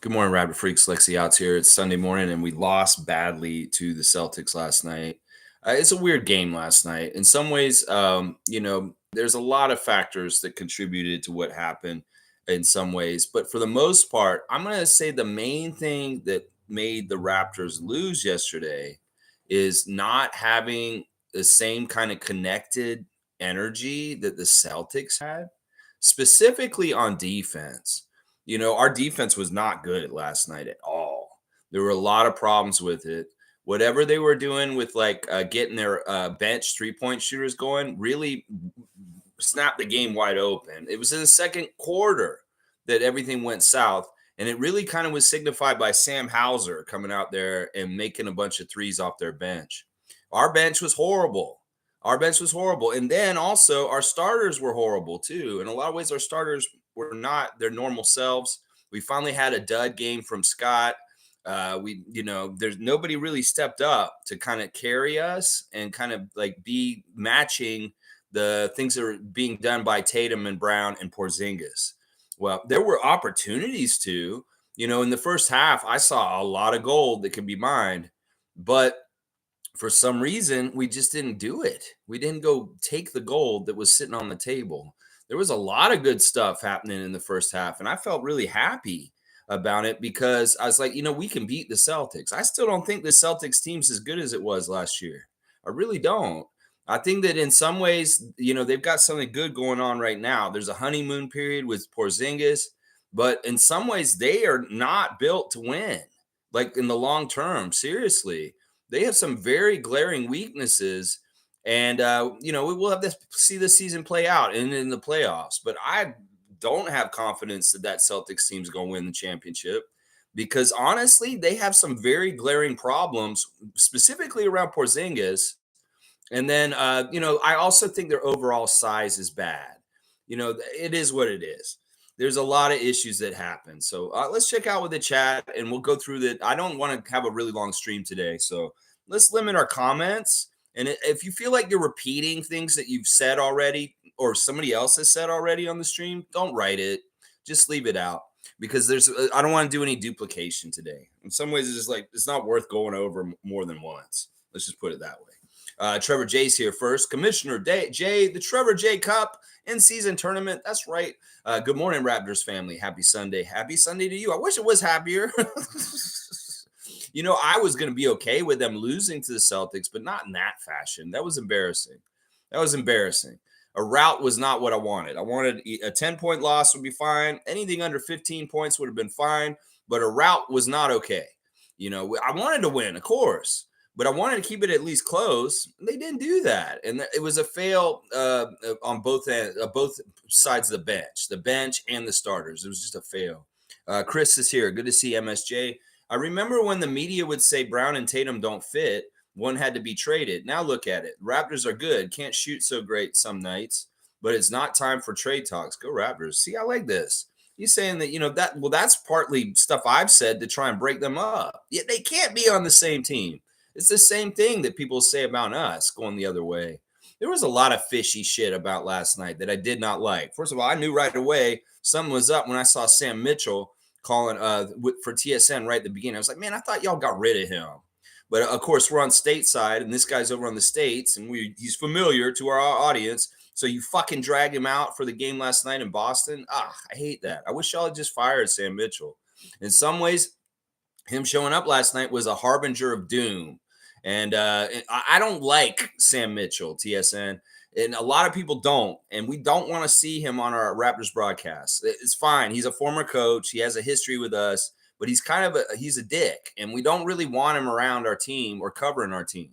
Good morning, Raptor Freaks. Lexi Outs here. It's Sunday morning, and we lost badly to the Celtics last night. It's a weird game last night. In some ways, there's a lot of factors that contributed to what happened in some ways. But for the most part, I'm going to say the main thing that made the Raptors lose yesterday is not having the same kind of connected energy that the Celtics had, specifically on defense. Our defense was not good last night at all. There were a lot of problems with it. Whatever they were doing with getting their bench 3-point shooters going really snapped the game wide open. It was in the second quarter that everything went south. And it really kind of was signified by Sam Hauser coming out there and making a bunch of threes off their bench. Our bench was horrible. Our bench was horrible. And then also our starters were horrible too. In a lot of ways, our starters were not their normal selves. We finally had a dud game from Scott. There's nobody really stepped up to kind of carry us and kind of like be matching the things that are being done by Tatum and Brown and Porzingis. Well, there were opportunities to, in the first half, I saw a lot of gold that could be mined, but for some reason, we just didn't do it. We didn't go take the gold that was sitting on the table. There was a lot of good stuff happening in the first half, and I felt really happy about it because I was like, we can beat the Celtics. I still don't think the Celtics team's as good as it was last year. I really don't. I think that in some ways, they've got something good going on right now. There's a honeymoon period with Porzingis, but in some ways, they are not built to win, like in the long term. Seriously, they have some very glaring weaknesses, and we'll have to see this season play out and in the playoffs. But I don't have confidence that Celtics team's going to win the championship because honestly, they have some very glaring problems, specifically around Porzingis. And then, I also think their overall size is bad. It is what it is. There's a lot of issues that happen. So let's check out with the chat and we'll go through that. I don't want to have a really long stream today. So let's limit our comments. And if you feel like you're repeating things that you've said already or somebody else has said already on the stream, don't write it. Just leave it out because I don't want to do any duplication today. In some ways, it's just like it's not worth going over more than once. Let's just put it that way. Trevor J's here first. Commissioner Jay, the Trevor J Cup in-season tournament. That's right. Good morning, Raptors family. Happy Sunday. Happy Sunday to you. I wish it was happier. I was going to be okay with them losing to the Celtics, but not in that fashion. That was embarrassing. A rout was not what I wanted. I wanted a 10-point loss would be fine. Anything under 15 points would have been fine, but a rout was not okay. I wanted to win, of course. But I wanted to keep it at least close. They didn't do that, and it was a fail on both sides of the bench and the starters. It was just a fail. Chris is here. Good to see MSJ. I remember when the media would say Brown and Tatum don't fit. One had to be traded. Now look at it. Raptors are good. Can't shoot so great some nights, but it's not time for trade talks. Go Raptors. See, I like this. He's saying that that's partly stuff I've said to try and break them up. Yet they can't be on the same team. It's the same thing that people say about us going the other way. There was a lot of fishy shit about last night that I did not like. First of all, I knew right away something was up when I saw Sam Mitchell calling for TSN right at the beginning. I was like, man, I thought y'all got rid of him. But of course, we're on stateside, and this guy's over on the States, and he's familiar to our audience. So you fucking dragged him out for the game last night in Boston. I hate that. I wish y'all had just fired Sam Mitchell. In some ways, him showing up last night was a harbinger of doom. And I don't like Sam Mitchell, TSN, and a lot of people don't. And we don't want to see him on our Raptors broadcast. It's fine. He's a former coach. He has a history with us, but he's a dick. And we don't really want him around our team or covering our team.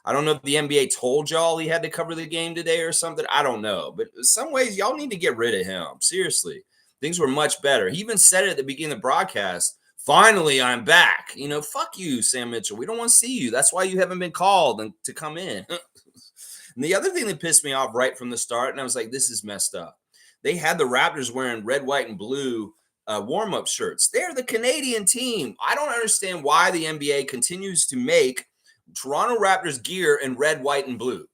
I don't know if the NBA told y'all he had to cover the game today or something. I don't know. But in some ways, y'all need to get rid of him. Seriously. Things were much better. He even said it at the beginning of the broadcast. Finally, I'm back. Fuck you, Sam Mitchell. We don't want to see you. That's why you haven't been called to come in. And the other thing that pissed me off right from the start, and I was like, this is messed up. They had the Raptors wearing red, white, and blue warm-up shirts. They're the Canadian team. I don't understand why the NBA continues to make Toronto Raptors gear in red, white, and blue.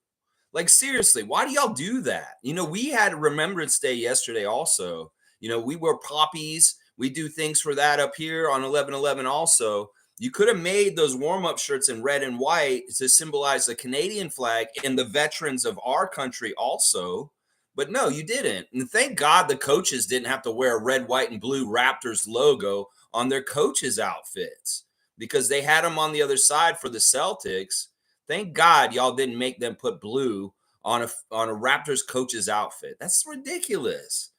Like, seriously, why do y'all do that? We had Remembrance Day yesterday also. We wore poppies. We do things for that up here on 11/11 also. You could have made those warm-up shirts in red and white to symbolize the Canadian flag and the veterans of our country also. But no, you didn't. And thank God the coaches didn't have to wear a red, white, and blue Raptors logo on their coaches' outfits because they had them on the other side for the Celtics. Thank God y'all didn't make them put blue on a Raptors coach's outfit. That's ridiculous.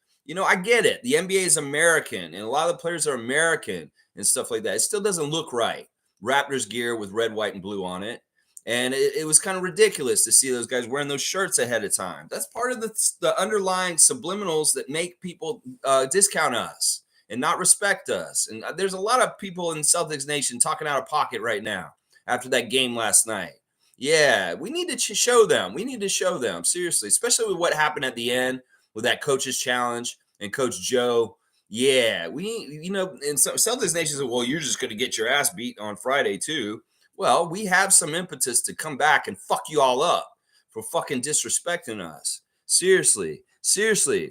I get it. The NBA is American, and a lot of the players are American and stuff like that. It still doesn't look right. Raptors gear with red, white, and blue on it. And it was kind of ridiculous to see those guys wearing those shirts ahead of time. That's part of the underlying subliminals that make people discount us and not respect us. And there's a lot of people in Celtics Nation talking out of pocket right now after that game last night. Yeah, we need to show them. We need to show them, seriously, especially with what happened at the end with that coach's challenge and Coach Joe. Yeah, and Celtics Nation said, well, you're just going to get your ass beat on Friday too. Well, we have some impetus to come back and fuck you all up for fucking disrespecting us. Seriously,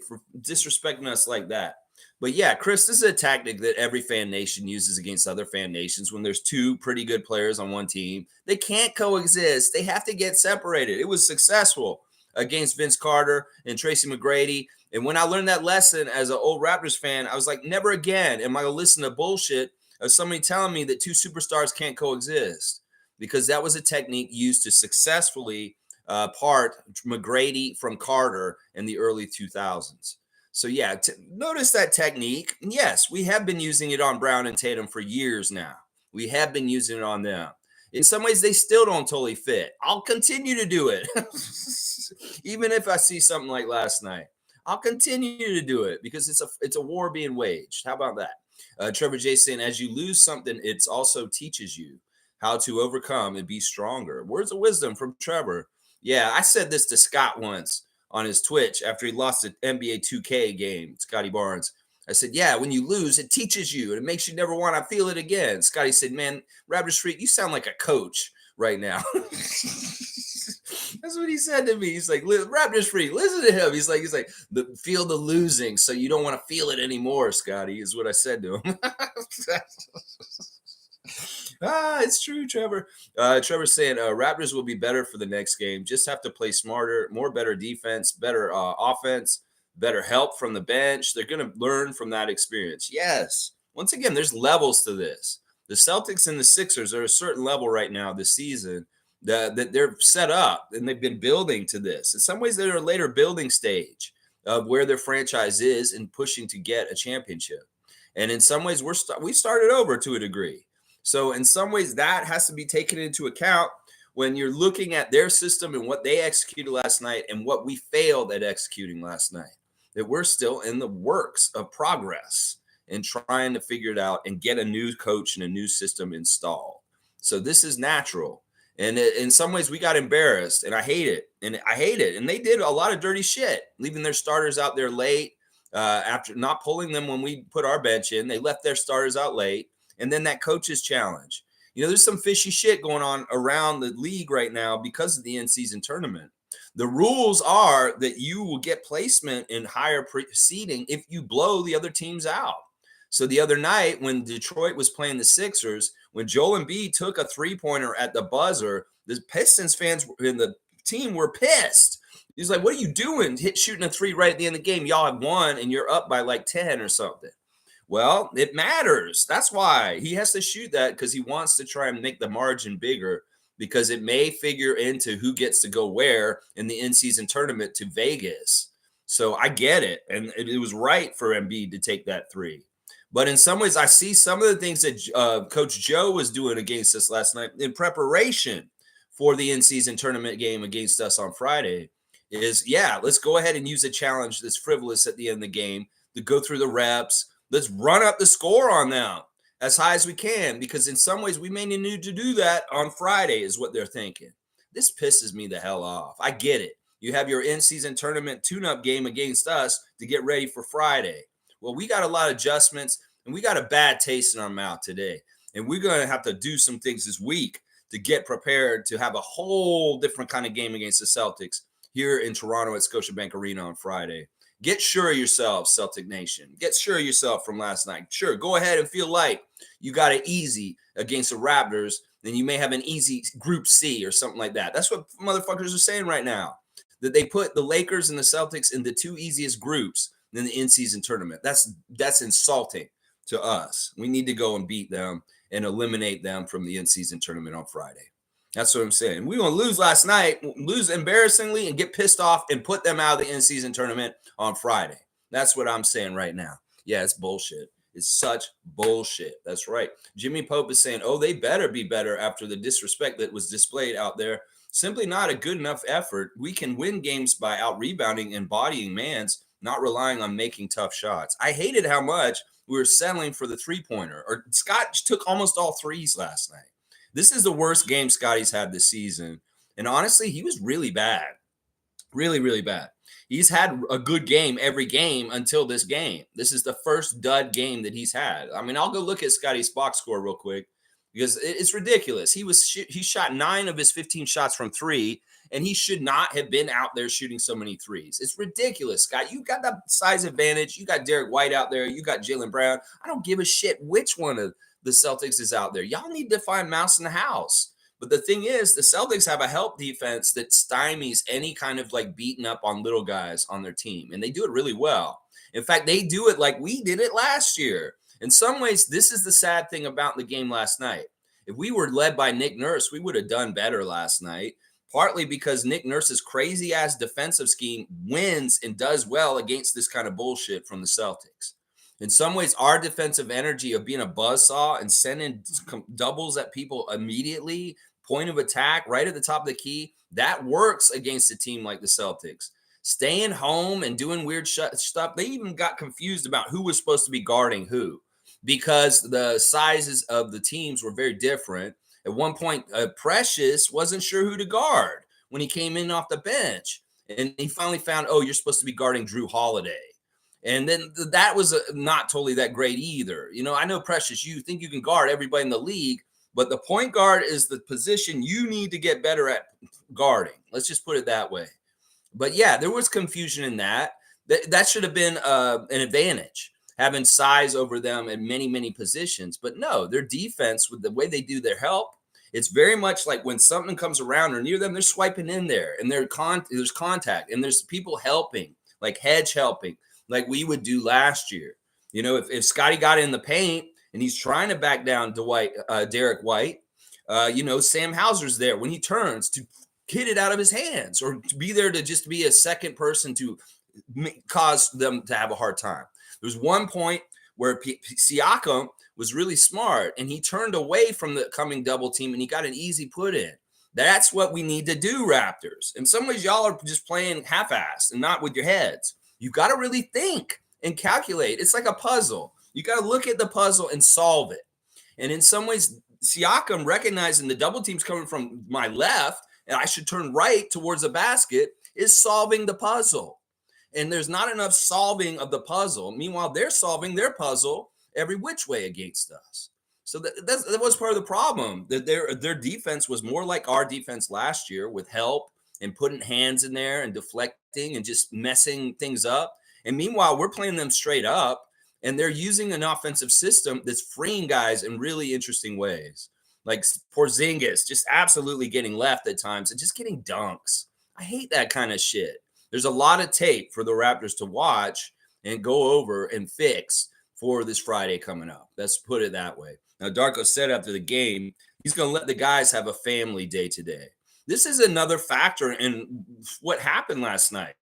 for disrespecting us like that. But yeah, Chris, this is a tactic that every fan nation uses against other fan nations when there's two pretty good players on one team. They can't coexist. They have to get separated. It was successful against Vince Carter and Tracy McGrady. And when I learned that lesson as an old Raptors fan, I was like, never again am I going to listen to bullshit of somebody telling me that two superstars can't coexist, because that was a technique used to successfully part McGrady from Carter in the early 2000s. So yeah, notice that technique. Yes, we have been using it on Brown and Tatum for years now. We have been using it on them. In some ways, they still don't totally fit. I'll continue to do it. Even if I see something like last night, I'll continue to do it because it's a war being waged. How about that? Trevor J saying, as you lose something, it also teaches you how to overcome and be stronger. Words of wisdom from Trevor. Yeah, I said this to Scott once on his Twitch after he lost an NBA 2K game, Scotty Barnes. I said, yeah, when you lose, it teaches you and it makes you never want to feel it again. Scotty said, man, Raptorsfreak, you sound like a coach right now. That's what he said to me. He's like, Raptorsfreak, listen to him. He's like, feel the losing so you don't want to feel it anymore, Scotty, is what I said to him. It's true, Trevor. Trevor's saying Raptors will be better for the next game. Just have to play smarter, better defense, better offense, better help from the bench. They're going to learn from that experience. Yes. Once again, there's levels to this. The Celtics and the Sixers are a certain level right now this season that they're set up, and they've been building to this. In some ways, they're a later building stage of where their franchise is and pushing to get a championship. And in some ways, we started over to a degree. So in some ways, that has to be taken into account when you're looking at their system and what they executed last night and what we failed at executing last night. That we're still in the works of progress and trying to figure it out and get a new coach and a new system installed. So this is natural. And in some ways, we got embarrassed, and I hate it. And they did a lot of dirty shit, leaving their starters out there late after not pulling them when we put our bench in. They left their starters out late. And then that coach's challenge. There's some fishy shit going on around the league right now because of the in-season tournament. The rules are that you will get placement in higher seeding if you blow the other teams out. So the other night when Detroit was playing the Sixers, when Joel Embiid took a three-pointer at the buzzer, the Pistons fans in the team were pissed. He's like, what are you doing? Shooting a three right at the end of the game. Y'all have won, and you're up by like 10 or something. Well, it matters. That's why he has to shoot that, because he wants to try and make the margin bigger, because it may figure into who gets to go where in the in-season tournament to Vegas. So I get it. And it was right for Embiid to take that three. But in some ways, I see some of the things that Coach Joe was doing against us last night in preparation for the in-season tournament game against us on Friday is, let's go ahead and use a challenge that's frivolous at the end of the game to go through the reps. Let's run up the score on them as high as we can, because in some ways we may need to do that on Friday is what they're thinking. This pisses me the hell off. I get it. You have your in-season tournament tune-up game against us to get ready for Friday. Well, we got a lot of adjustments, and we got a bad taste in our mouth today. And we're going to have to do some things this week to get prepared to have a whole different kind of game against the Celtics here in Toronto at Scotiabank Arena on Friday. Get sure of yourselves, Celtic Nation. Get sure of yourself from last night. Sure, go ahead and feel like you got it easy against the Raptors, then you may have an easy Group C or something like that. That's what motherfuckers are saying right now, that they put the Lakers and the Celtics in the two easiest groups in the in-season tournament. That's insulting to us. We need to go and beat them and eliminate them from the in-season tournament on Friday. That's what I'm saying. We're going to lose last night, lose embarrassingly, and get pissed off and put them out of the in-season tournament on Friday. That's what I'm saying right now. Yeah, it's bullshit. It's such bullshit. That's right. Jimmy Pope is saying, oh, they better be better after the disrespect that was displayed out there. Simply not a good enough effort. We can win games by out-rebounding and bodying mans, not relying on making tough shots. I hated how much we were settling for the three-pointer. Or Scott took almost all threes last night. This is the worst game Scotty's had this season. And honestly, he was really bad. Really, really bad. He's had a good game every game until this game. This is the first dud game that he's had. I mean, I'll go look at Scotty's box score real quick because it's ridiculous. He shot 9 of his 15 shots from three, and he should not have been out there shooting so many threes. It's ridiculous, Scott. You got that size advantage. You got Derek White out there. You got Jaylen Brown. I don't give a shit which one of the Celtics is out there. Y'all need to find mouse in the house. But the thing is, the Celtics have a help defense that stymies any kind of like beating up on little guys on their team. And they do it really well. In fact, they do it like we did it last year. In some ways, this is the sad thing about the game last night. If we were led by Nick Nurse, we would have done better last night, partly because Nick Nurse's crazy-ass defensive scheme wins and does well against this kind of bullshit from the Celtics. In some ways, our defensive energy of being a buzzsaw and sending doubles at people immediately, point of attack, right at the top of the key, that works against a team like the Celtics. Staying home and doing weird stuff, they even got confused about who was supposed to be guarding who because the sizes of the teams were very different. At one point, Precious wasn't sure who to guard when he came in off the bench. And he finally found, oh, you're supposed to be guarding Drew Holiday. And then that was not totally that great either. You know, I know, Precious, you think you can guard everybody in the league, but the point guard is the position you need to get better at guarding. Let's just put it that way. But yeah, there was confusion in that. That should have been an advantage, having size over them in many, many positions. But no, their defense, with the way they do their help, it's very much like when something comes around or near them, they're swiping in there, and there's contact, and there's people helping, like hedge helping, like we would do last year. You know, if Scotty got in the paint and he's trying to back down Derek White, you know, Sam Hauser's there when he turns to hit it out of his hands or to be there to just be a second person to cause them to have a hard time. There's one point where Siakam was really smart and he turned away from the coming double team and he got an easy put in. That's what we need to do, Raptors. In some ways, y'all are just playing half-assed and not with your heads. You got to really think and calculate. It's like a puzzle. You got to look at the puzzle and solve it. And in some ways, Siakam recognizing the double team's coming from my left and I should turn right towards the basket is solving the puzzle. And there's not enough solving of the puzzle. Meanwhile, they're solving their puzzle every which way against us. So that was part of the problem. That their defense was more like our defense last year with help and putting hands in there and deflecting and just messing things up. And meanwhile, we're playing them straight up and they're using an offensive system that's freeing guys in really interesting ways. Like Porzingis just absolutely getting left at times and just getting dunks. I hate that kind of shit. There's a lot of tape for the Raptors to watch and go over and fix for this Friday coming up. Let's put it that way. Now, Darko said after the game, he's going to let the guys have a family day today. This is another factor in what happened last night.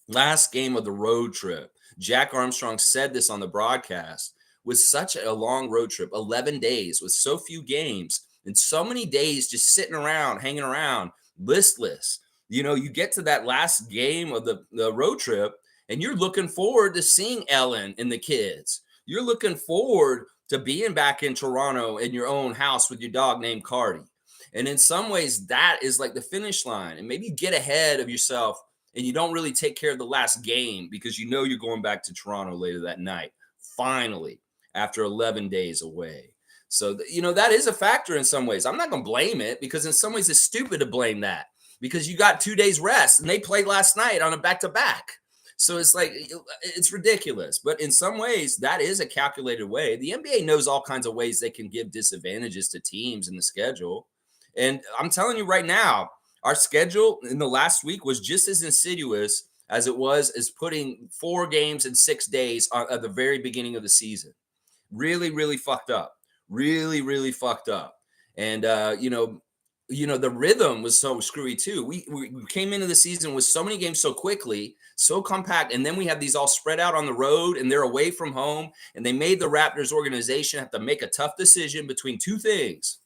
Last game of the road trip. Jack Armstrong said this on the broadcast. With such a long road trip, 11 days, with so few games, and so many days just sitting around, hanging around, listless. You know, you get to that last game of the road trip, and you're looking forward to seeing Ellen and the kids. You're looking forward to being back in Toronto in your own house with your dog named Cardi. And in some ways, that is like the finish line. And maybe you get ahead of yourself and you don't really take care of the last game because you know you're going back to Toronto later that night, finally, after 11 days away. So, you know, that is a factor in some ways. I'm not going to blame it because in some ways it's stupid to blame that because you got 2 days rest and they played last night on a back-to-back. So it's like it's ridiculous. But in some ways, that is a calculated way. The NBA knows all kinds of ways they can give disadvantages to teams in the schedule. And I'm telling you right now, our schedule in the last week was just as insidious as it was as putting 4 games in 6 days at the very beginning of the season. Really, really fucked up. Really, really fucked up. And the rhythm was so screwy too. We came into the season with so many games so quickly, so compact, and then we have these all spread out on the road, and they're away from home, and they made the Raptors organization have to make a tough decision between 2 things.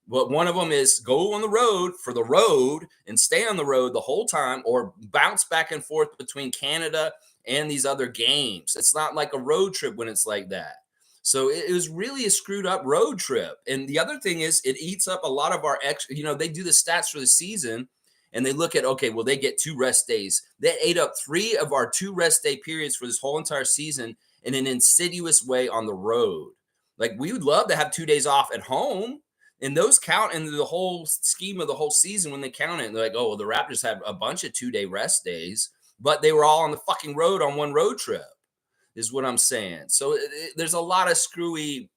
But one of them is go on the road for the road and stay on the road the whole time, or bounce back and forth between Canada and these other games. It's not like a road trip when it's like that. So it was really a screwed up road trip. And the other thing is it eats up a lot of our extra, they do the stats for the season and they look at, okay, well, they get 2 rest days. That ate up 3 of our 2 rest day periods for this whole entire season in an insidious way on the road. Like we would love to have 2 days off at home. And those count into the whole scheme of the whole season when they count it. They're like, oh, well, the Raptors have a bunch of 2-day rest days, but they were all on the fucking road on one road trip, is what I'm saying. So there's a lot of screwy,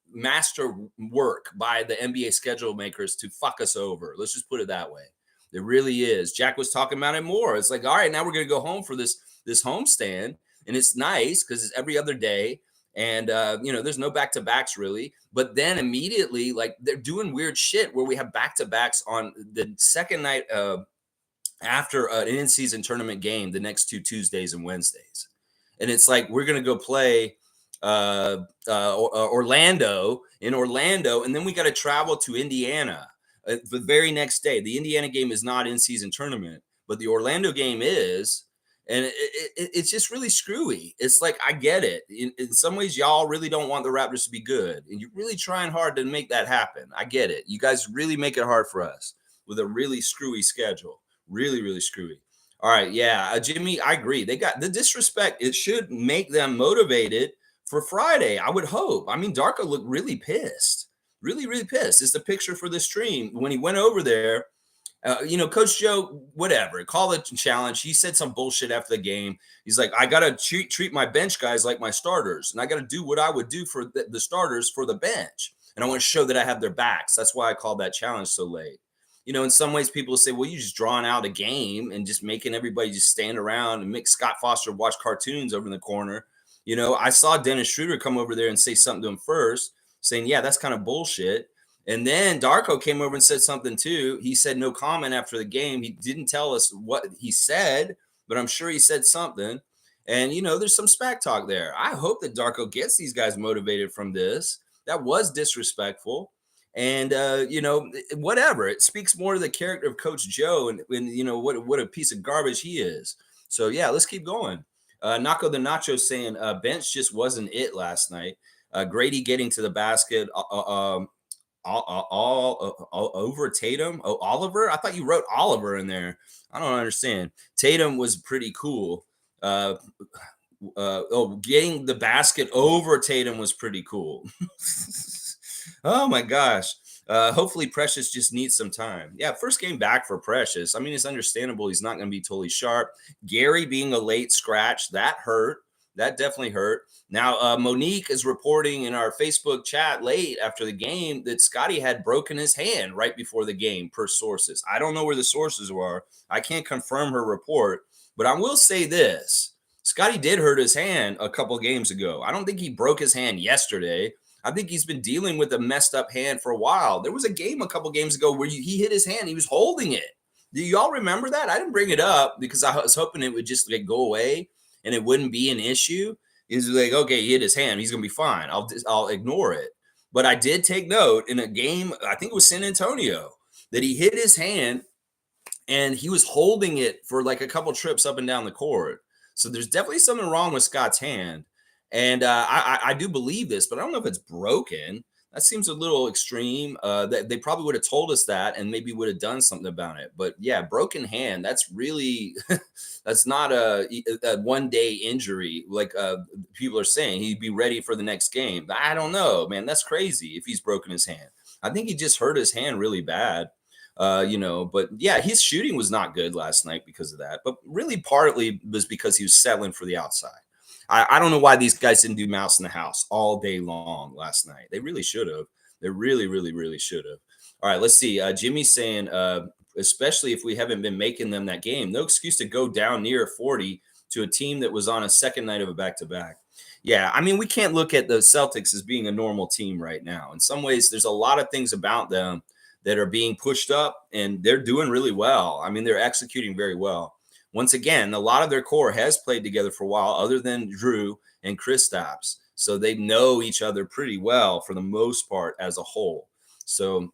master work by the NBA schedule makers to fuck us over. Let's just put it that way. There really is. Jack was talking about it more. It's like, all right, now we're going to go home for this homestand. And it's nice because it's every other day. And, there's no back-to-backs really. But then immediately, they're doing weird shit where we have back-to-backs on the second night after an in-season tournament game the next 2 Tuesdays and Wednesdays. And it's like, we're going to go play Orlando, and then we got to travel to Indiana the very next day. The Indiana game is not in-season tournament, but the Orlando game is. And it's just really screwy. It's like, I get it. In some ways, y'all really don't want the Raptors to be good. And you're really trying hard to make that happen. I get it. You guys really make it hard for us with a really screwy schedule. Really, really screwy. All right. Yeah. Jimmy, I agree. They got the disrespect. It should make them motivated for Friday. I would hope. I mean, Darko looked really pissed. Really, really pissed. It's the picture for the stream. When he went over there, Coach Joe, whatever, call it a challenge. He said some bullshit after the game. He's like, I got to treat my bench guys like my starters. And I got to do what I would do for the starters for the bench. And I want to show that I have their backs. That's why I called that challenge so late. In some ways people say, well, you just drawing out a game and just making everybody just stand around and make Scott Foster watch cartoons over in the corner. I saw Dennis Schroeder come over there and say something to him first, saying, yeah, that's kind of bullshit. And then Darko came over and said something too. He said no comment after the game. He didn't tell us what he said, but I'm sure he said something. And, there's some smack talk there. I hope that Darko gets these guys motivated from this. That was disrespectful. And, whatever. It speaks more to the character of Coach Joe and what a piece of garbage he is. So, yeah, let's keep going. Naco the Nacho saying bench just wasn't it last night. Grady getting to the basket. All over Tatum. Oh, Oliver. I thought you wrote Oliver in there. I don't understand. Tatum was pretty cool. Getting the basket over Tatum was pretty cool. Oh my gosh. Hopefully Precious just needs some time. Yeah, first game back for Precious. I mean, it's understandable he's not going to be totally sharp. Gary being a late scratch, that hurt. That definitely hurt. Now, Monique is reporting in our Facebook chat late after the game that Scotty had broken his hand right before the game, per sources. I don't know where the sources were. I can't confirm her report, but I will say this. Scotty did hurt his hand a couple games ago. I don't think he broke his hand yesterday. I think he's been dealing with a messed up hand for a while. There was a game a couple games ago where he hit his hand. He was holding it. Do y'all remember that? I didn't bring it up because I was hoping it would just go away and it wouldn't be an issue. He's like, okay, he hit his hand. He's going to be fine. I'll ignore it. But I did take note in a game, I think it was San Antonio, that he hit his hand and he was holding it for a couple trips up and down the court. So there's definitely something wrong with Scott's hand. And I do believe this, but I don't know if it's broken. That seems a little extreme. They probably would have told us that and maybe would have done something about it. But yeah, broken hand, that's really, that's not a one-day injury like people are saying. He'd be ready for the next game. I don't know, man. That's crazy if he's broken his hand. I think he just hurt his hand really bad. But yeah, his shooting was not good last night because of that. But really, partly was because he was settling for the outside. I don't know why these guys didn't do mouse in the house all day long last night. They really should have. They really, really, really should have. All right, let's see. Jimmy's saying, especially if we haven't been making them that game, no excuse to go down near 40 to a team that was on a second night of a back to back. Yeah, I mean, we can't look at the Celtics as being a normal team right now. In some ways, there's a lot of things about them that are being pushed up, and they're doing really well. I mean, they're executing very well. Once again, a lot of their core has played together for a while, other than Drew and Kristaps. So they know each other pretty well for the most part as a whole. So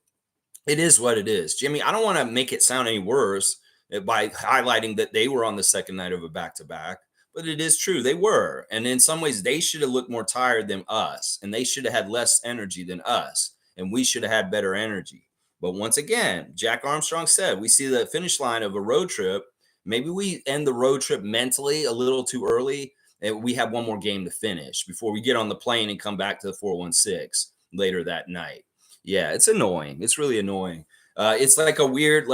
it is what it is. Jimmy, I don't want to make it sound any worse by highlighting that they were on the second night of a back to back, but it is true. They were. And in some ways, they should have looked more tired than us, and they should have had less energy than us, and we should have had better energy. But once again, Jack Armstrong said, we see the finish line of a road trip. Maybe we end the road trip mentally a little too early, and we have one more game to finish before we get on the plane and come back to the 416 later that night. Yeah, it's annoying. It's really annoying. It's like a weird,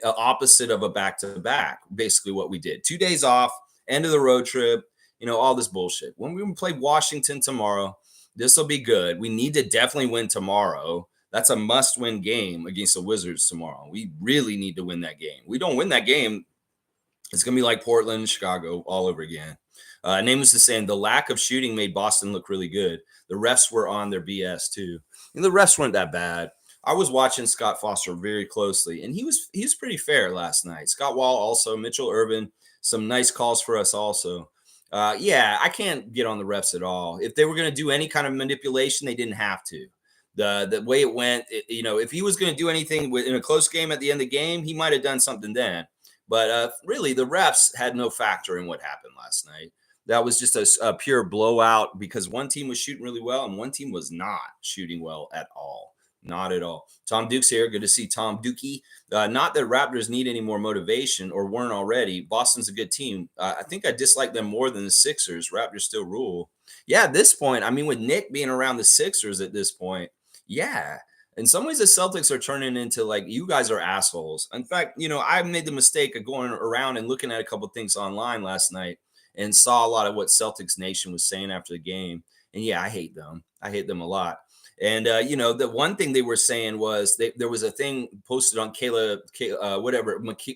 opposite of a back to back, basically what we did. 2 days off, end of the road trip, all this bullshit. When we play Washington tomorrow, this will be good. We need to definitely win tomorrow. That's a must win game against the Wizards tomorrow. We really need to win that game. We don't win that game, it's going to be like Portland and Chicago all over again. Nameless is saying the lack of shooting made Boston look really good. The refs were on their BS too. And the refs weren't that bad. I was watching Scott Foster very closely, and he was pretty fair last night. Scott Wall also, Mitchell Irvin, some nice calls for us also. Yeah, I can't get on the refs at all. If they were going to do any kind of manipulation, they didn't have to. The way it went, if he was going to do anything in a close game at the end of the game, he might have done something then. But really, the refs had no factor in what happened last night. That was just a pure blowout because one team was shooting really well and one team was not shooting well at all. Not at all. Tom Duke's here. Good to see Tom Dukey. Not that Raptors need any more motivation or weren't already. Boston's a good team. I think I dislike them more than the Sixers. Raptors still rule. Yeah, at this point, I mean, with Nick being around the Sixers at this point, yeah. In some ways, the Celtics are turning into like, you guys are assholes. In fact, I made the mistake of going around and looking at a couple of things online last night and saw a lot of what Celtics Nation was saying after the game. And yeah, I hate them. I hate them a lot. And, the one thing they were saying was there was a thing posted on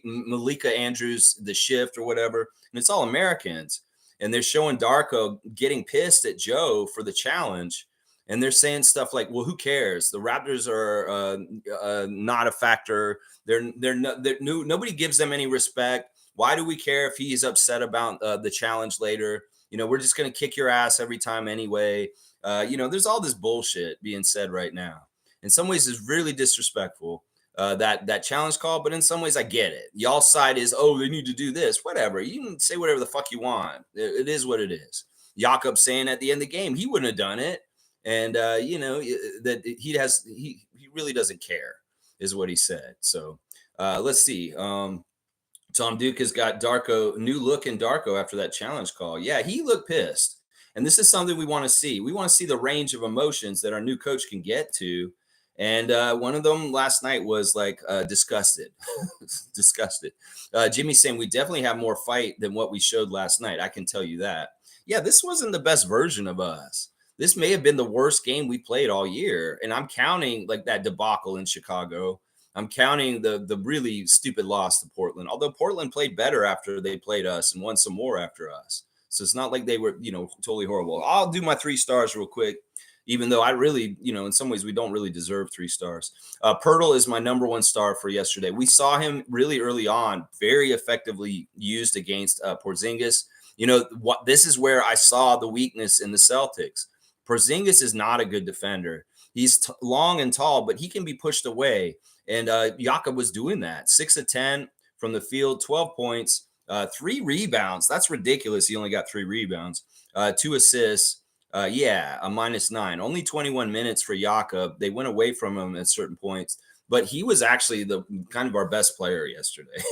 Malika Andrews, The Shift or whatever. And it's all Americans. And they're showing Darko getting pissed at Joe for the challenge. And they're saying stuff like, well, who cares? The Raptors are not a factor. Nobody gives them any respect. Why do we care if he's upset about the challenge later? We're just going to kick your ass every time anyway. There's all this bullshit being said right now. In some ways, it's really disrespectful, that challenge call. But in some ways, I get it. Y'all's side is, oh, they need to do this. Whatever. You can say whatever the fuck you want. It is what it is. Jakob saying at the end of the game, he wouldn't have done it. And, that he really doesn't care is what he said. So let's see. Tom Duke has got new look in Darko after that challenge call. Yeah, he looked pissed. And this is something we want to see. We want to see the range of emotions that our new coach can get to. And one of them last night was like disgusted. Disgusted. Jimmy's saying we definitely have more fight than what we showed last night. I can tell you that. Yeah, this wasn't the best version of us. This may have been the worst game we played all year. And I'm counting like that debacle in Chicago. I'm counting the really stupid loss to Portland, although Portland played better after they played us and won some more after us. So it's not like they were, totally horrible. I'll do my 3 stars real quick, even though I really, in some ways we don't really deserve 3 stars. Poeltl is my number 1 star for yesterday. We saw him really early on, very effectively used against Porzingis. This is where I saw the weakness in the Celtics. Porzingis is not a good defender. He's long and tall, but he can be pushed away. And Jakob was doing that. 6 of 10 from the field, 12 points, 3 rebounds. That's ridiculous. He only got 3 rebounds, 2 assists. A -9. Only 21 minutes for Jakob. They went away from him at certain points, but he was actually the kind of our best player yesterday.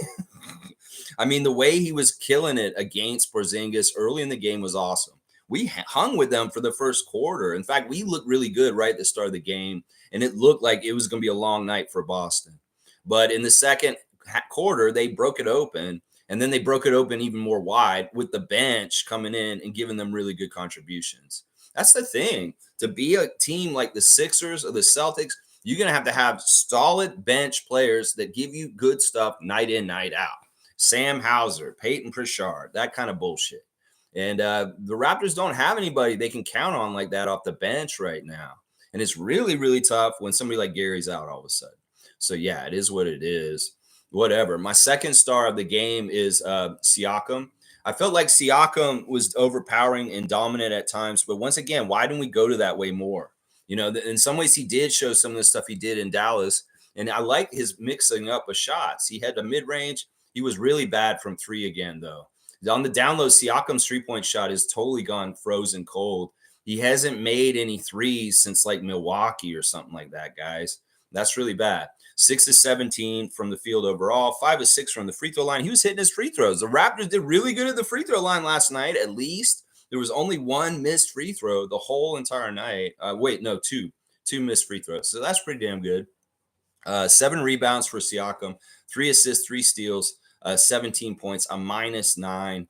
I mean, the way he was killing it against Porzingis early in the game was awesome. We hung with them for the first quarter. In fact, we looked really good right at the start of the game, and it looked like it was going to be a long night for Boston. But in the second quarter, they broke it open. And then they broke it open even more wide with the bench coming in and giving them really good contributions. That's the thing. To be a team like the Sixers or the Celtics, you're going to have solid bench players that give you good stuff night in, night out. Sam Hauser, Peyton Pritchard, that kind of bullshit. And the Raptors don't have anybody they can count on like that off the bench right now. And it's really, really tough when somebody like Gary's out all of a sudden. So, yeah, it is what it is. Whatever. My second star of the game is Siakam. I felt like Siakam was overpowering and dominant at times. But once again, why didn't we go to that way more? In some ways, he did show some of the stuff he did in Dallas. And I like his mixing up of shots. He had a mid-range. He was really bad from three again, though. On the down low, Siakam's three-point shot is totally gone frozen cold. He hasn't made any threes since like Milwaukee or something like that, guys. That's really bad. 6 of 17 from the field overall, 5 of 6 from the free throw line. He was hitting his free throws. The Raptors did really good at the free throw line last night, at least. There was only one missed free throw the whole entire night. Two missed free throws. So that's pretty damn good. 7 rebounds for Siakam, 3 assists, 3 steals, 17 points, a -9.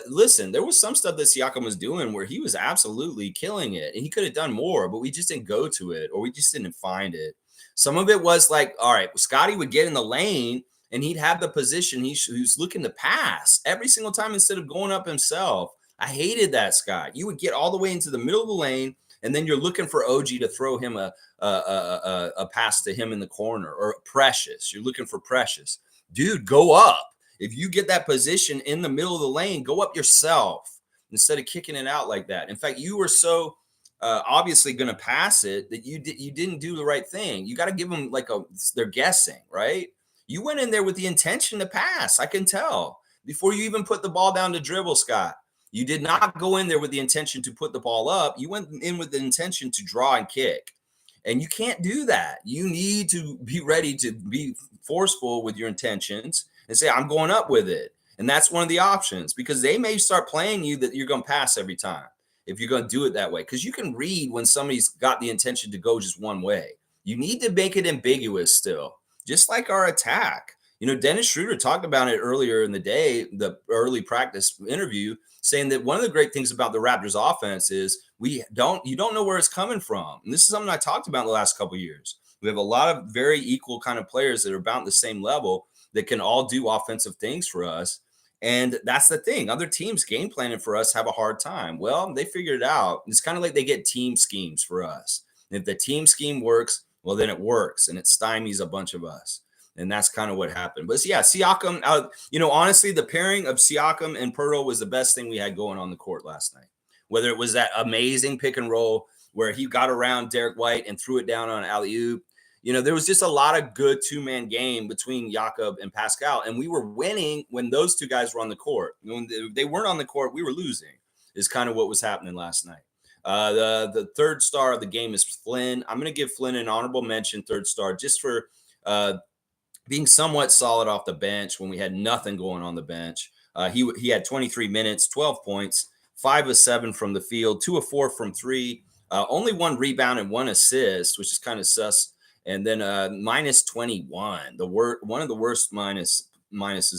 Listen, there was some stuff that Siakam was doing where he was absolutely killing it, and he could have done more, but we just didn't go to it, or we just didn't find it. Some of it was like, all right, Scotty would get in the lane and he'd have the position. He was looking to pass every single time instead of going up himself. I hated that, Scott. You would get all the way into the middle of the lane, and then you're looking for OG to throw him a pass to him in the corner, or Precious. You're looking for Precious. Dude, go up. If you get that position in the middle of the lane, go up yourself instead of kicking it out like that. In fact, you were so obviously going to pass it that you didn't do the right thing. You got to give them they're guessing, right? You went in there with the intention to pass. I can tell before you even put the ball down to dribble, Scott. You did not go in there with the intention to put the ball up. You went in with the intention to draw and kick. And you can't do that. You need to be ready to be forceful with your intentions and say, I'm going up with it. And that's one of the options, because they may start playing you that you're going to pass every time if you're going to do it that way. Because you can read when somebody's got the intention to go just one way. You need to make it ambiguous still, just like our attack. Dennis Schroeder talked about it earlier in the day, the early practice interview, saying that one of the great things about the Raptors offense is you don't know where it's coming from. And this is something I talked about in the last couple of years. We have a lot of very equal kind of players that are about the same level that can all do offensive things for us. And that's the thing. Other teams game planning for us have a hard time. Well, they figured it out. It's kind of like they get team schemes for us. And if the team scheme works, well, then it works, and it stymies a bunch of us. And that's kind of what happened. But yeah, Siakam, honestly, the pairing of Siakam and Poeltl was the best thing we had going on the court last night. Whether it was that amazing pick and roll where he got around Derek White and threw it down on alley-oop. There was just a lot of good two-man game between Jakob and Pascal. And we were winning when those two guys were on the court. When they weren't on the court, we were losing, is kind of what was happening last night. The third star of the game is Flynn. I'm going to give Flynn an honorable mention, third star, just for being somewhat solid off the bench when we had nothing going on the bench. He had 23 minutes, 12 points, 5 of 7 from the field, 2 of 4 from 3, only 1 rebound and 1 assist, which is kind of sus. And then minus 21, one of the worst minuses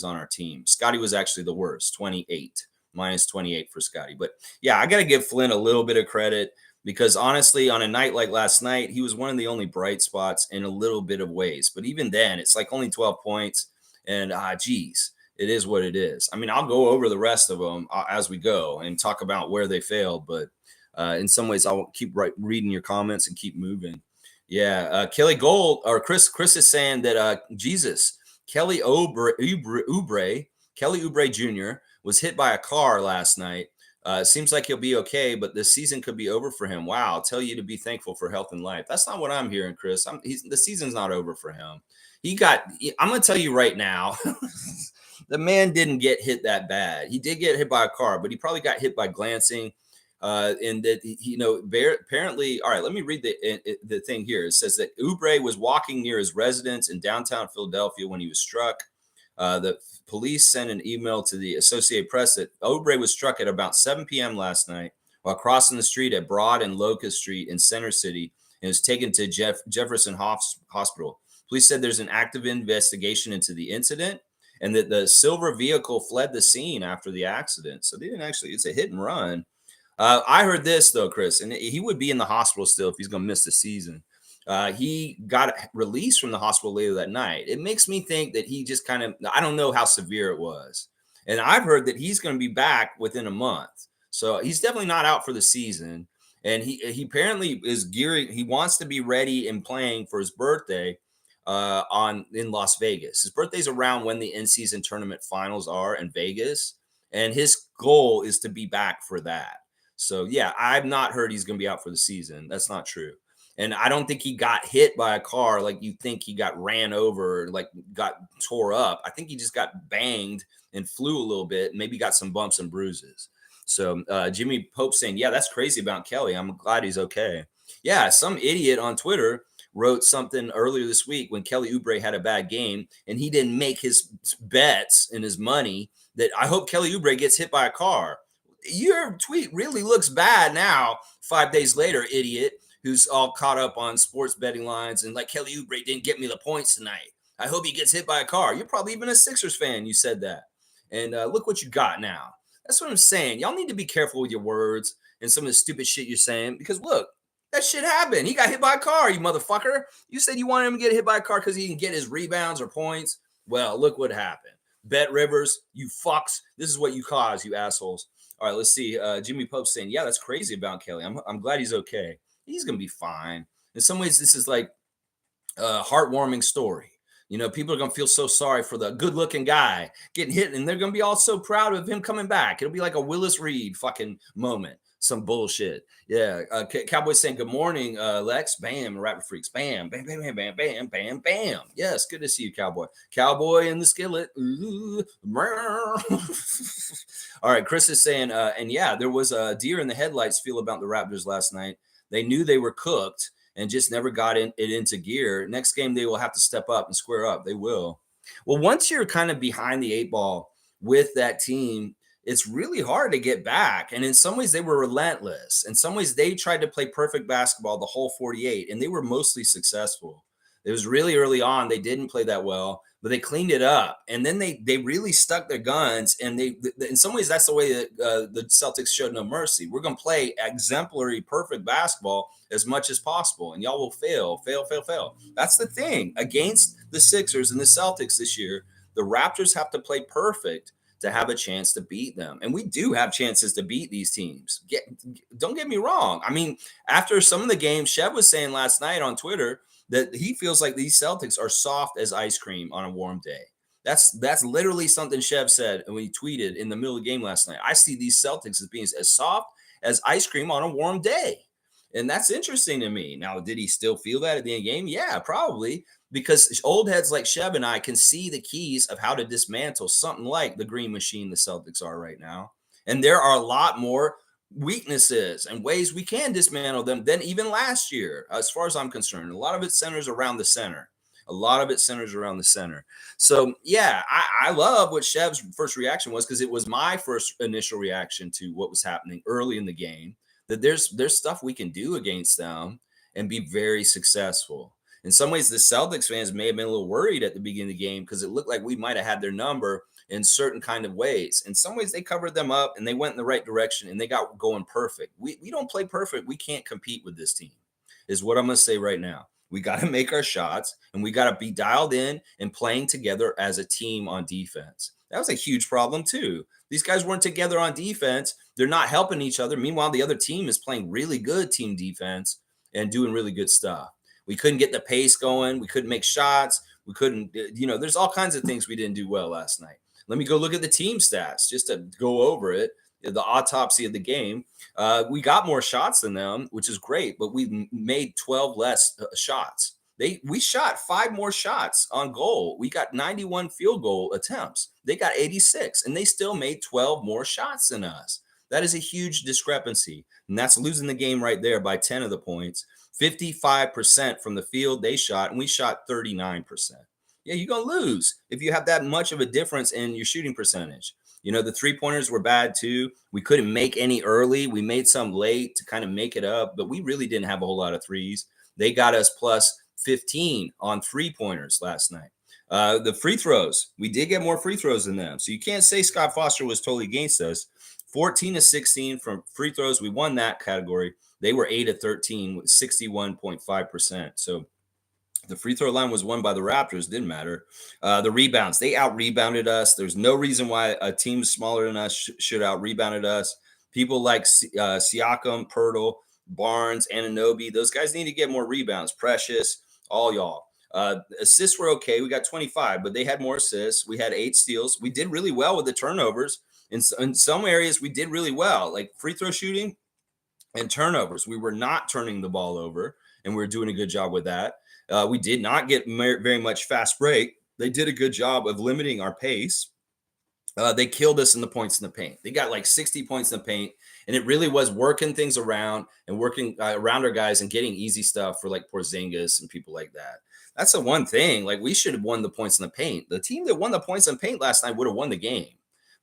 on our team. Scotty was actually the worst, 28, minus 28 for Scotty. But yeah, I got to give Flynn a little bit of credit, because honestly, on a night like last night, he was one of the only bright spots in a little bit of ways. But even then, it's like only 12 points. And geez, it is what it is. I mean, I'll go over the rest of them as we go and talk about where they failed. But in some ways, I'll keep reading your comments and keep moving. Yeah, Kelly Gold, or Chris is saying that Kelly Oubre Jr. was hit by a car last night. Seems like he'll be okay, but the season could be over for him. Wow, I'll tell you to be thankful for health and life. That's not what I'm hearing, Chris. The season's not over for him. I'm going to tell you right now, the man didn't get hit that bad. He did get hit by a car, but he probably got hit by glancing. And that, apparently, all right, let me read the thing here. It says that Oubre was walking near his residence in downtown Philadelphia when he was struck. The police sent an email to the Associated Press that Oubre was struck at about 7 p.m. last night while crossing the street at Broad and Locust Street in Center City, and was taken to Jefferson Hospital. Police said there's an active investigation into the incident and that the silver vehicle fled the scene after the accident. So they didn't actually, it's a hit and run. I heard this though, Chris, and he would be in the hospital still if he's going to miss the season. He got released from the hospital later that night. It makes me think that he just kind of, I don't know how severe it was. And I've heard that he's going to be back within a month. So he's definitely not out for the season. And he apparently is gearing, he wants to be ready and playing for his birthday in Las Vegas. His birthday's around when the in-season tournament finals are in Vegas. And his goal is to be back for that. So, yeah, I've not heard he's going to be out for the season. That's not true. And I don't think he got hit by a car like you think he got ran over, like got tore up. I think he just got banged and flew a little bit, maybe got some bumps and bruises. So Jimmy Pope saying, yeah, that's crazy about Kelly. I'm glad he's okay. Yeah, some idiot on Twitter wrote something earlier this week when Kelly Oubre had a bad game and he didn't make his bets and his money that I hope Kelly Oubre gets hit by a car. Your tweet really looks bad now, 5 days later, idiot, who's all caught up on sports betting lines and like Kelly Oubre didn't get me the points tonight. I hope he gets hit by a car. You're probably even a Sixers fan. You said that. And look what you got now. That's what I'm saying. Y'all need to be careful with your words and some of the stupid shit you're saying because look, that shit happened. He got hit by a car, you motherfucker. You said you wanted him to get hit by a car because he didn't get his rebounds or points. Well, look what happened. Bet Rivers, you fucks. This is what you caused, you assholes. All right, let's see. Jimmy Pope saying, yeah, that's crazy about Kelly. I'm glad he's okay. He's going to be fine. In some ways, this is like a heartwarming story. You know, people are going to feel so sorry for the good-looking guy getting hit, and they're going to be all so proud of him coming back. It'll be like a Willis Reed fucking moment. Some bullshit. Yeah. Cowboy saying, good morning, Lex. Bam. Raptor Freaks. Bam. Bam, bam, bam, bam, bam, bam, bam. Yes. Good to see you, Cowboy. Cowboy in the skillet. Ooh. All right. Chris is saying, and yeah, there was a deer in the headlights feel about the Raptors last night. They knew they were cooked and just never got it into gear. Next game, they will have to step up and square up. They will. Well, once you're kind of behind the 8-ball with that team, it's really hard to get back. And in some ways, they were relentless. In some ways, they tried to play perfect basketball the whole 48, and they were mostly successful. It was really early on. They didn't play that well, but they cleaned it up. And then they really stuck their guns. And in some ways, that's the way that the Celtics showed no mercy. We're going to play exemplary, perfect basketball as much as possible. And y'all will fail. That's the thing. Against the Sixers and the Celtics this year, the Raptors have to play perfect to have a chance to beat them. And we do have chances to beat these teams. Don't get me wrong. I mean, after some of the games, Chev was saying last night on Twitter that he feels like these Celtics are soft as ice cream on a warm day. That's literally something Chev said when he tweeted in the middle of the game last night. I see these Celtics as being as soft as ice cream on a warm day. And that's interesting to me. Now, did he still feel that at the end of the game? Yeah, probably. Because old heads like Chev and I can see the keys of how to dismantle something like the green machine the Celtics are right now. And there are a lot more weaknesses and ways we can dismantle them than even last year, as far as I'm concerned. A lot of it centers around the center. So, yeah, I love what Chev's first reaction was because it was my first initial reaction to what was happening early in the game, that there's stuff we can do against them and be very successful. In some ways, the Celtics fans may have been a little worried at the beginning of the game because it looked like we might have had their number in certain kind of ways. In some ways, they covered them up and they went in the right direction and they got going perfect. We don't play perfect. We can't compete with this team, is what I'm going to say right now. We got to make our shots and we got to be dialed in and playing together as a team on defense. That was a huge problem, too. These guys weren't together on defense. They're not helping each other. Meanwhile, the other team is playing really good team defense and doing really good stuff. We couldn't get the pace going. We couldn't make shots. We couldn't, there's all kinds of things we didn't do well last night. Let me go look at the team stats just to go over it, the autopsy of the game. We got more shots than them, which is great, but we made 12 less shots. We shot 5 more shots on goal. We got 91 field goal attempts. They got 86, and they still made 12 more shots than us. That is a huge discrepancy, and that's losing the game right there by 10 of the points. 55% from the field they shot, and we shot 39%. Yeah, you're going to lose if you have that much of a difference in your shooting percentage. The three-pointers were bad too. We couldn't make any early. We made some late to kind of make it up, but we really didn't have a whole lot of threes. They got us plus 15 on 3-pointers last night. The free throws, we did get more free throws than them. So you can't say Scott Foster was totally against us. 14 to 16 from free throws. We won that category. They were 8 to 13 with 61.5%. So the free throw line was won by the Raptors. Didn't matter. The rebounds, they out rebounded us. There's no reason why a team smaller than us should out rebounded us. People like Siakam, Poeltl, Barnes, Anunoby, those guys need to get more rebounds. Precious, all y'all. Assists were okay. We got 25, but they had more assists. We had 8 steals. We did really well with the turnovers. In some areas, we did really well, like free throw shooting and turnovers. We were not turning the ball over, and we were doing a good job with that. We did not get very much fast break. They did a good job of limiting our pace. They killed us in the points in the paint. They got like 60 points in the paint, and it really was working things around and working around our guys and getting easy stuff for like Porzingis and people like that. That's the one thing. Like, we should have won the points in the paint. The team that won the points in the paint last night would have won the game.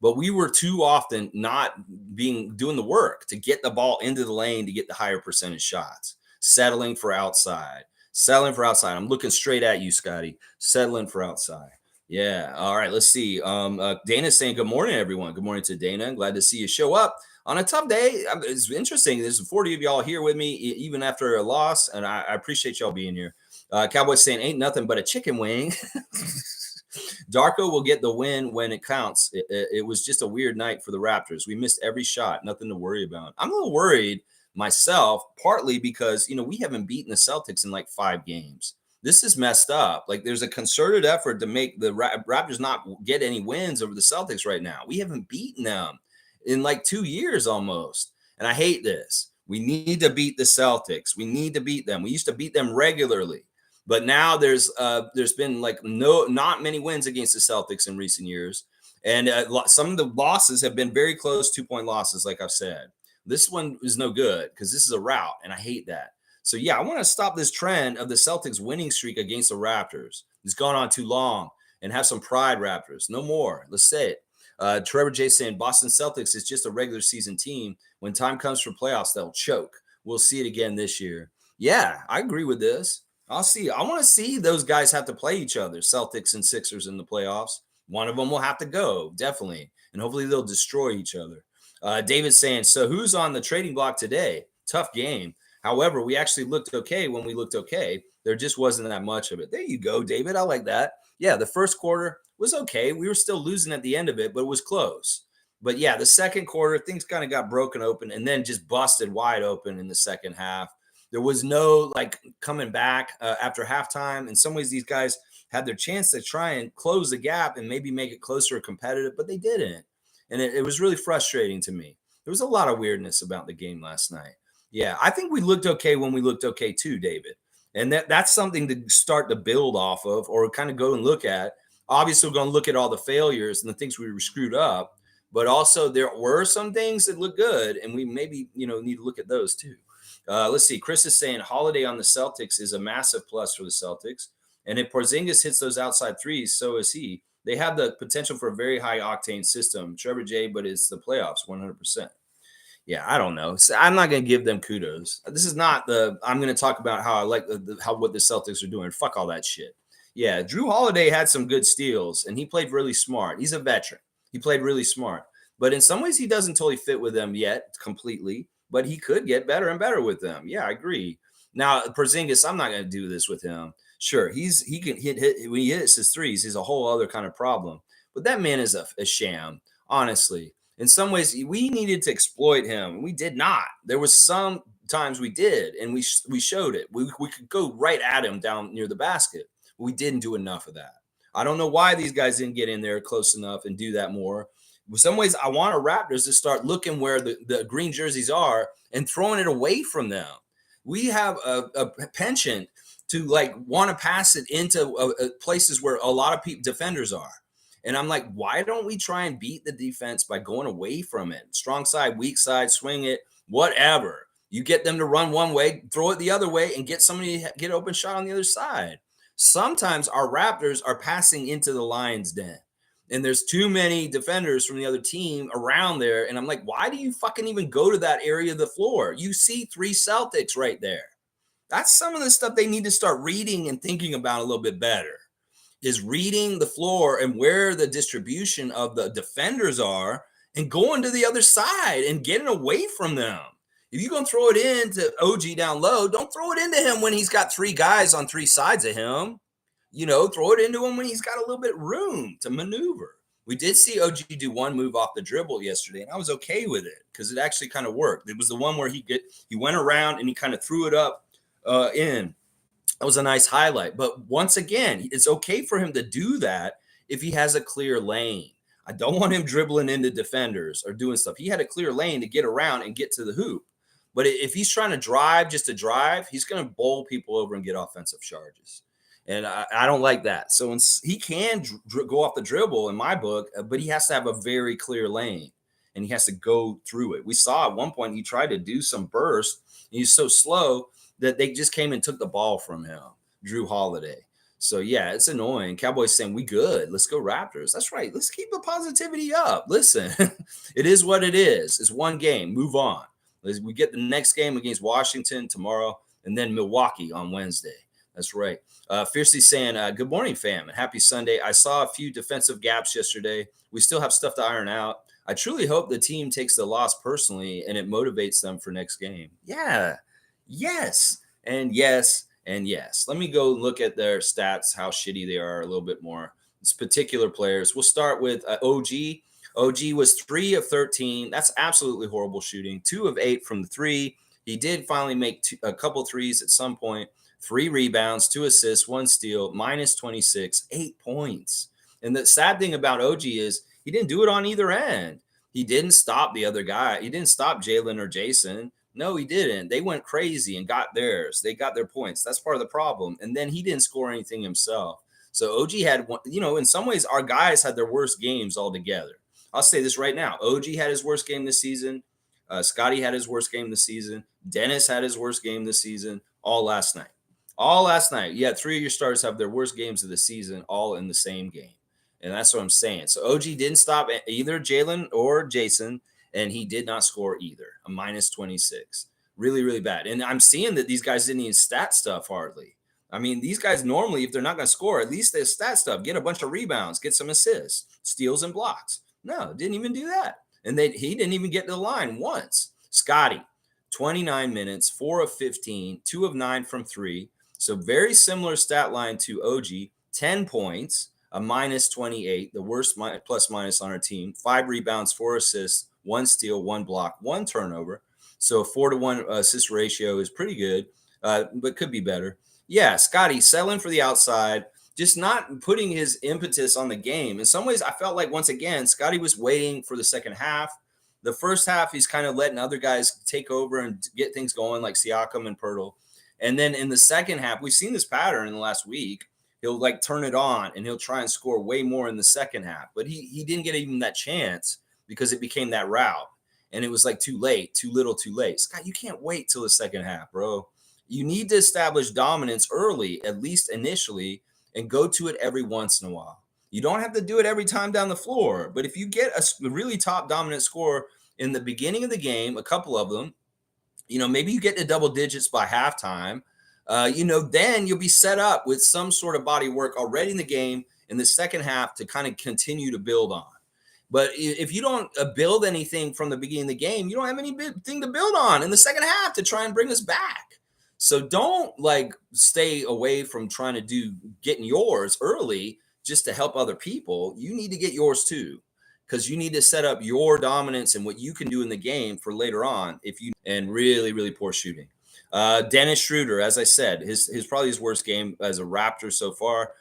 But we were too often not doing the work to get the ball into the lane to get the higher percentage shots, settling for outside. I'm looking straight at you, Scotty. Settling for outside. Yeah. All right. Let's see. Dana's saying good morning, everyone. Good morning to Dana. Glad to see you show up on a tough day. It's interesting. There's 40 of y'all here with me, even after a loss, and I appreciate y'all being here. Cowboys saying ain't nothing but a chicken wing. Darko will get the win when it counts. It was just a weird night for the Raptors. We missed every shot. Nothing to worry about. I'm a little worried myself, partly because, we haven't beaten the Celtics in like 5 games. This is messed up. Like, there's a concerted effort to make the Raptors not get any wins over the Celtics right now. We haven't beaten them in like 2 years almost. And I hate this. We need to beat the Celtics. We need to beat them. We used to beat them regularly. But now there's been like not many wins against the Celtics in recent years. And some of the losses have been very close 2-point losses, like I've said. This one is no good because this is a rout, and I hate that. So, yeah, I want to stop this trend of the Celtics winning streak against the Raptors. It's gone on too long, and have some pride, Raptors. No more. Let's say it. Trevor J saying Boston Celtics is just a regular season team. When time comes for playoffs, they'll choke. We'll see it again this year. Yeah, I agree with this. I'll see. I want to see those guys have to play each other, Celtics and Sixers, in the playoffs. One of them will have to go, definitely. And hopefully they'll destroy each other. David's saying, so who's on the trading block today? Tough game. However, we actually looked okay when we looked okay. There just wasn't that much of it. There you go, David. I like that. Yeah, the first quarter was okay. We were still losing at the end of it, but it was close. But yeah, the second quarter, things kind of got broken open and then just busted wide open in the second half. There was no like coming back after halftime. In some ways, these guys had their chance to try and close the gap and maybe make it closer or competitive, but they didn't. And it was really frustrating to me. There was a lot of weirdness about the game last night. Yeah, I think we looked okay when we looked okay too, David. And that's something to start to build off of or kind of go and look at. Obviously, we're going to look at all the failures and the things we were screwed up, but also there were some things that look good, and we maybe, need to look at those too. Let's see. Chris is saying Holiday on the Celtics is a massive plus for the Celtics. And if Porzingis hits those outside threes, so is he. They have the potential for a very high octane system. Trevor J, but it's the playoffs 100%. Yeah, I don't know. So I'm not going to give them kudos. This is not I'm going to talk about how I like what the Celtics are doing. Fuck all that shit. Yeah, Drew Holiday had some good steals, and he played really smart. He's a veteran. He played really smart. But in some ways, he doesn't totally fit with them yet completely. But he could get better and better with them. Yeah, I agree. Now, Porzingis, I'm not going to do this with him. Sure, he can hit when he hits his threes. He's a whole other kind of problem. But that man is a sham, honestly. In some ways, we needed to exploit him. We did not. There was some times we did, and we showed it. We could go right at him down near the basket. We didn't do enough of that. I don't know why these guys didn't get in there close enough and do that more. In some ways, I want our Raptors to start looking where the green jerseys are and throwing it away from them. We have a penchant to like want to pass it into places where a lot of defenders are. And I'm like, why don't we try and beat the defense by going away from it? Strong side, weak side, swing it, whatever. You get them to run one way, throw it the other way, and get somebody to get open shot on the other side. Sometimes our Raptors are passing into the Lions' den. And there's too many defenders from the other team around there. And I'm like, why do you fucking even go to that area of the floor? You see 3 Celtics right there. That's some of the stuff they need to start reading and thinking about a little bit better. Is reading the floor and where the distribution of the defenders are and going to the other side and getting away from them. If you're going to throw it into OG down low, don't throw it into him when he's got three guys on three sides of him. Throw it into him when he's got a little bit of room to maneuver. We did see OG do one move off the dribble yesterday, and I was okay with it because it actually kind of worked. It was the one where he went around and he kind of threw it up in. That was a nice highlight. But once again, it's okay for him to do that if he has a clear lane. I don't want him dribbling into defenders or doing stuff. He had a clear lane to get around and get to the hoop. But if he's trying to drive just to drive, he's going to bowl people over and get offensive charges. And I don't like that. So he can go off the dribble in my book, but he has to have a very clear lane and he has to go through it. We saw at one point he tried to do some burst. And he's so slow that they just came and took the ball from him, Drew Holiday. So, yeah, it's annoying. Cowboys saying, we good. Let's go Raptors. That's right. Let's keep the positivity up. Listen, it is what it is. It's one game. Move on. We get the next game against Washington tomorrow and then Milwaukee on Wednesday. That's right. Fiercely saying, good morning, fam, and happy Sunday. I saw a few defensive gaps yesterday. We still have stuff to iron out. I truly hope the team takes the loss personally and it motivates them for next game. Yeah. Yes. And yes. And yes. Let me go look at their stats, how shitty they are a little bit more. It's particular players. We'll start with OG. OG was 3 of 13. That's absolutely horrible shooting. 2 of 8 from the three. He did finally make a couple threes at some point. 3 rebounds, 2 assists, 1 steal, minus 26, 8 points. And the sad thing about OG is he didn't do it on either end. He didn't stop the other guy. He didn't stop Jalen or Jason. No, he didn't. They went crazy and got theirs. They got their points. That's part of the problem. And then he didn't score anything himself. So OG had one, in some ways, our guys had their worst games altogether. I'll say this right now. OG had his worst game this season. Scotty had his worst game this season. Dennis had his worst game this season, all last night. All last night. You had 3 of your starters have their worst games of the season all in the same game. And that's what I'm saying. So OG didn't stop either Jalen or Jason, and he did not score either. A minus 26. Really, really bad. And I'm seeing that these guys didn't even stat stuff hardly. I mean, these guys normally, if they're not going to score, at least they stat stuff. Get a bunch of rebounds, get some assists, steals, and blocks. No, didn't even do that. And he didn't even get to the line once. Scotty, 29 minutes, 4 of 15, 2 of 9 from 3. So very similar stat line to OG, 10 points, a minus 28, the worst plus minus on our team, 5 rebounds, 4 assists, 1 steal, 1 block, 1 turnover. So a 4-to-1 assist ratio is pretty good, but could be better. Yeah, Scotty selling for the outside, just not putting his impetus on the game. In some ways, I felt like, once again, Scotty was waiting for the second half. The first half, he's kind of letting other guys take over and get things going, like Siakam and Poeltl. And then in the second half, we've seen this pattern in the last week. He'll turn it on and he'll try and score way more in the second half. But he didn't get even that chance because it became that route. And it was too late, too little, too late. Scott, you can't wait till the second half, bro. You need to establish dominance early, at least initially, and go to it every once in a while. You don't have to do it every time down the floor. But if you get a really top dominant score in the beginning of the game, a couple of them, maybe you get to double digits by halftime, then you'll be set up with some sort of body work already in the game in the second half to kind of continue to build on. But if you don't build anything from the beginning of the game, you don't have anything to build on in the second half to try and bring us back. So don't stay away from trying to getting yours early just to help other people. You need to get yours too, because you need to set up your dominance and what you can do in the game for later on. And really, really poor shooting. Dennis Schroeder, as I said, his probably his worst game as a Raptor so far.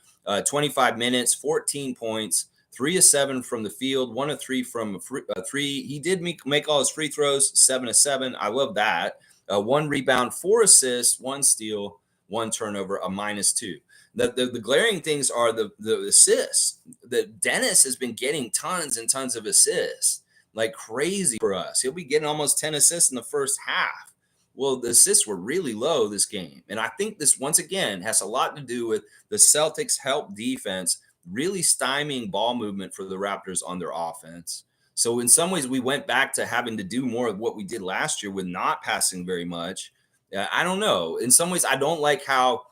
25 minutes, 14 points, 3 of 7 from the field, 1 of 3 from three. He did make all his free throws, 7 of 7. I love that. 1 rebound, 4 assists, 1 steal, 1 turnover, a minus 2. The glaring things are the assists. That Dennis has been getting tons and tons of assists, like crazy for us. He'll be getting almost 10 assists in the first half. Well, the assists were really low this game. And I think this, once again, has a lot to do with the Celtics' help defense really stymieing ball movement for the Raptors on their offense. So in some ways, we went back to having to do more of what we did last year with not passing very much. I don't know. In some ways, I don't like how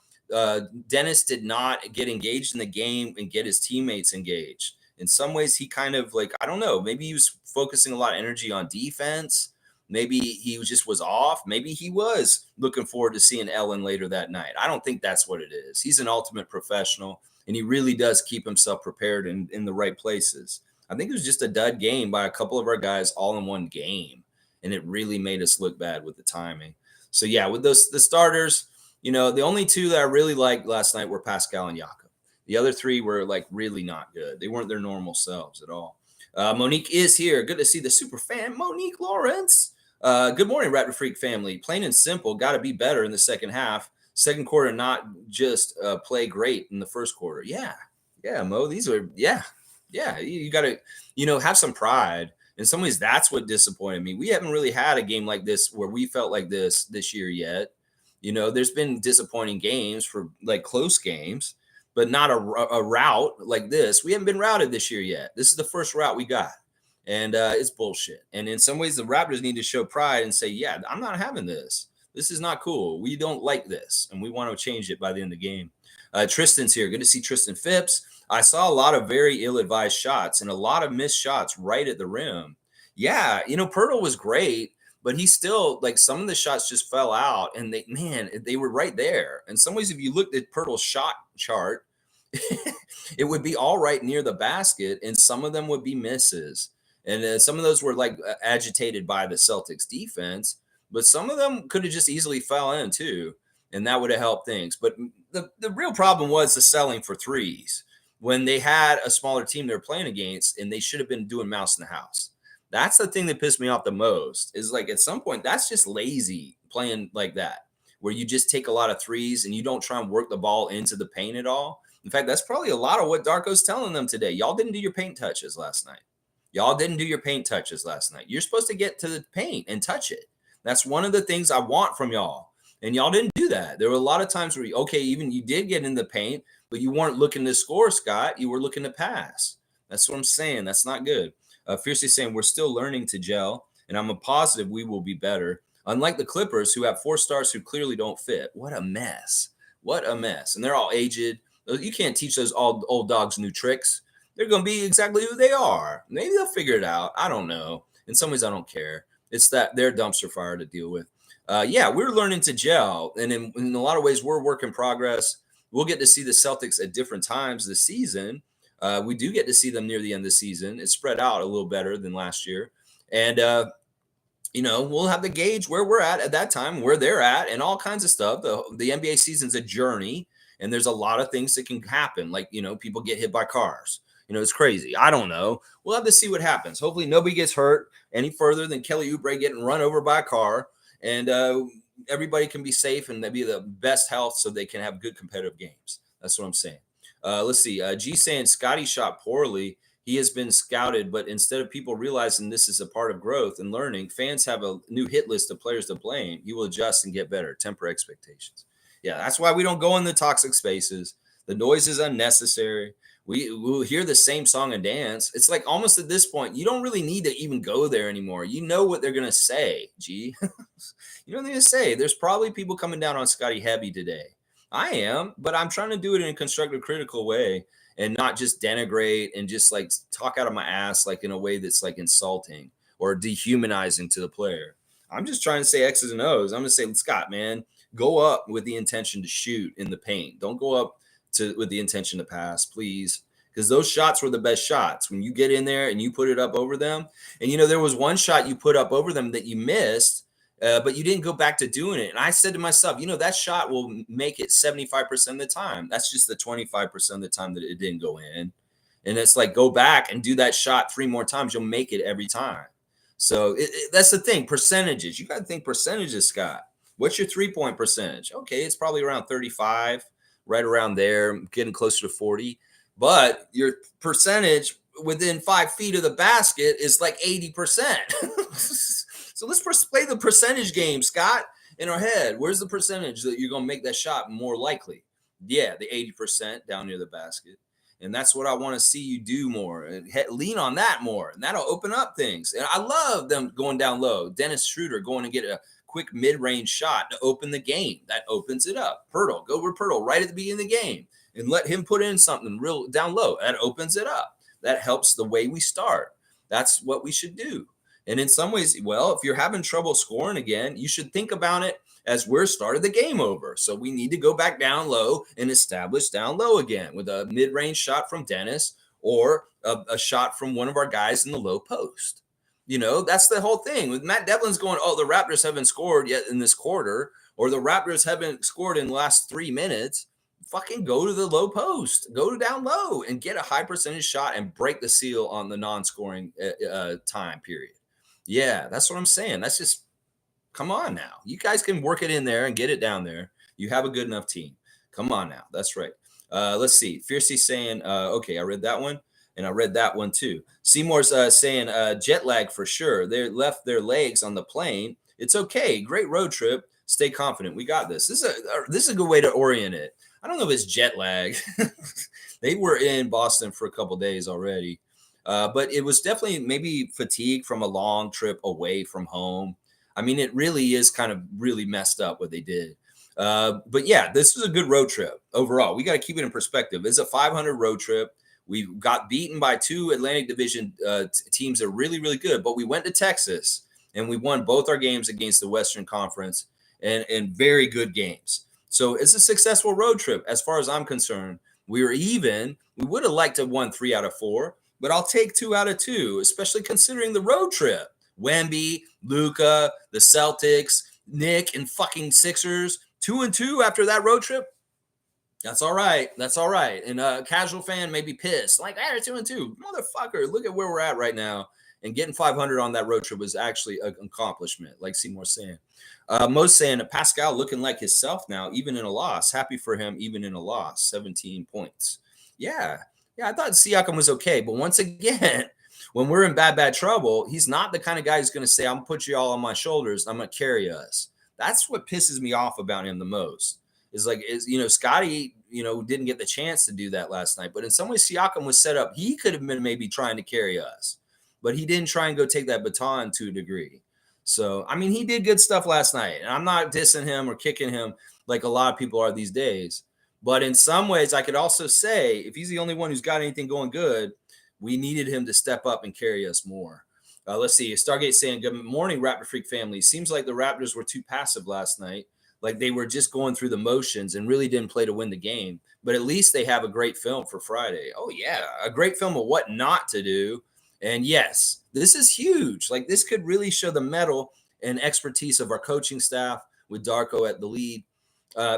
Dennis did not get engaged in the game and get his teammates engaged. In some ways, he kind of like, I don't know, maybe he was focusing a lot of energy on defense. Maybe he just was off. Maybe he was looking forward to seeing Ellen later that night. I don't think that's what it is. He's an ultimate professional, and he really does keep himself prepared in the right places. I think it was just a dud game by a couple of our guys all in one game, and it really made us look bad with the timing. So yeah, with the starters, the only two that I really liked last night were Pascal and Jakob. The other three were like really not good. They weren't their normal selves at all. Monique is here. Good to see the super fan, Monique Lawrence. Good morning, Raptor family. Plain and simple, got to be better in the second half. Second quarter, not just play great in the first quarter. Yeah, Mo. These are You got to have some pride. In some ways, that's what disappointed me. We haven't really had a game like this where we felt like this year yet. There's been disappointing games for like close games, but not a rout like this. We haven't been routed this year yet. This is the first rout we got, and it's bullshit. And in some ways, the Raptors need to show pride and say, yeah, I'm not having this. This is not cool. We don't like this, and we want to change it by the end of the game. Tristan's here. Good to see Tristan Phipps. I saw a lot of very ill-advised shots and a lot of missed shots right at the rim. Yeah, Poeltl was great, but he still, like, some of the shots just fell out, and they were right there. In some ways, if you looked at Poeltl's shot chart, it would be all right near the basket, and some of them would be misses. And some of those were like agitated by the Celtics defense, but some of them could have just easily fell in too, and that would have helped things. But the real problem was the selling for threes when they had a smaller team they were playing against, and they should have been doing mouse in the house. That's the thing that pissed me off the most, is like at some point that's just lazy playing like that, where you just take a lot of threes and you don't try and work the ball into the paint at all. In fact, that's probably a lot of what Darko's telling them today. Y'all didn't do your paint touches last night. Y'all didn't do your paint touches last night. You're supposed to get to the paint and touch it. That's one of the things I want from y'all. And y'all didn't do that. There were a lot of times where, even you did get in the paint, but you weren't looking to score, Scott. You were looking to pass. That's what I'm saying. That's not good. Fiercely saying we're still learning to gel, and I'm positive we will be better. Unlike the Clippers, who have 4 stars who clearly don't fit. What a mess. What a mess. And they're all aged. You can't teach those old dogs new tricks. They're going to be exactly who they are. Maybe they'll figure it out. I don't know. In some ways, I don't care. It's that they're dumpster fire to deal with. We're learning to gel. And in a lot of ways, we're a work in progress. We'll get to see the Celtics at different times this season. We do get to see them near the end of the season. It's spread out a little better than last year. And, we'll have to gauge where we're at that time, where they're at, and all kinds of stuff. The NBA season's a journey, and there's a lot of things that can happen. Like, people get hit by cars. It's crazy. I don't know. We'll have to see what happens. Hopefully nobody gets hurt any further than Kelly Oubre getting run over by a car, and everybody can be safe and be the best health so they can have good competitive games. That's what I'm saying. Let's see. G saying Scotty shot poorly. He has been scouted, but instead of people realizing this is a part of growth and learning, fans have a new hit list of players to blame. He will adjust and get better. Temper expectations. Yeah, that's why we don't go in the toxic spaces. The noise is unnecessary. We'll hear the same song and dance. It's like almost at this point, you don't really need to even go there anymore. You know what they're going to say, G. You don't need to say. There's probably people coming down on Scotty heavy today. I am, but I'm trying to do it in a constructive, critical way and not just denigrate and just like talk out of my ass like in a way that's like insulting or dehumanizing to the player. I'm just trying to say X's and O's. I'm going to say, Scott, man, go up with the intention to shoot in the paint. Don't go up with the intention to pass, please. Because those shots were the best shots. When you get in there and you put it up over them. And, there was one shot you put up over them that you missed, but you didn't go back to doing it. And I said to myself, that shot will make it 75% of the time. That's just the 25% of the time that it didn't go in. And it's like, go back and do that shot 3 more times. You'll make it every time. So that's the thing. Percentages. You got to think percentages, Scott. What's your 3-point percentage? Okay, it's probably around 35. Right around there, getting closer to 40. But your percentage within 5 feet of the basket is like 80%. So let's play the percentage game, Scott, in our head. Where's the percentage that you're going to make that shot more likely? Yeah, the 80% down near the basket. And that's what I want to see you do more. And lean on that more. And that'll open up things. And I love them going down low. Dennis Schroeder going to get a quick mid-range shot to open the game. That opens it up. Poeltl, go with Poeltl right at the beginning of the game and let him put in something real down low. That opens it up. That helps the way we start. That's what we should do. And in some ways, well, if you're having trouble scoring again, you should think about it as we're starting the game over. So we need to go back down low and establish down low again with a mid-range shot from Dennis or a shot from one of our guys in the low post. That's the whole thing. With Matt Devlin's going, oh, the Raptors haven't scored yet in this quarter, or the Raptors haven't scored in the last 3 minutes. Fucking go to the low post, go down low and get a high percentage shot and break the seal on the non-scoring time period. Yeah, that's what I'm saying. That's just, come on now. You guys can work it in there and get it down there. You have a good enough team. Come on now. That's right. Let's see. Fiercey saying, okay, I read that one. And I read that one too. Seymour's saying jet lag for sure. They left their legs on the plane. It's okay. Great road trip. Stay confident. We got this. This is a good way to orient it. I don't know if it's jet lag. They were in Boston for a couple days already. But it was definitely maybe fatigue from a long trip away from home. I mean, it really is kind of really messed up what they did. But yeah, this was a good road trip overall. We got to keep it in perspective. It's a 500 road trip. We got beaten by 2 Atlantic Division teams that are really, really good. But we went to Texas and we won both our games against the Western Conference and very good games. So it's a successful road trip as far as I'm concerned. We were even. We would have liked to have won 3 out of 4, but I'll take 2 out of 2, especially considering the road trip. Wemby, Luka, the Celtics, Nick, and fucking Sixers. 2-2 after that road trip. That's all right. That's all right. And a casual fan may be pissed. Like, hey, 2-2. Motherfucker, look at where we're at right now. And getting 500 on that road trip was actually an accomplishment, like Seymour's saying. Most saying Pascal looking like himself now, even in a loss. Happy for him, even in a loss. 17 points. Yeah, I thought Siakam was okay. But once again, when we're in bad trouble, he's not the kind of guy who's going to say, I'm going to put you all on my shoulders. I'm going to carry us. That's what pisses me off about him the most. Scotty, didn't get the chance to do that last night. But in some ways, Siakam was set up. He could have been maybe trying to carry us. But he didn't try and go take that baton to a degree. So, I mean, he did good stuff last night. And I'm not dissing him or kicking him like a lot of people are these days. But in some ways, I could also say, if he's the only one who's got anything going good, we needed him to step up and carry us more. Let's see. Stargate saying, good morning, Raptor Freak family. Seems like the Raptors were too passive last night. Like they were just going through the motions and really didn't play to win the game. But at least they have a great film for Friday. Oh, yeah. A great film of what not to do. And yes, this is huge. Like this could really show the mettle and expertise of our coaching staff with Darko at the lead.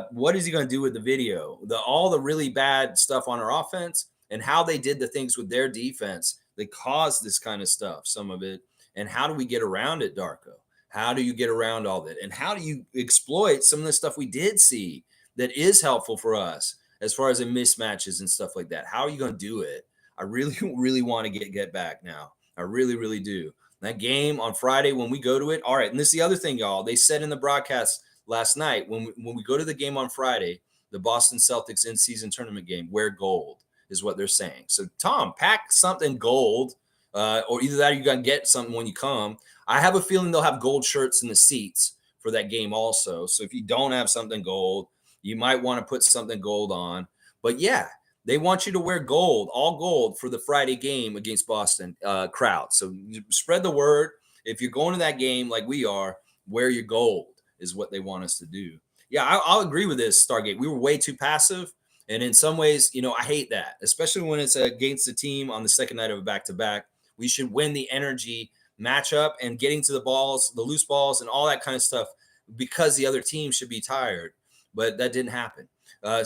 What is he going to do with the video? All the really bad stuff on our offense and how they did the things with their defense that caused this kind of stuff, some of it. And how do we get around it, Darko? How do you get around all that? And how do you exploit some of the stuff we did see that is helpful for us as far as the mismatches and stuff like that? How are you going to do it? I really, really want to get back now. I really, really do. That game on Friday when we go to it. All right. And this is the other thing, y'all. They said in the broadcast last night, when we go to the game on Friday, the Boston Celtics in-season tournament game, wear gold is what they're saying. So, Tom, pack something gold, or either that or you got to get something when you come. I have a feeling they'll have gold shirts in the seats for that game also. So if you don't have something gold, you might want to put something gold on. But, yeah, they want you to wear gold, all gold for the Friday game against Boston crowd. So spread the word. If you're going to that game like we are, wear your gold is what they want us to do. Yeah, I'll agree with this, Stargate. We were way too passive. And in some ways, I hate that, especially when it's against a team on the second night of a back-to-back. We should win the energy matchup and getting to the balls, the loose balls, and all that kind of stuff because the other team should be tired. But that didn't happen.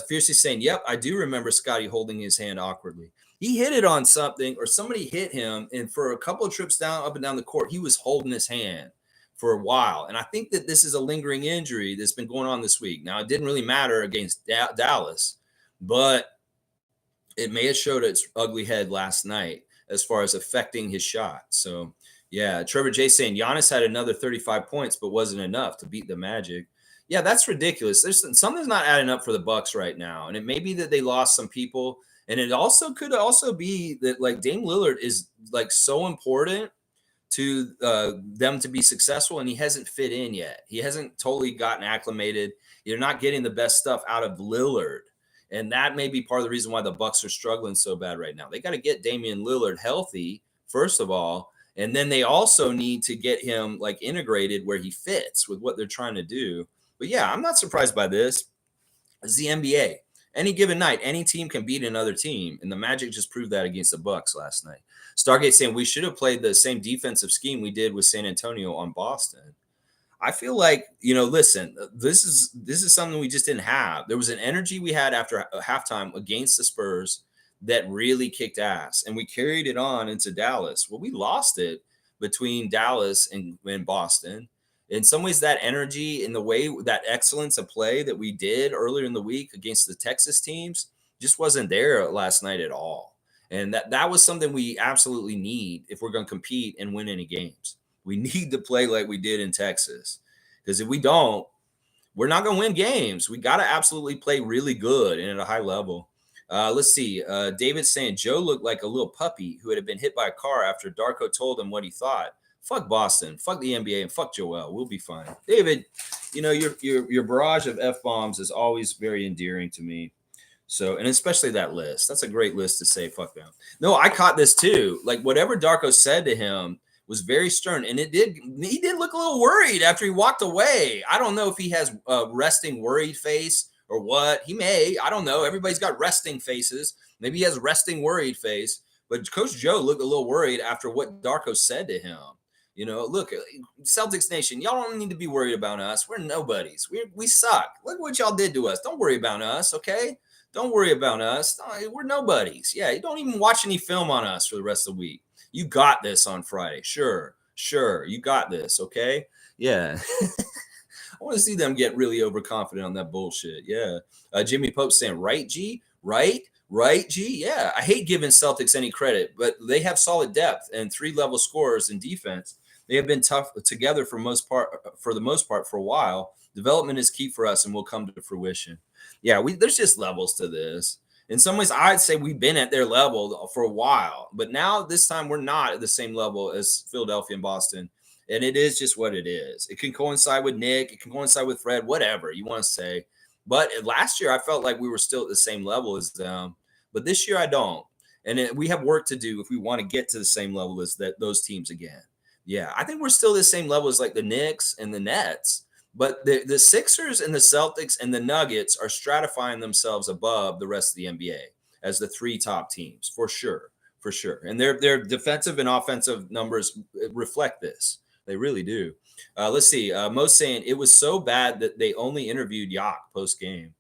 Fiercely saying, yep, I do remember Scotty holding his hand awkwardly. He hit it on something or somebody hit him. And for a couple of trips up and down the court, he was holding his hand for a while. And I think that this is a lingering injury that's been going on this week. Now, it didn't really matter against Dallas, but it may have showed its ugly head last night as far as affecting his shot. So, yeah, Trevor J saying Giannis had another 35 points, but wasn't enough to beat the Magic. Yeah, that's ridiculous. Something's not adding up for the Bucks right now. And it may be that they lost some people. And it also could be that like Dame Lillard is like so important to them to be successful, and he hasn't fit in yet. He hasn't totally gotten acclimated. You're not getting the best stuff out of Lillard, and that may be part of the reason why the Bucks are struggling so bad right now. They got to get Damian Lillard healthy first of all, and then they also need to get him like integrated where he fits with what they're trying to do. But yeah, I'm not surprised by this. It's the NBA. Any given night, any team can beat another team, and the Magic just proved that against the Bucks last night. Stargate saying we should have played the same defensive scheme we did with San Antonio on Boston. I feel like, listen, this is something we just didn't have. There was an energy we had after halftime against the Spurs that really kicked ass, and we carried it on into Dallas. Well, we lost it between Dallas and Boston. In some ways, that energy and the way that excellence of play that we did earlier in the week against the Texas teams just wasn't there last night at all. And that was something we absolutely need if we're going to compete and win any games. We need to play like we did in Texas, because if we don't, we're not going to win games. We got to absolutely play really good and at a high level. Let's see. David's saying Joe looked like a little puppy who had been hit by a car after Darko told him what he thought. Fuck Boston, fuck the NBA, and fuck Joel. We'll be fine. David, your barrage of F-bombs is always very endearing to me. So, and especially that list. That's a great list to say fuck them. No, I caught this too. Like whatever Darko said to him was very stern, and he did look a little worried after he walked away. I don't know if he has a resting worried face or what. He may. I don't know. Everybody's got resting faces. Maybe he has resting worried face. But Coach Joe looked a little worried after what Darko said to him. Look, Celtics Nation, y'all don't need to be worried about us. We're nobodies. We suck. Look what y'all did to us. Don't worry about us, okay? Don't worry about us. We're nobodies. Yeah, you don't even watch any film on us for the rest of the week. You got this on Friday. Sure. You got this, okay? Yeah. I want to see them get really overconfident on that bullshit. Yeah. Jimmy Pope saying, right, G? Right, G? Yeah. I hate giving Celtics any credit, but they have solid depth and 3-level scorers in defense. They have been tough together for the most part for a while. Development is key for us and will come to fruition. Yeah, there's just levels to this. In some ways, I'd say we've been at their level for a while, but now this time we're not at the same level as Philadelphia and Boston. And it is just what it is. It can coincide with Nick. It can coincide with Fred, whatever you want to say. But last year, I felt like we were still at the same level as them. But this year, I don't. And we have work to do if we want to get to the same level as those teams again. Yeah, I think we're still the same level as like the Knicks and the Nets. But the Sixers and the Celtics and the Nuggets are stratifying themselves above the rest of the NBA as the 3 top teams, for sure. And their defensive and offensive numbers reflect this. They really do. Let's see. Mo's saying it was so bad that they only interviewed Yak post-game.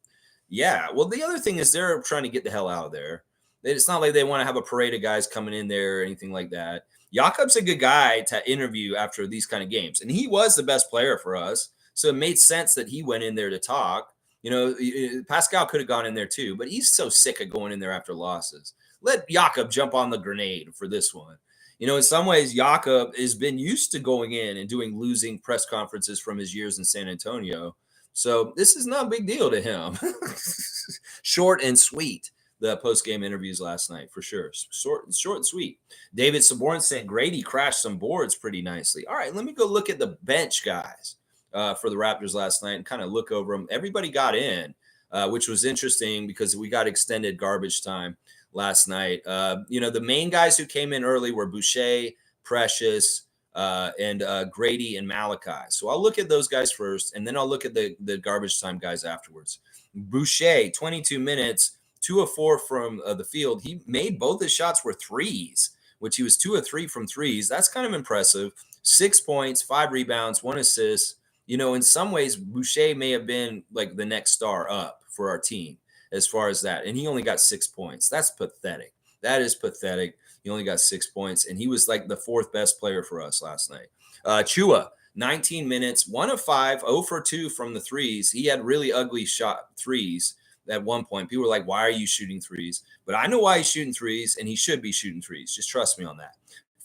Yeah, well, the other thing is they're trying to get the hell out of there. It's not like they want to have a parade of guys coming in there or anything like that. Jakob's a good guy to interview after these kind of games, and he was the best player for us. So it made sense that he went in there to talk. Pascal could have gone in there too, but he's so sick of going in there after losses. Let Jakob jump on the grenade for this one. In some ways, Jakob has been used to going in and doing losing press conferences from his years in San Antonio. So this is not a big deal to him. Short and sweet, the post-game interviews last night, for sure. Short and sweet. David Saborn saying Grady crashed some boards pretty nicely. All right, let me go look at the bench guys for the Raptors last night and kind of look over them. Everybody got in, which was interesting because we got extended garbage time last night. The main guys who came in early were Boucher, Precious, and Grady and Malachi. So I'll look at those guys first, and then I'll look at the garbage time guys afterwards. Boucher, 22 minutes, 2 of 4 from the field. He made both his shots were threes, which he was 2 of 3 from threes. That's kind of impressive. 6 points, 5 rebounds, 1 assist. In some ways, Boucher may have been like the next star up for our team as far as that. And he only got 6 points. That's pathetic. That is pathetic. He only got 6 points. And he was like the 4th best player for us last night. Chua, 19 minutes, 1 of 5, 0 for 2 from the threes. He had really ugly shot threes at one point. People were like, why are you shooting threes? But I know why he's shooting threes, and he should be shooting threes. Just trust me on that.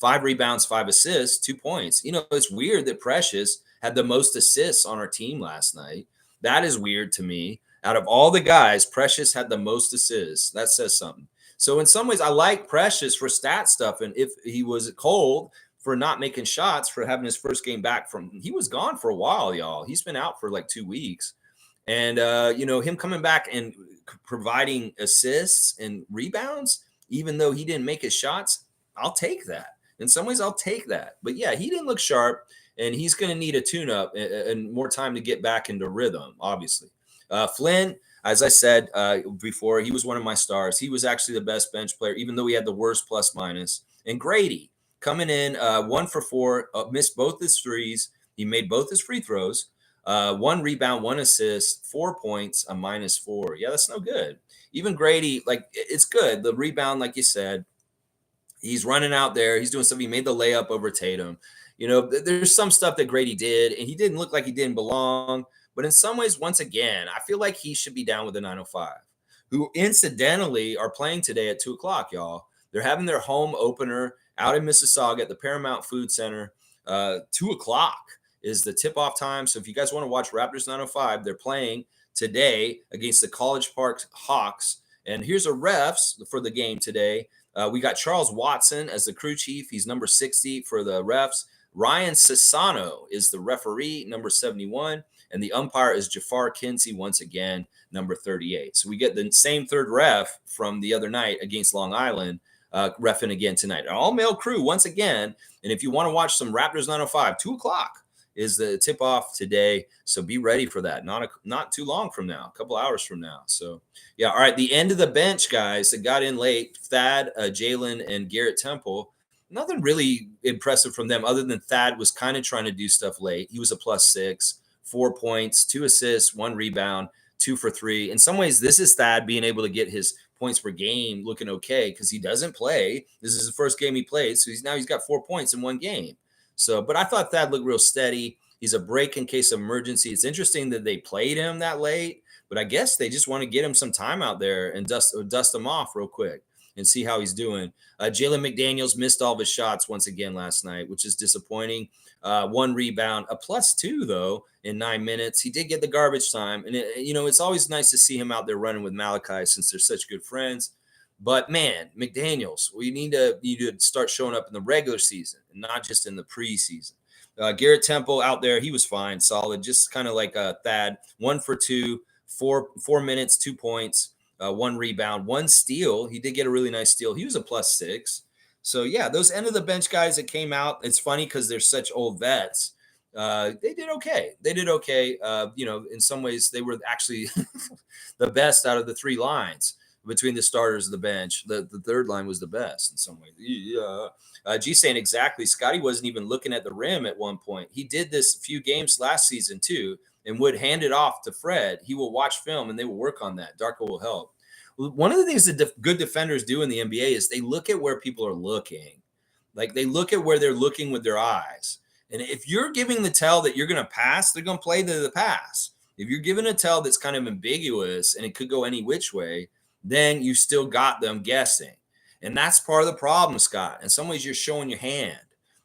5 rebounds, 5 assists, 2 points. It's weird that Precious had the most assists on our team last night. That is weird to me. Out of all the guys, Precious had the most assists. That says something. So in some ways, I like Precious for stat stuff. And if he was cold, for not making shots for having his first game back from. He was gone for a while, y'all. He's been out for like 2 weeks. And, him coming back and providing assists and rebounds, even though he didn't make his shots, I'll take that. In some ways, I'll take that. But yeah, he didn't look sharp, and he's going to need a tune up and more time to get back into rhythm, obviously. Flynn, as I said before, he was one of my stars. He was actually the best bench player, even though he had the worst plus minus. And Grady coming in 1 for 4, missed both his threes. He made both his free throws. 1 rebound, 1 assist, 4 points, a -4. Yeah, that's no good. Even Grady, like, it's good. The rebound, like you said, he's running out there. He's doing stuff. He made the layup over Tatum. There's some stuff that Grady did, and he didn't look like he didn't belong. But in some ways, once again, I feel like he should be down with the 905, who incidentally are playing today at 2 o'clock, y'all. They're having their home opener out in Mississauga at the Paramount Food Center. 2 o'clock is the tip-off time. So if you guys want to watch Raptors 905, they're playing today against the College Park Hawks. And here's a refs for the game today. We got Charles Watson as the crew chief. He's number 60 for the refs. Ryan Sassano is the referee, number 71. And the umpire is Jafar Kinsey, once again, number 38. So we get the same third ref from the other night against Long Island, reffing again tonight. An all-male crew once again. And if you want to watch some Raptors 905, 2 o'clock is the tip-off today. So be ready for that. Not too long from now, a couple hours from now. So, yeah, all right, the end of the bench, guys, that got in late, Thad, Jalen, and Garrett Temple. Nothing really impressive from them other than Thad was kind of trying to do stuff late. He was a +6, 4 points, 2 assists, 1 rebound, 2 for 3. In some ways, this is Thad being able to get his points per game looking okay because he doesn't play. This is the first game he played, so he's got 4 points in one game. So, but I thought Thad looked real steady. He's a break in case of emergency. It's interesting that they played him that late, but I guess they just want to get him some time out there and dust him off real quick and see how he's doing. Jalen McDaniels missed all of his shots once again last night, which is disappointing. 1 rebound, a +2 though in 9 minutes. He did get the garbage time, and it's always nice to see him out there running with Malachi since they're such good friends. But man, McDaniels, we need to start showing up in the regular season and not just in the preseason. Garrett Temple out there, he was fine, solid, just kind of like Thad. 1 for 2, 4 minutes, 2 points, 1 rebound, 1 steal. He did get a really nice steal. He was a +6. So yeah, those end of the bench guys that came out, it's funny because they're such old vets. They did okay. In some ways they were actually the best out of the 3 lines. Between the starters and the bench, the third line was the best in some ways. Yeah. G saying exactly. Scotty wasn't even looking at the rim at one point. He did this a few games last season too, and would hand it off to Fred. He will watch film and they will work on that. Darko will help. One of the things that good defenders do in the NBA is they look at where people are looking. Like they look at where they're looking with their eyes. And if you're giving the tell that you're going to pass, they're going to play the pass. If you're giving a tell that's kind of ambiguous and it could go any which way, then you still got them guessing. And that's part of the problem, Scott. In some ways, you're showing your hand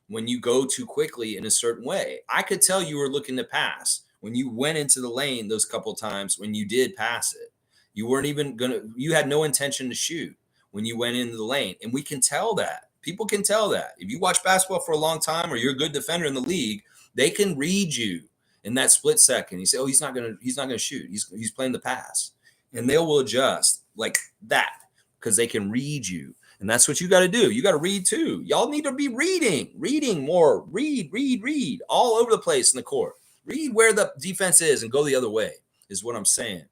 when you go too quickly in a certain way. I could tell you were looking to pass when you went into the lane those couple times when you did pass it. You weren't even you had no intention to shoot when you went into the lane. And we can tell that. People can tell that. If you watch basketball for a long time or you're a good defender in the league, they can read you in that split second. You say, oh, he's not gonna shoot. He's playing the pass. And they will adjust like that because they can read you. And that's what you got to do. You got to read too. Y'all need to be reading more. Read all over the place in the court. Read where the defense is and go the other way is what I'm saying.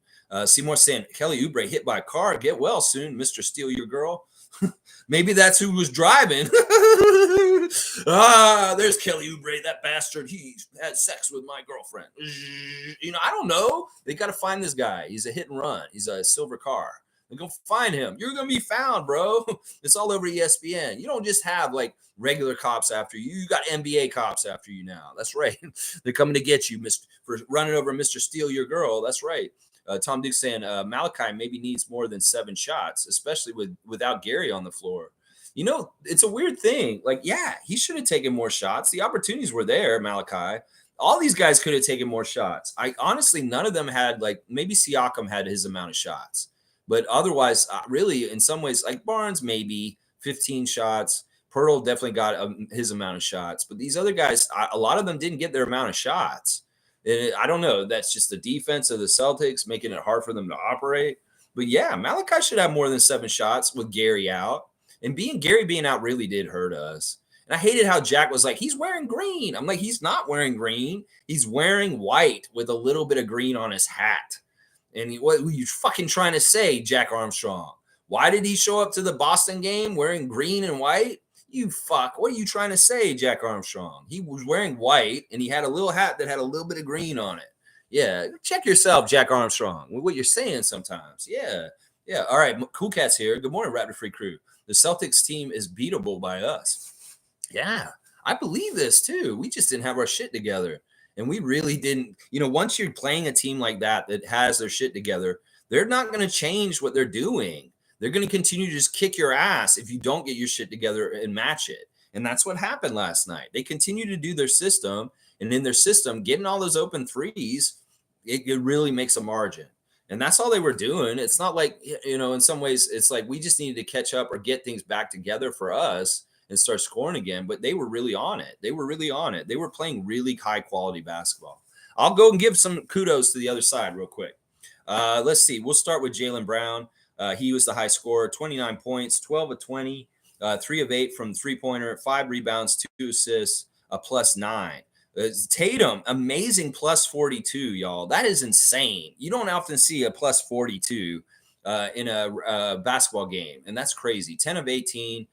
Seymour saying, Kelly Oubre hit by a car. Get well soon, Mr. Steal Your Girl. Maybe that's who was driving. There's Kelly Oubre, that bastard. He had sex with my girlfriend. I don't know. They got to find this guy. He's a hit and run. He's a silver car. They're going to find him. You're going to be found, bro. It's all over ESPN. You don't just have like regular cops after you. You got NBA cops after you now. That's right. They're coming to get you for running over Mr. Steal Your Girl. That's right. Tom Duke saying Malachi maybe needs more than 7 shots, especially without Gary on the floor. It's a weird thing. Like, yeah, he should have taken more shots. The opportunities were there, Malachi. All these guys could have taken more shots. Honestly, none of them had, like, maybe Siakam had his amount of shots. But otherwise, really, in some ways, like Barnes, maybe 15 shots. Poeltl definitely got his amount of shots, but these other guys, a lot of them didn't get their amount of shots. And I don't know. That's just the defense of the Celtics making it hard for them to operate. But yeah, Malachi should have more than 7 shots with Gary out. And Gary being out really did hurt us. And I hated how Jack was like, he's wearing green. I'm like, he's not wearing green. He's wearing white with a little bit of green on his hat. And what were you fucking trying to say, Jack Armstrong? Why did he show up to the Boston game wearing green and white? You fuck. What are you trying to say, Jack Armstrong? He was wearing white and he had a little hat that had a little bit of green on it. Yeah. Check yourself, Jack Armstrong, with what you're saying sometimes. Yeah. Yeah. All right. Cool Cat's here. Good morning, Raptor crew. The Celtics team is beatable by us. Yeah. I believe this too. We just didn't have our shit together. And we really didn't. Once you're playing a team like that has their shit together, they're not going to change what they're doing. They're going to continue to just kick your ass if you don't get your shit together and match it. And that's what happened last night. They continue to do their system. And in their system, getting all those open threes, it really makes a margin. And that's all they were doing. It's not like, in some ways, it's like we just needed to catch up or get things back together for us and start scoring again. But they were really on it. They were playing really high quality basketball. I'll go and give some kudos to the other side real quick. Let's see. We'll start with Jaylen Brown. He was the high scorer, 29 points, 12 of 20, 3 of 8 from three-pointer, 5 rebounds, 2 assists, a +9. Tatum, amazing +42, y'all. That is insane. You don't often see a +42 in a basketball game, and that's crazy. 10 of 18,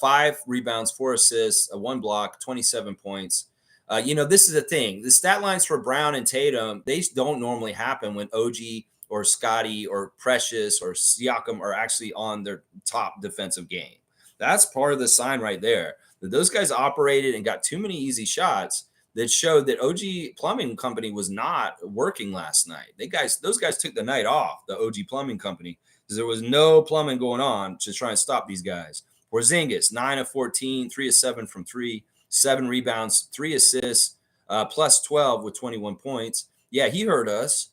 5 rebounds, 4 assists, 1 block, 27 points. This is the thing. The stat lines for Brown and Tatum, they don't normally happen when OG or Scotty or Precious or Siakam are actually on their top defensive game. That's part of the sign right there. That those guys operated and got too many easy shots that showed that OG Plumbing Company was not working last night. Those guys took the night off, the OG Plumbing Company, because there was no plumbing going on to try and stop these guys. Porzingis, 9 of 14, 3 of 7 from 3, 7 rebounds, 3 assists, +12 with 21 points. Yeah, he hurt us.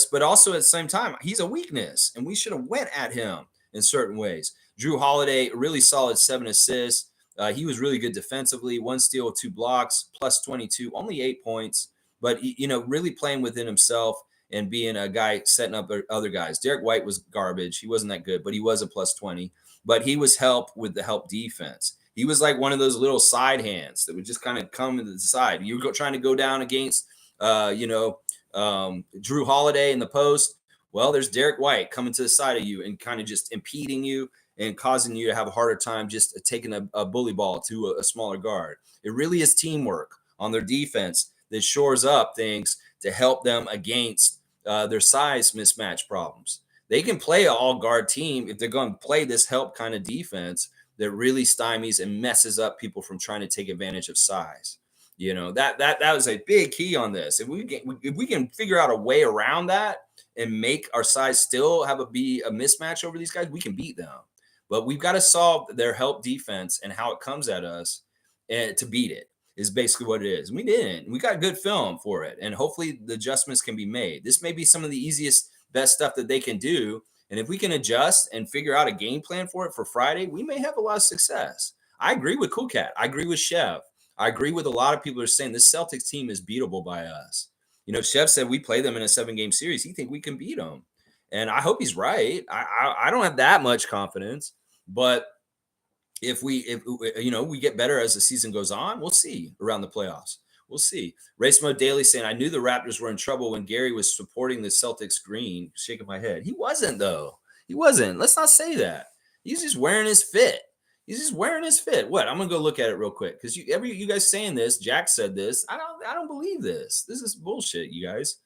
But also at the same time, he's a weakness, and we should have went at him in certain ways. Drew Holiday, really solid 7 assists. He was really good defensively, 1 steal, 2 blocks, +22, only 8 points, but really playing within himself and being a guy setting up other guys. Derek White was garbage. He wasn't that good, but he was a +20. But he was help with the help defense. He was like one of those little side hands that would just kind of come to the side. You were trying to go down against, Drew Holiday in the post. Well, there's Derek White coming to the side of you and kind of just impeding you and causing you to have a harder time just taking a bully ball to a smaller guard. It really is teamwork on their defense that shores up things to help them against their size mismatch problems. They can play an all-guard team if they're going to play this help kind of defense that really stymies and messes up people from trying to take advantage of size. That was a big key on this. If we can figure out a way around that and make our size still be a mismatch over these guys, we can beat them. But we've got to solve their help defense and how it comes at us and to beat it is basically what it is. We didn't. We got good film for it, and hopefully the adjustments can be made. This may be some of the easiest, best stuff that they can do. And if we can adjust and figure out a game plan for it for Friday, we may have a lot of success. I agree with Cool Cat. I agree with Chev. I agree with a lot of people who are saying this Celtics team is beatable by us. Chev said we play them in a 7-game series. He think we can beat them. And I hope he's right. I don't have that much confidence, but if we get better as the season goes on, we'll see around the playoffs. We'll see. Race Mode Daily saying, I knew the Raptors were in trouble when Gary was supporting the Celtics green. Shaking my head. He wasn't, though. He wasn't. Let's not say that. He's just wearing his fit. What? I'm gonna go look at it real quick because you guys saying this. Jack said this. I don't believe this. This is bullshit, you guys.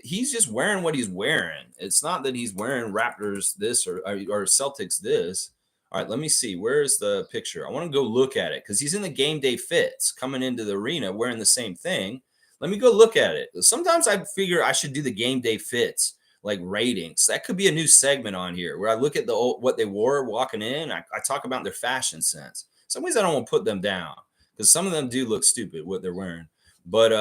He's just wearing what he's wearing. It's not that he's wearing Raptors this or Celtics this. All right, let me see. Where's the picture? I want to go look at it because he's in the game day fits coming into the arena wearing the same thing. Let me go look at it. Sometimes I figure I should do the game day fits like ratings. That could be a new segment on here where I look at what they wore walking in. I talk about their fashion sense. Some ways I don't want to put them down because some of them do look stupid what they're wearing. But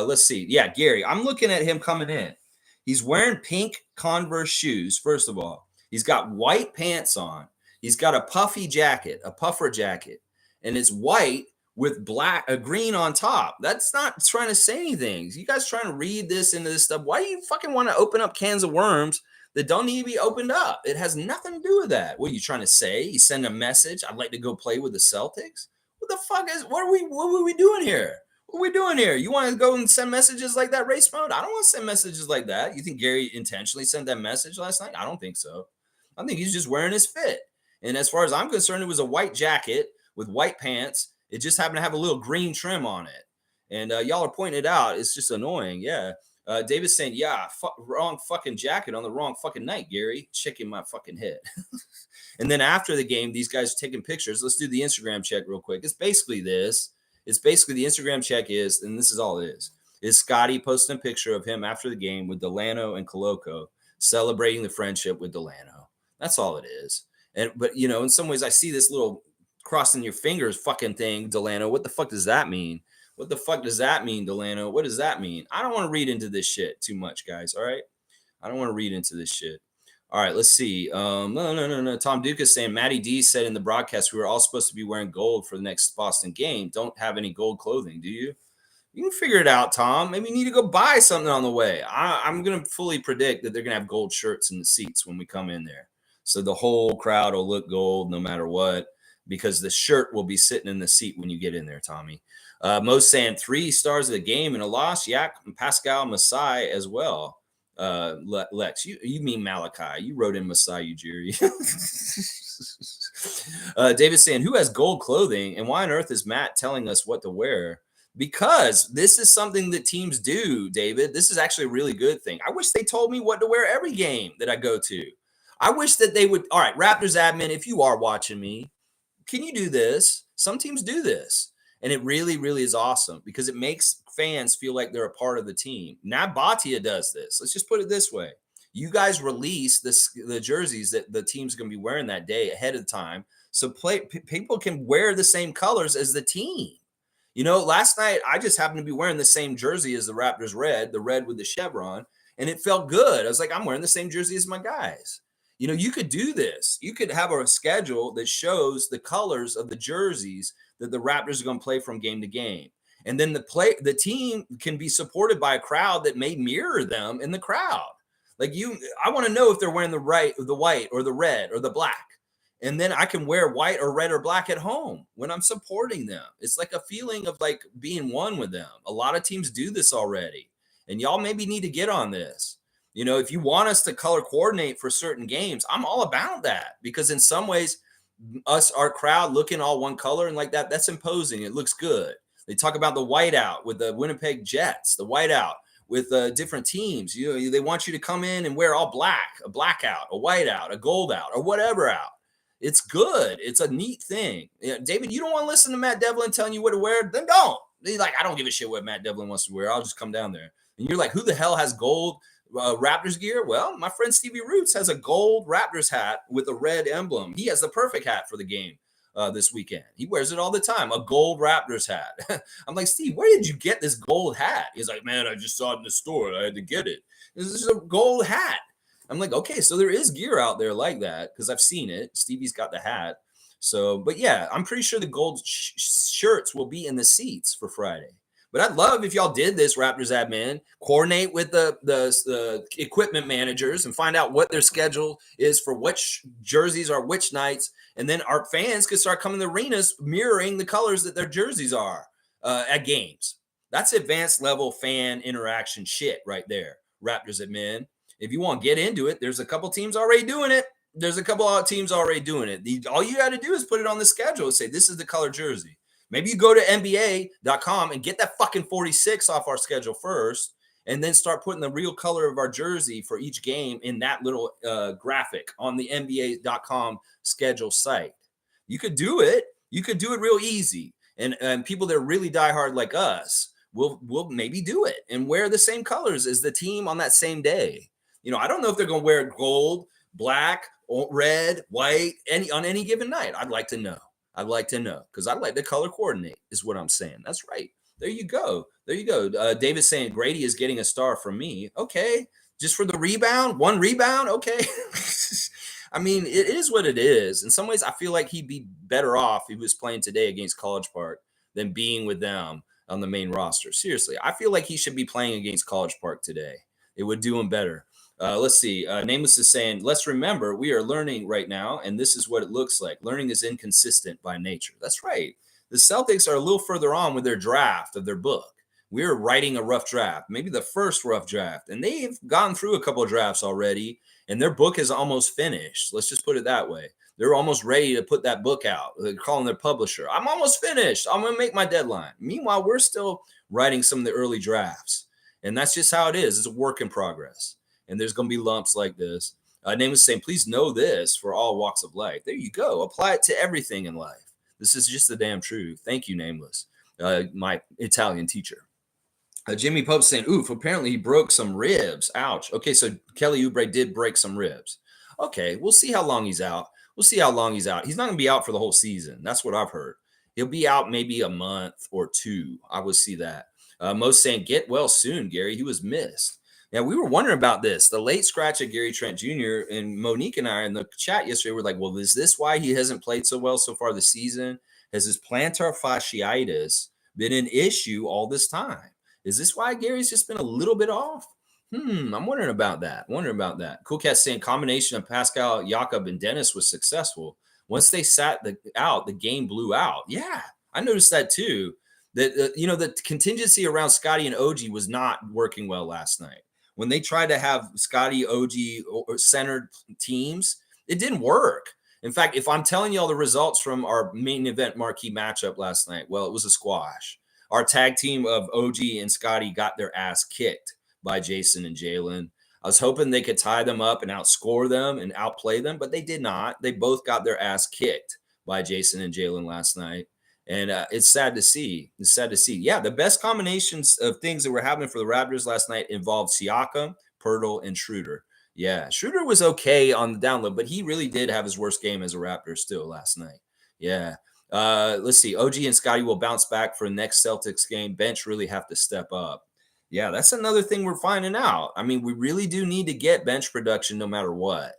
let's see. Yeah, Gary, I'm looking at him coming in. He's wearing pink Converse shoes, first of all. He's got white pants on. He's got a puffer jacket. and it's white with green on top. That's not trying to say anything. You guys trying to read this into this stuff. Why do you fucking want to open up cans of worms that don't need to be opened up? It has nothing to do with that. What are you trying to say? You send a message, I'd like to go play with the Celtics? What the fuck what are we doing here? What are we doing here? You want to go and send messages like that, race mode? I don't want to send messages like that. You think Gary intentionally sent that message last night? I don't think so. I think he's just wearing his fit. And as far as I'm concerned, it was a white jacket with white pants. It just happened to have a little green trim on it. And y'all are pointing it out. It's just annoying. Yeah. David's saying, yeah, wrong fucking jacket on the wrong fucking night, Gary. Shaking my fucking head. And then after the game, these guys are taking pictures. Let's do the Instagram check real quick. It's basically this. It's basically the Instagram check is, and this is all it is Scotty posting a picture of him after the game with Delano and Coloco celebrating the friendship with Delano. That's all it is. But, in some ways I see this little crossing your fingers fucking thing, Delano. What the fuck does that mean? What the fuck does that mean, Delano? What does that mean? I don't want to read into this shit too much, guys. All right. I don't want to read into this shit. All right, let's see. No. Tom Duke is saying Matty D said in the broadcast we were all supposed to be wearing gold for the next Boston game. Don't have any gold clothing, do you? You can figure it out, Tom. Maybe you need to go buy something on the way. I'm going to fully predict that they're going to have gold shirts in the seats when we come in there. So the whole crowd will look gold no matter what, because the shirt will be sitting in the seat when you get in there, Tommy. Mo's saying 3 stars of the game and a loss. Yak and Pascal Masai as well. Lex, you mean Malachi. You wrote in Masai, Jerry. David saying, who has gold clothing and why on earth is Matt telling us what to wear? Because this is something that teams do, David. This is actually a really good thing. I wish they told me what to wear every game that I go to. I wish that they would. All right, Raptors admin, if you are watching me, can you do this? Some teams do this. And it really, really is awesome because it makes fans feel like they're a part of the team. Now Bhatia does this. Let's just put it this way. You guys release the jerseys that the team's going to be wearing that day ahead of time. So people can wear the same colors as the team. Last night I just happened to be wearing the same jersey as the Raptors red, the red with the chevron, and it felt good. I was like, I'm wearing the same jersey as my guys. You could do this. You could have a schedule that shows the colors of the jerseys that the Raptors are going to play from game to game. And then the team can be supported by a crowd that may mirror them in the crowd. I want to know if they're wearing the white or the red or the black. And then I can wear white or red or black at home when I'm supporting them. It's like a feeling of like being one with them. A lot of teams do this already. And y'all maybe need to get on this. If you want us to color coordinate for certain games, I'm all about that because in some ways, our crowd looking all one color and like that's imposing. It looks good. They talk about the whiteout with the Winnipeg Jets, the whiteout with different teams. They want you to come in and wear all black, a blackout, a whiteout, a gold out, or whatever out. It's good. It's a neat thing. David, you don't want to listen to Matt Devlin telling you what to wear? Then don't. He's like, I don't give a shit what Matt Devlin wants to wear. I'll just come down there. And you're like, who the hell has gold Raptors gear? Well, my friend Stevie Roots has a gold Raptors hat with a red emblem. He has the perfect hat for the game this weekend. He wears it all the time, a gold Raptors hat. I'm like, Steve, where did you get this gold hat? He's like, man, I just saw it in the store. I had to get it. This is a gold hat. I'm like, okay, so there is gear out there like that because I've seen it. Stevie's got the hat. So, but yeah, I'm pretty sure the gold shirts will be in the seats for Friday. But I'd love if y'all did this, Raptors admin, coordinate with the equipment managers and find out what their schedule is for which jerseys are which nights. And then our fans could start coming to arenas mirroring the colors that their jerseys are at games. That's advanced level fan interaction shit right there, Raptors admin. If you want to get into it, there's a couple teams already doing it. All you got to do is put it on the schedule and say, this is the color jersey. Maybe you go to NBA.com and get that fucking 46 off our schedule first, and then start putting the real color of our jersey for each game in that little graphic on the NBA.com schedule site. You could do it. You could do it real easy. And people that are really diehard like us will maybe do it and wear the same colors as the team on that same day. I don't know if they're going to wear gold, black, red, white, on any given night. I'd like to know because I'd like to color coordinate is what I'm saying. That's right. There you go. David's saying Grady is getting a star from me. Okay. Just for the rebound, one rebound. Okay. I mean, it is what it is. In some ways, I feel like he'd be better off if he was playing today against College Park than being with them on the main roster. Seriously, I feel like he should be playing against College Park today. It would do him better. Let's see. Nameless is saying, let's remember we are learning right now, and this is what it looks like. Learning is inconsistent by nature. That's right. The Celtics are a little further on with their draft of their book. We're writing a rough draft, maybe the first rough draft, and they've gone through a couple of drafts already, and their book is almost finished. Let's just put it that way. They're almost ready to put that book out. They're calling their publisher. I'm almost finished. I'm going to make my deadline. Meanwhile, we're still writing some of the early drafts, and that's just how it is. It's a work in progress, and there's going to be lumps like this. Name is saying, please know this for all walks of life. There you go. Apply it to everything in life. This is just the damn truth. Thank you, Nameless, my Italian teacher. Jimmy Pope saying, oof, apparently he broke some ribs. Ouch. Okay, so Kelly Oubre did break some ribs. Okay, we'll see how long he's out. We'll see how long he's out. He's not going to be out for the whole season. That's what I've heard. He'll be out maybe a month or two. I would see that. Most saying, get well soon, Gary. He was missed. Yeah, we were wondering about this. The late scratch of Gary Trent Jr. and Monique and I in the chat yesterday were like, well, is this why he hasn't played so well so far this season? Has his plantar fasciitis been an issue all this time? Is this why Gary's just been a little bit off? I'm wondering about that. Cool Cat saying combination of Pascal, Jakob, and Dennis was successful. Once they sat out, the game blew out. Yeah, I noticed that too. That the contingency around Scotty and OG was not working well last night. When they tried to have Scotty, OG centered teams, it didn't work. In fact, if I'm telling you all the results from our main event marquee matchup last night, well, it was a squash. Our tag team of OG and Scotty got their ass kicked by Jason and Jalen. I was hoping they could tie them up and outscore them and outplay them, but they did not. They both got their ass kicked by Jason and Jalen last night. And it's sad to see. Yeah, the best combinations of things that were happening for the Raptors last night involved Siakam, Poeltl, and Schroeder. Yeah, Schroeder was okay on the download, but he really did have his worst game as a Raptor still last night. Yeah. Let's see. OG and Scotty will bounce back for the next Celtics game. Bench really have to step up. Yeah, that's another thing we're finding out. I mean, we really do need to get bench production no matter what.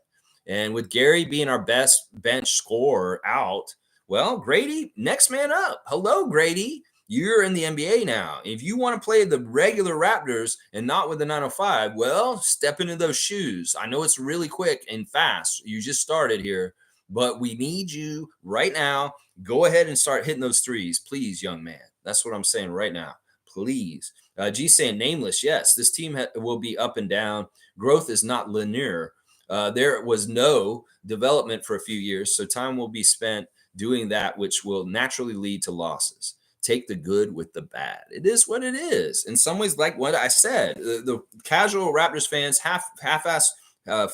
And with Gary being our best bench scorer out, well, Grady, next man up. Hello, Grady. You're in the NBA now. If you want to play the regular Raptors and not with the 905, well, step into those shoes. I know it's really quick and fast. You just started here, but we need you right now. Go ahead and start hitting those threes, please, young man. That's what I'm saying right now. Please. G saying nameless. Yes, this team will be up and down. Growth is not linear. There was no development for a few years, so time will be spent doing that, which will naturally lead to losses. Take the good with the bad. It is what it is. In some ways, like what I said, the casual Raptors fans, half-ass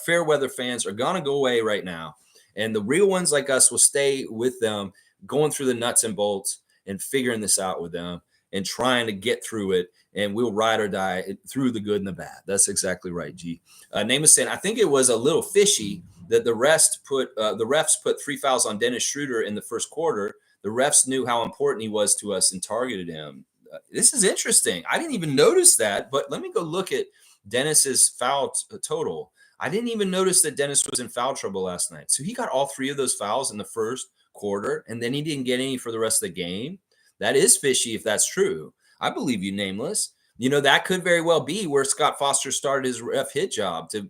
fair weather fans are going to go away right now. And the real ones like us will stay with them, going through the nuts and bolts and figuring this out with them and trying to get through it. And we'll ride or die through the good and the bad. That's exactly right, G. Name is saying, I think it was a little fishy that the refs put 3 fouls on Dennis Schroeder in the first quarter. The refs knew how important he was to us and targeted him. This is interesting. I didn't even notice that, but let me go look at Dennis's foul total. I didn't even notice that Dennis was in foul trouble last night. So he got all 3 of those fouls in the first quarter, and then he didn't get any for the rest of the game. That is fishy if that's true. I believe you, nameless. That could very well be where Scott Foster started his ref hit job to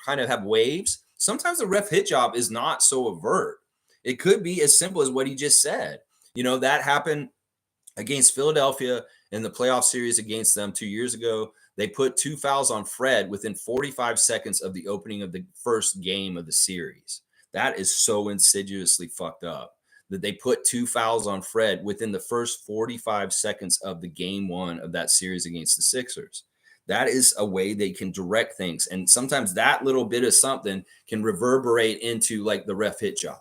kind of have waves. Sometimes the ref hit job is not so overt. It could be as simple as what he just said. That happened against Philadelphia in the playoff series against them 2 years ago. They put 2 fouls on Fred within 45 seconds of the opening of the first game of the series. That is so insidiously fucked up that they put 2 fouls on Fred within the first 45 seconds of the game 1 of that series against the Sixers. That is a way they can direct things. And sometimes that little bit of something can reverberate into like the ref hit job.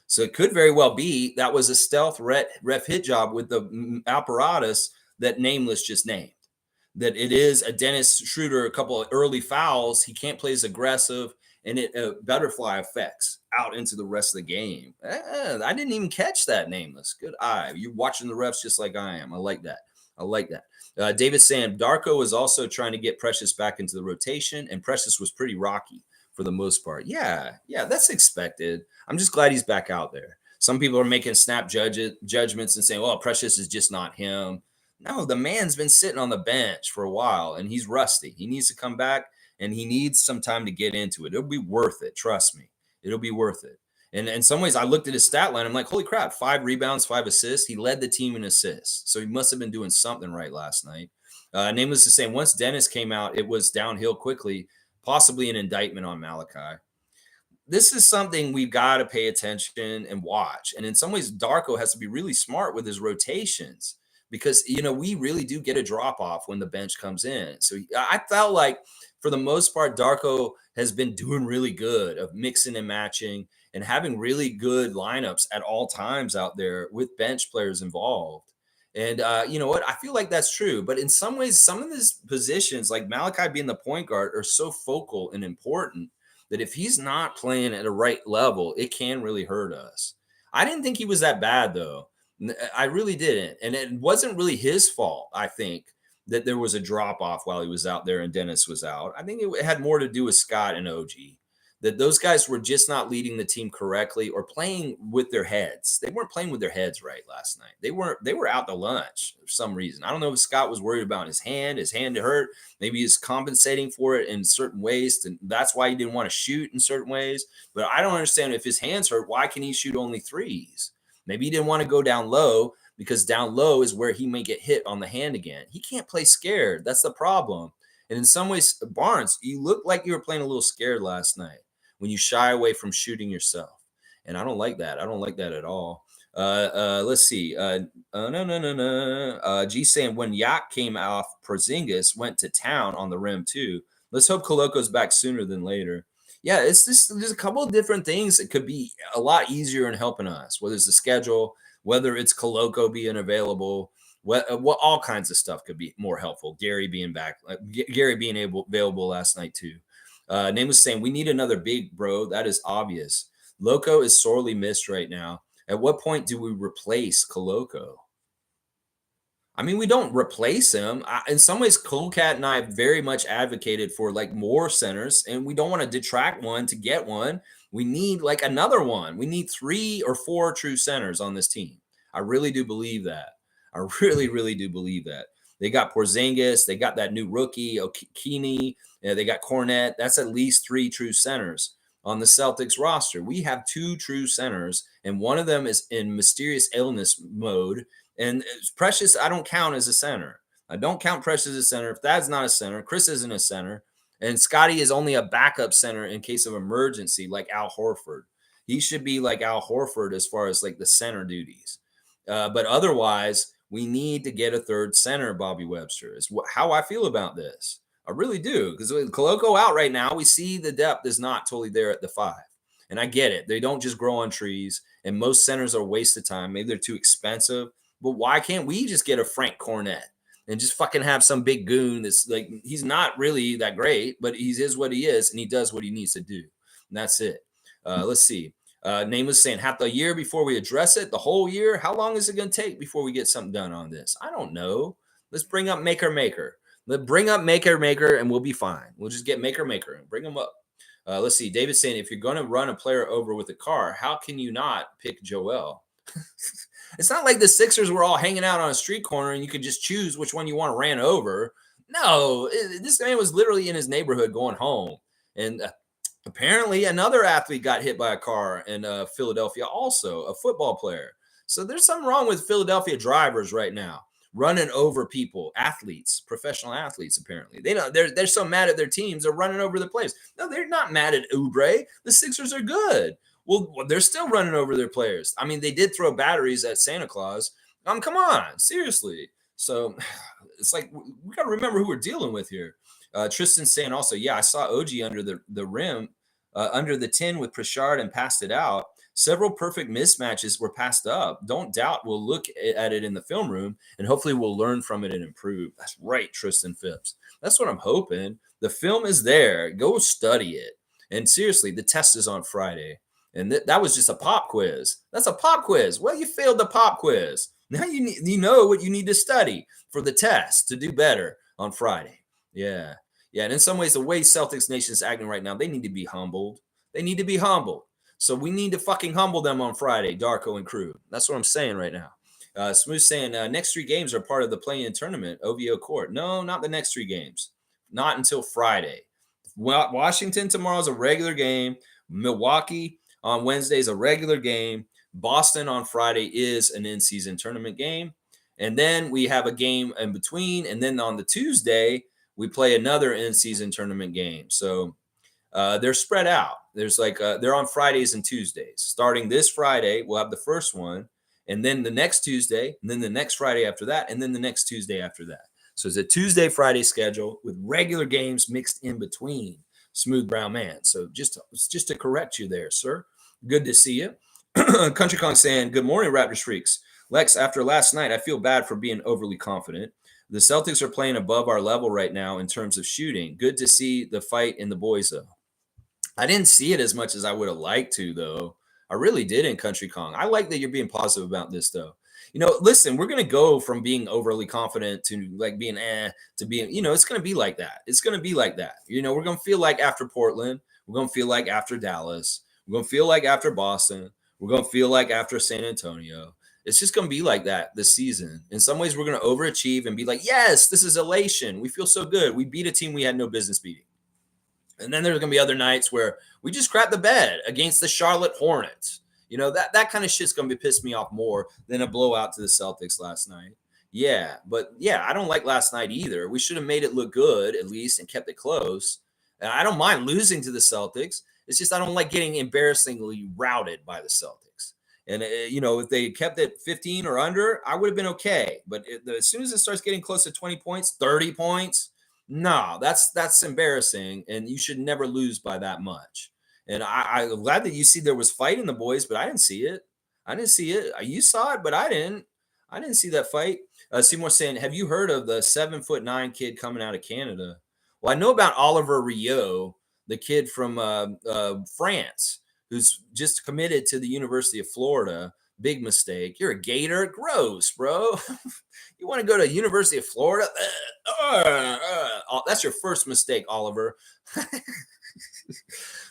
So it could very well be that was a stealth ref hit job with the apparatus that Nameless just named. That it is a Dennis Schroeder, a couple of early fouls. He can't play as aggressive, and it butterfly effects out into the rest of the game. I didn't even catch that, Nameless. Good eye. You're watching the refs just like I am. I like that. David saying Darko was also trying to get Precious back into the rotation, and Precious was pretty rocky for the most part. Yeah, that's expected. I'm just glad he's back out there. Some people are making snap judgments and saying, "Well, Precious is just not him." No, the man's been sitting on the bench for a while and he's rusty. He needs to come back and he needs some time to get into it. It'll be worth it. Trust me. It'll be worth it. And in some ways, I looked at his stat line. I'm like, holy crap, 5 rebounds, 5 assists. He led the team in assists. So he must have been doing something right last night. Needless to say, once Dennis came out, it was downhill quickly, possibly an indictment on Malachi. This is something we've got to pay attention and watch. And in some ways, Darko has to be really smart with his rotations because, we really do get a drop off when the bench comes in. So I felt like for the most part, Darko has been doing really good of mixing and matching and having really good lineups at all times out there with bench players involved. And you know what? I feel like that's true. But in some ways, some of these positions, like Malachi being the point guard, are so focal and important that if he's not playing at a right level, it can really hurt us. I didn't think he was that bad, though. I really didn't. And it wasn't really his fault, I think, that there was a drop off while he was out there and Dennis was out. I think it had more to do with Scott and OG, that those guys were just not leading the team correctly or playing with their heads. They weren't playing with their heads right last night. They were out to lunch for some reason. I don't know if Scott was worried about his hand hurt. Maybe he's compensating for it in certain ways. And that's why he didn't want to shoot in certain ways. But I don't understand if his hands hurt, why can he shoot only threes? Maybe he didn't want to go down low because down low is where he may get hit on the hand again. He can't play scared. That's the problem. And in some ways, Barnes, you look like you were playing a little scared last night when you shy away from shooting yourself. And I don't like that. I don't like that at all. Let's see. G saying when Yak came off, Porzingis went to town on the rim too. Let's hope Koloko's back sooner than later. Yeah, it's just there's a couple of different things that could be a lot easier in helping us, whether it's the schedule, whether it's Koloko being available, what all kinds of stuff could be more helpful. Gary being back, Gary being available last night too. Name was saying we need another big, bro. That is obvious. Loco is sorely missed right now. At what point do we replace Koloko? I mean, we don't replace him. In some ways, Coolcat and I have very much advocated for like more centers, and we don't want to detract one to get one. We need like another one. We need 3 or 4 true centers on this team. I really do believe that. I really, really do believe that. They got Porzingis. They got that new rookie, Okini. They got Cornette. That's at least 3 true centers on the Celtics roster. We have 2 true centers, and one of them is in mysterious illness mode. And Precious, I don't count as a center. I don't count Precious as a center. If that's not a center, Chris isn't a center. And Scotty is only a backup center in case of emergency, like Al Horford. He should be like Al Horford as far as like the center duties. But otherwise, we need to get a third center, Bobby Webster, is how I feel about this. I really do. Because with Koloko out right now, we see the depth is not totally there at the 5. And I get it. They don't just grow on trees. And most centers are a waste of time. Maybe they're too expensive. But why can't we just get a Frank Cornette and just fucking have some big goon that's like, he's not really that great, but he is what he is, and he does what he needs to do. And that's it. Let's see. Name was saying half the year before we address it, the whole year. How long is it going to take before we get something done on this? I don't know. Let's bring up Maker. Let's bring up Maker, and we'll be fine. We'll just get Maker and bring them up. Let's see. David's saying, if you're going to run a player over with a car, how can you not pick Joel? It's not like the Sixers were all hanging out on a street corner and you could just choose which one you want to ran over. No, this man was literally in his neighborhood going home. And apparently another athlete got hit by a car in Philadelphia, also a football player. So there's something wrong with Philadelphia drivers right now, running over people, athletes, professional athletes. Apparently, they're so mad at their teams, they're running over the players. No, they're not mad at Oubre. The Sixers are good. Well, they're still running over their players. I mean, they did throw batteries at Santa Claus. Come on, seriously. So it's like we got to remember who we're dealing with here. Tristan's saying also, yeah, I saw OG under the rim, under the 10 with Pritchard and passed it out. Several perfect mismatches were passed up. Don't doubt we'll look at it in the film room, and hopefully we'll learn from it and improve. That's right, Tristan Phipps. That's what I'm hoping. The film is there. Go study it. And seriously, the test is on Friday. And that was just a pop quiz. That's a pop quiz. Well, you failed the pop quiz. Now you know what you need to study for the test to do better on Friday. Yeah. Yeah, and in some ways, the way Celtics Nation is acting right now, they need to be humbled. They need to be humbled. So we need to fucking humble them on Friday, Darko and crew. That's what I'm saying right now. Smooth saying next 3 games are part of the play-in tournament, OVO court. No, not the next 3 games. Not until Friday. Washington tomorrow is a regular game. Milwaukee on Wednesday is a regular game. Boston on Friday is an in-season tournament game. And then we have a game in between. And then on the Tuesday, we play another in-season tournament game. So they're spread out. There's they're on Fridays and Tuesdays. Starting this Friday, we'll have the first one, and then the next Tuesday, and then the next Friday after that, and then the next Tuesday after that. So it's a Tuesday, Friday schedule with regular games mixed in between. Smooth brown man. So just to correct you there, sir. Good to see you. Country Kong saying, good morning, Raptors Freaks. Lex, after last night, I feel bad for being overly confident. The Celtics are playing above our level right now in terms of shooting. Good to see the fight in the boys, though. I didn't see it as much as I would have liked to, though. I really did in Country Kong. I like that you're being positive about this, though. Listen, we're going to go from being overly confident to being to being, it's going to be like that. It's going to be like that. We're going to feel like after Portland. We're going to feel like after Dallas. We're going to feel like after Boston. We're going to feel like after San Antonio. It's just going to be like that this season. In some ways, we're going to overachieve and be like, yes, this is elation. We feel so good. We beat a team we had no business beating. And then there's going to be other nights where we just crap the bed against the Charlotte Hornets. That kind of shit's going to be piss me off more than a blowout to the Celtics last night. Yeah, but yeah, I don't like last night either. We should have made it look good at least and kept it close. And I don't mind losing to the Celtics. It's just I don't like getting embarrassingly routed by the Celtics. And, if they kept it 15 or under, I would have been okay. But as soon as it starts getting close to 20 points, 30 points, no, that's embarrassing. And you should never lose by that much. And I'm glad that you see there was fight in the boys, but I didn't see it. I didn't see it. You saw it, but I didn't. I didn't see that fight. Seymour saying, have you heard of the 7'9" kid coming out of Canada? Well, I know about Oliver Rio, the kid from France, who's just committed to the University of Florida. Big mistake. You're a Gator. Gross, bro. You want to go to University of Florida? That's your first mistake, Oliver.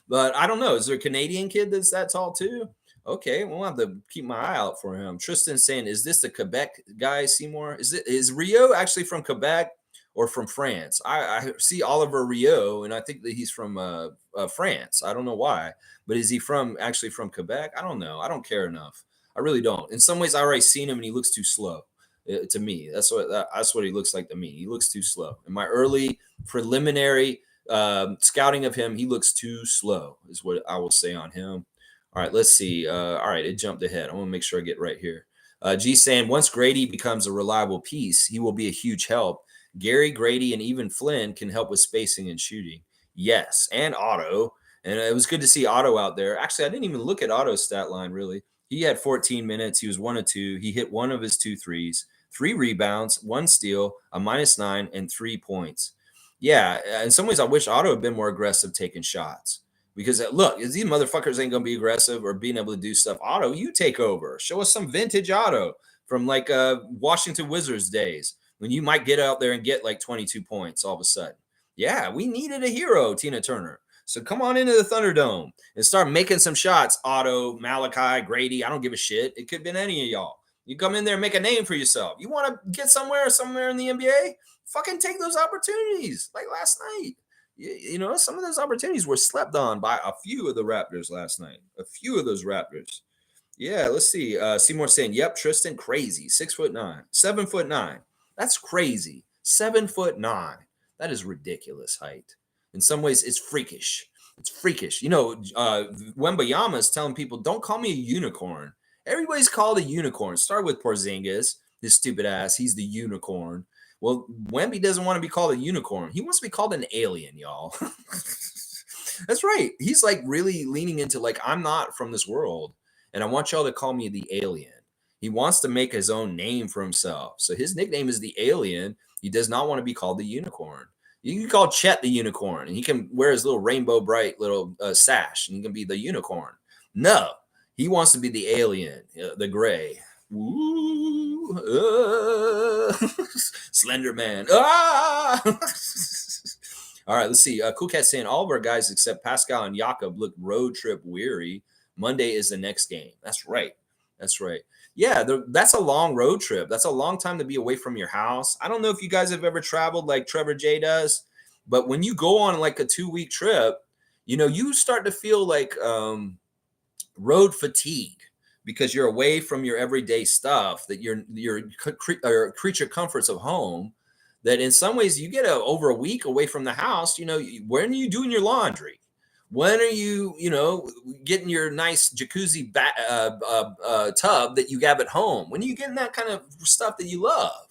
But I don't know. Is there a Canadian kid that's that tall too? Okay, we'll have to keep my eye out for him. Tristan saying, is this the Quebec guy, Seymour? Is Rio actually from Quebec or from France? I see Oliver Rio, and I think that he's from France. I don't know why, but is he actually from Quebec? I don't know. I don't care enough. I really don't. In some ways, I already seen him, and he looks too slow to me. That's what he looks like to me. He looks too slow. In my early preliminary scouting of him, he looks too slow, is what I will say on him. All right, let's see. All right, it jumped ahead. I want to make sure I get right here. G saying, once Grady becomes a reliable piece, he will be a huge help. Gary, Grady, and even Flynn can help with spacing and shooting. Yes, and Otto. And it was good to see Otto out there. Actually, I didn't even look at Otto's stat line, really. He had 14 minutes. He was 1 of 2. He hit 1 of his 2 threes, 3 rebounds, 1 steal, a -9, and 3 points. Yeah, in some ways, I wish Otto had been more aggressive taking shots. Because look, these motherfuckers ain't gonna be aggressive or being able to do stuff. Otto, you take over. Show us some vintage Otto from Washington Wizards days when you might get out there and get 22 points all of a sudden. Yeah, we needed a hero, Tina Turner. So come on into the Thunderdome and start making some shots. Otto, Malachi, Grady. I don't give a shit. It could have been any of y'all. You come in there and make a name for yourself. You want to get somewhere in the NBA? Fucking take those opportunities like last night. Some of those opportunities were slept on by a few of the Raptors last night. A few of those Raptors. Yeah, let's see. Seymour saying, yep, Tristan, crazy. 6'9", 7'9". That's crazy. 7'9". That is ridiculous height. In some ways, it's freakish. It's freakish. Wembayama is telling people, don't call me a unicorn. Everybody's called a unicorn. Start with Porzingis, his stupid ass. He's the unicorn. Well, Wemby doesn't want to be called a unicorn. He wants to be called an alien, y'all. That's right. He's really leaning into I'm not from this world, and I want y'all to call me the alien. He wants to make his own name for himself. So his nickname is the alien. He does not want to be called the unicorn. You can call Chet the unicorn, and he can wear his little rainbow bright little sash, and he can be the unicorn. No, he wants to be the alien, the gray. Ooh, Slender Man. All right, let's see. Cool Cat saying all of our guys except Pascal and Jakob look road trip weary. Monday is the next game. That's right. That's right. Yeah, that's a long road trip. That's a long time to be away from your house. I don't know if you guys have ever traveled like Trevor J does, but when you go on like a 2 week trip, you start to feel like road fatigue because you're away from your everyday stuff, that your creature comforts of home, that in some ways you get over a week away from the house. When are you doing your laundry? When are you getting your nice jacuzzi tub that you have at home? When are you getting that kind of stuff that you love?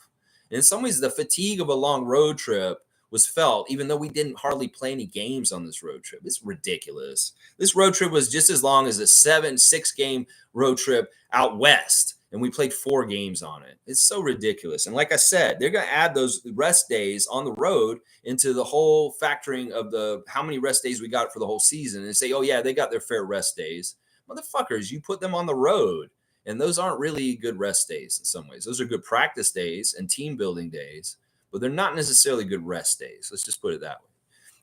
In some ways, the fatigue of a long road trip was felt, even though we didn't hardly play any games on this road trip. It's ridiculous. This road trip was just as long as a 6-game road trip out west, and we played 4 games on it. It's so ridiculous. And like I said, they're going to add those rest days on the road into the whole factoring of the how many rest days we got for the whole season, and say, oh yeah, they got their fair rest days. Motherfuckers, you put them on the road, and those aren't really good rest days in some ways. Those are good practice days and team building days, but they're not necessarily good rest days. Let's just put it that way.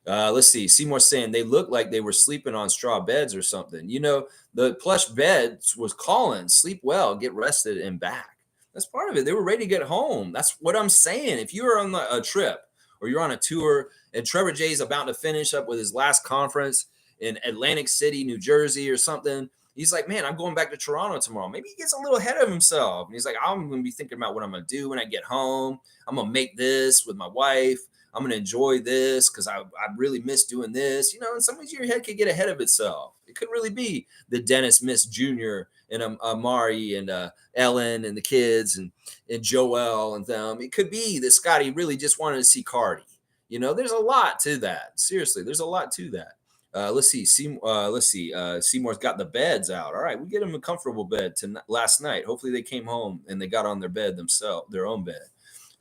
Let's see. Seymour saying they look like they were sleeping on straw beds or something. The plush beds was calling, sleep well, get rested, and back. That's part of it. They were ready to get home. That's what I'm saying. If you're on a trip or you're on a tour and Trevor J's about to finish up with his last conference in Atlantic City, New Jersey or something, he's like, man, I'm going back to Toronto tomorrow. Maybe he gets a little ahead of himself. And he's like, I'm going to be thinking about what I'm going to do when I get home. I'm going to make this with my wife. I'm going to enjoy this because I really miss doing this. In some ways your head could get ahead of itself. It could really be the Dennis Miss Jr. and Amari and Ellen and the kids and Joel and them. It could be that Scotty really just wanted to see Cardi. There's a lot to that. Seriously, there's a lot to that. Let's see. Seymour's got the beds out. All right, we get them a comfortable bed last night. Hopefully they came home and they got on their bed themselves, their own bed.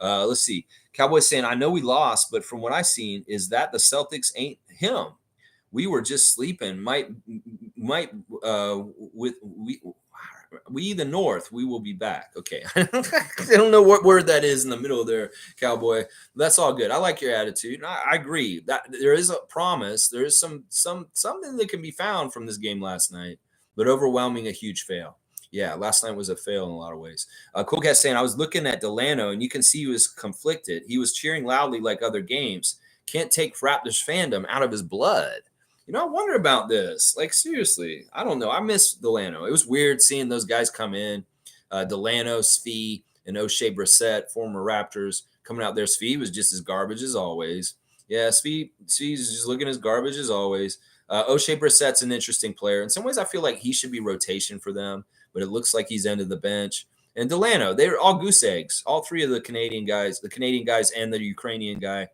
Let's see. Cowboys saying, I know we lost, but from what I've seen, is that the Celtics ain't him. We were just sleeping. We the North, we will be back. Okay. I don't know what word that is in the middle there, Cowboy. That's all good. I like your attitude. I agree that there is a promise. There is something that can be found from this game last night, but overwhelming a huge fail. Yeah, last night was a fail in a lot of ways. Cool Cat saying, I was looking at Delano, and you can see he was conflicted. He was cheering loudly like other games. Can't take Raptors fandom out of his blood. I wonder about this. Like, seriously, I don't know. I miss Delano. It was weird seeing those guys come in. Delano, Svi, and O'Shea Brissett, former Raptors, coming out there. Svi was just as garbage as always. Yeah, Svi's just looking as garbage as always. O'Shea Brissett's an interesting player. In some ways, I feel like he should be rotation for them, but it looks like he's ended the bench. And Delano, they're all goose eggs. All 3 of the Canadian guys and the Ukrainian guy,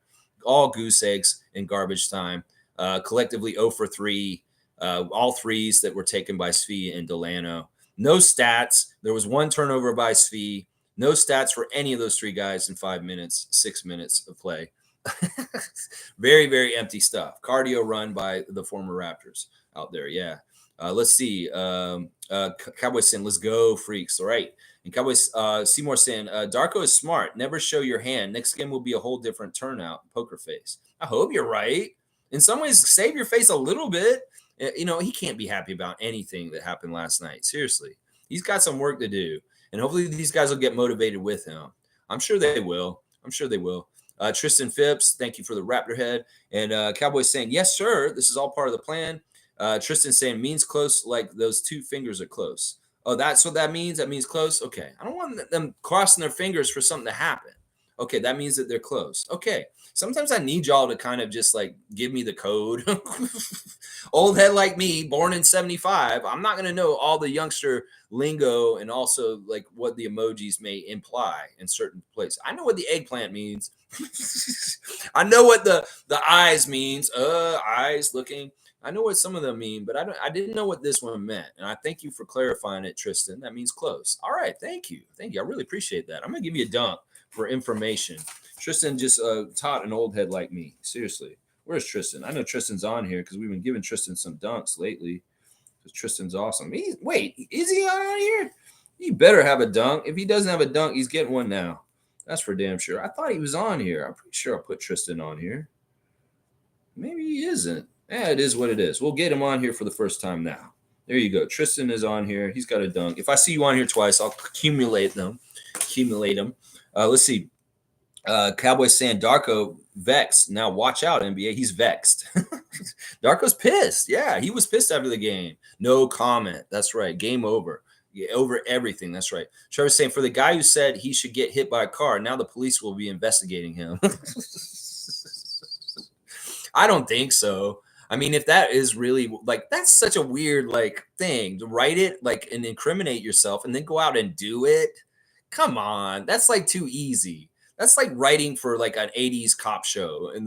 all goose eggs in garbage time. Collectively 0 for 3, all threes that were taken by Svi and Delano. No stats. There was 1 turnover by Svi. No stats for any of those 3 guys in 5 minutes, 6 minutes of play. Very, very empty stuff. Cardio run by the former Raptors out there. Yeah. Let's see. Cowboys saying, let's go, freaks. All right. And Cowboys, Seymour saying, Darko is smart. Never show your hand. Next game will be a whole different turnout. Poker face. I hope you're right. In some ways, save your face a little bit. He can't be happy about anything that happened last night. Seriously. He's got some work to do. And hopefully these guys will get motivated with him. I'm sure they will. Tristan Phipps, thank you for the Raptor head. And Cowboys saying, yes, sir. This is all part of the plan. Tristan saying, means close, like those 2 fingers are close. Oh, that's what that means? That means close? Okay. I don't want them crossing their fingers for something to happen. Okay, that means that they're close. Okay. Sometimes I need y'all to kind of just like give me the code. Old head like me, born in 75, I'm not going to know all the youngster lingo and also like what the emojis may imply in certain places. I know what the eggplant means. I know what the eyes means. Eyes looking. I know what some of them mean, but I didn't know what this one meant. And I thank you for clarifying it, Tristan. That means close. All right. Thank you. I really appreciate that. I'm going to give you a dunk for information. Tristan just taught an old head like me. Seriously. Where's Tristan? I know Tristan's on here because we've been giving Tristan some dunks lately. Because Tristan's awesome. Wait, is he on here? He better have a dunk. If he doesn't have a dunk, he's getting one now. That's for damn sure. I thought he was on here. I'm pretty sure I put Tristan on here. Maybe he isn't. Yeah, it is what it is. We'll get him on here for the first time now. There you go. Tristan is on here. He's got a dunk. If I see you on here twice, I'll accumulate them. Let's see. Cowboys saying Darko vexed. Now watch out, NBA. He's vexed. Darko's pissed. Yeah, he was pissed after the game. No comment. That's right. Game over. Yeah, over everything. That's right. Trevor's saying for the guy who said he should get hit by a car, now the police will be investigating him. I don't think so. I mean, if that is really like that's such a weird like thing to write it like and incriminate yourself and then go out and do it. Come on, that's like too easy. That's like writing for like an 80s cop show in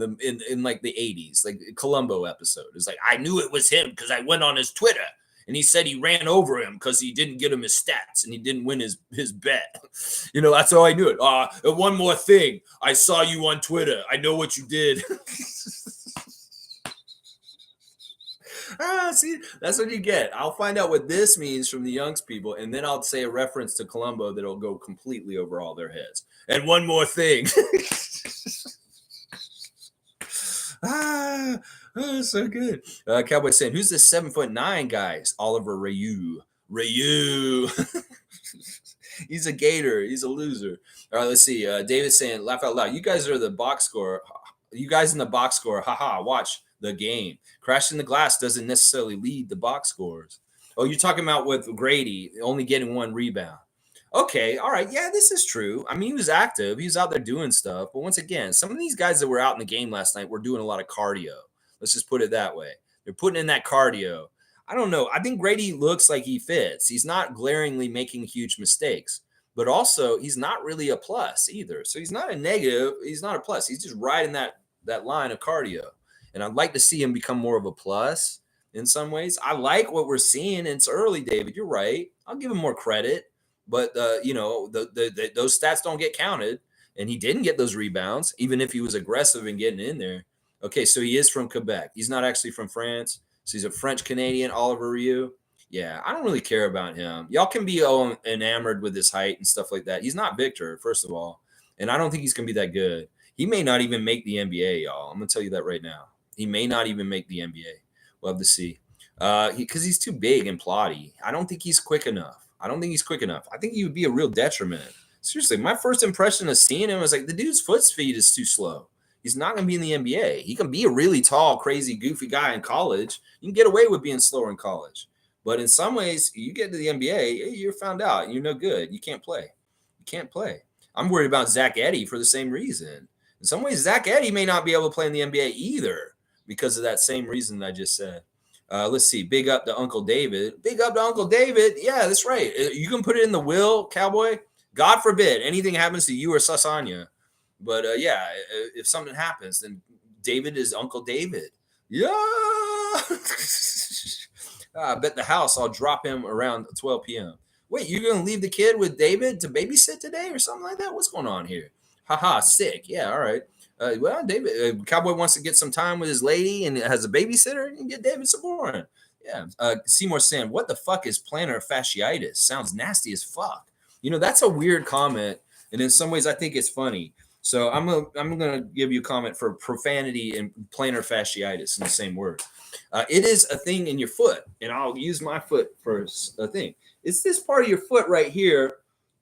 like the 80s, like Columbo episode. It's like I knew it was him because I went on his Twitter and he said he ran over him because he didn't get him his stats and he didn't win his bet. You know, that's how I knew it. And one more thing, I saw you on Twitter. I know what you did. See, that's what you get. I'll find out what this means from the young people, and then I'll say a reference to Columbo that'll go completely over all their heads. And one more thing. So good. Cowboy saying, who's this 7'9" guy? Oliver Rayu. He's a gator. He's a loser. All right, let's see. David saying, laugh out loud. You guys are the box score. You guys in the box score. Haha, watch the game. Crashing the glass doesn't necessarily lead the box scores. Oh, you're talking about with Grady only getting one rebound. Okay, all right. Yeah, this is true. I mean, he was active. He was out there doing stuff. But once again, some of these guys that were out in the game last night were doing a lot of cardio. Let's just put it that way. They're putting in that cardio. I don't know. I think Grady looks like he fits. He's not glaringly making huge mistakes, but also he's not really a plus either. So he's not a negative. He's not a plus. He's just riding that line of cardio. And I'd like to see him become more of a plus in some ways. I like what we're seeing. It's early, David. You're right. I'll give him more credit. But, those stats don't get counted. And he didn't get those rebounds, even if he was aggressive in getting in there. Okay, so he is from Quebec. He's not actually from France. So he's a French-Canadian, Oliver Ryu. Yeah, I don't really care about him. Y'all can be enamored with his height and stuff like that. He's not Victor, first of all. And I don't think he's going to be that good. He may not even make the NBA, y'all. I'm going to tell you that right now. He may not even make the NBA. We'll have to see. Because he's too big and plotty. I don't think he's quick enough. I think he would be a real detriment. Seriously, my first impression of seeing him was like, the dude's foot speed is too slow. He's not going to be in the NBA. He can be a really tall, crazy, goofy guy in college. You can get away with being slower in college. But in some ways, you get to the NBA, you're found out. You're no good. You can't play. I'm worried about Zach Edey for the same reason. In some ways, Zach Edey may not be able to play in the NBA either, because of that same reason I just said. Let's see. Big up to Uncle David. Yeah, that's right. You can put it in the will, Cowboy. God forbid anything happens to you or Sasanya. But if something happens, then David is Uncle David. Yeah. I bet the house I'll drop him around 12 p.m. Wait, you're going to leave the kid with David to babysit today or something like that? What's going on here? Haha, sick. Yeah, all right. David, Cowboy wants to get some time with his lady and has a babysitter. You can get David some more. Yeah. Seymour saying, what the fuck is plantar fasciitis? Sounds nasty as fuck. You know, that's a weird comment. And in some ways, I think it's funny. So I'm gonna give you a comment for profanity and plantar fasciitis in the same word. It is a thing in your foot, and I'll use my foot for a thing. It's this part of your foot right here,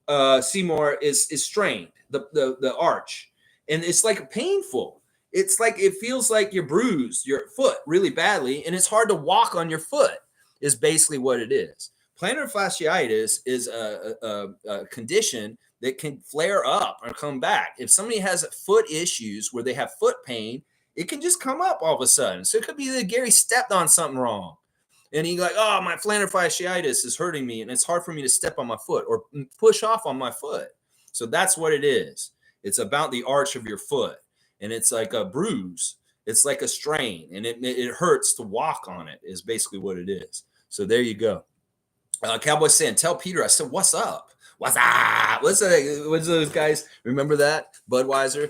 Seymour, is strained, the arch, and it's like painful. It's like it feels like you bruised your foot really badly, and it's hard to walk on your foot. Is basically what it is. Plantar fasciitis is a condition that can flare up or come back. If somebody has foot issues where they have foot pain, it can just come up all of a sudden. So it could be that Gary stepped on something wrong. And he's like, oh, my plantar fasciitis is hurting me, and it's hard for me to step on my foot or push off on my foot. So that's what it is. It's about the arch of your foot, and it's like a bruise. It's like a strain, and it hurts to walk on it is basically what it is. So there you go. Cowboy saying, tell Peter, I said, what's up? What's up? What's those guys? Remember that? Budweiser?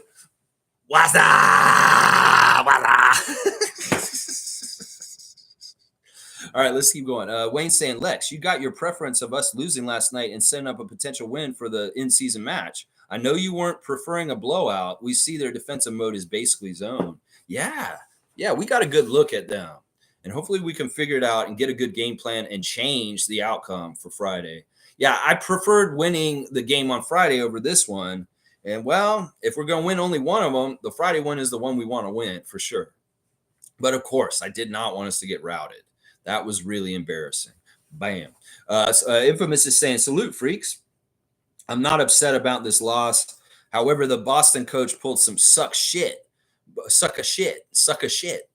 What's up? What's up? All right, let's keep going. Wayne saying, Lex, you got your preference of us losing last night and setting up a potential win for the in-season match. I know you weren't preferring a blowout. We see their defensive mode is basically zone. Yeah, Yeah, we got a good look at them. And hopefully we can figure it out and get a good game plan and change the outcome for Friday. Yeah, I preferred winning the game on Friday over this one. And well, if we're going to win only one of them, the Friday one is the one we want to win for sure. But of course, I did not want us to get routed. That was really embarrassing. Bam. Infamous is saying, salute, freaks. I'm not upset about this loss. However, the Boston coach pulled some suck a shit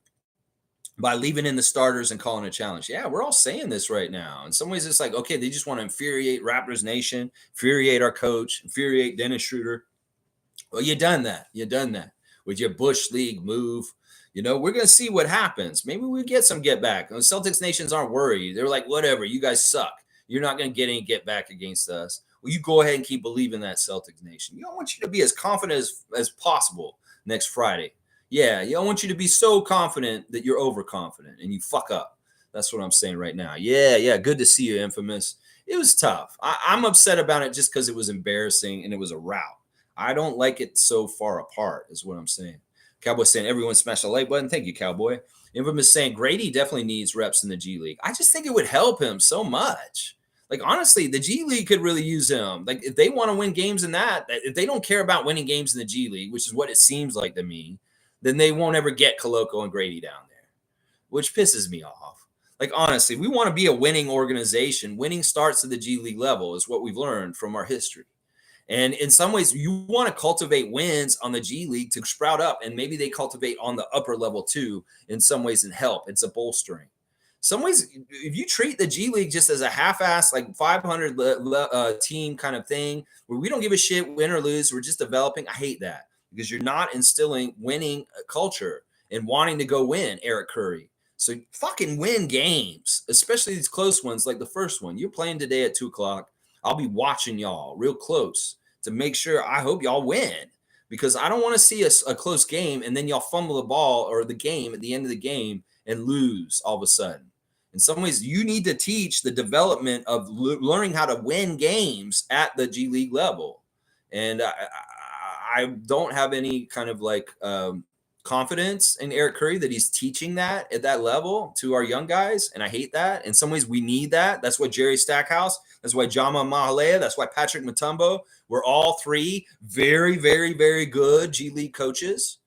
by leaving in the starters and calling a challenge. Yeah, we're all saying this right now. In some ways, it's like, okay, they just want to infuriate Raptors Nation, infuriate our coach, infuriate Dennis Schroeder. Well, you done that. You done that with your Bush League move. You know, we're going to see what happens. Maybe we get some get back. The Celtics Nations aren't worried. They're like, whatever, you guys suck. You're not going to get any get back against us. Well, you go ahead and keep believing that, Celtics Nation. You don't want you to be as confident as possible next Friday. Yeah, you don't want you to be so confident that you're overconfident and you fuck up. That's what I'm saying right now. Yeah. Good to see you, Infamous. It was tough. I'm upset about it just because it was embarrassing and it was a rout. I don't like it so far apart, is what I'm saying. Cowboy saying, everyone smash the like button. Thank you, Cowboy. Infamous saying, Grady definitely needs reps in the G League. I just think it would help him so much. Like, honestly, the G League could really use him. Like, if they want to win games in that, if they don't care about winning games in the G League, which is what it seems like to me, then they won't ever get Koloko and Grady down there, which pisses me off. Like, honestly, we want to be a winning organization. Winning starts at the G League level is what we've learned from our history. And in some ways, you want to cultivate wins on the G League to sprout up, and maybe they cultivate on the upper level too, in some ways, and help. It's a bolstering. Some ways, if you treat the G League just as a half-ass, like 500 team kind of thing, where we don't give a shit, win or lose, we're just developing, I hate that because you're not instilling winning culture and wanting to go win, Eric Khoury. So fucking win games, especially these close ones like the first one. You're playing today at 2 o'clock. I'll be watching y'all real close to make sure. I hope y'all win because I don't want to see a close game and then y'all fumble the ball or the game at the end of the game and lose all of a sudden. In some ways, you need to teach the development of learning how to win games at the G League level. And I don't have any kind of like confidence in Eric Khoury that he's teaching that at that level to our young guys. And I hate that. In some ways, we need that. That's why Jerry Stackhouse, that's why Jama Mahalea, that's why Patrick Mutombo, we're all three very, very, very good G League coaches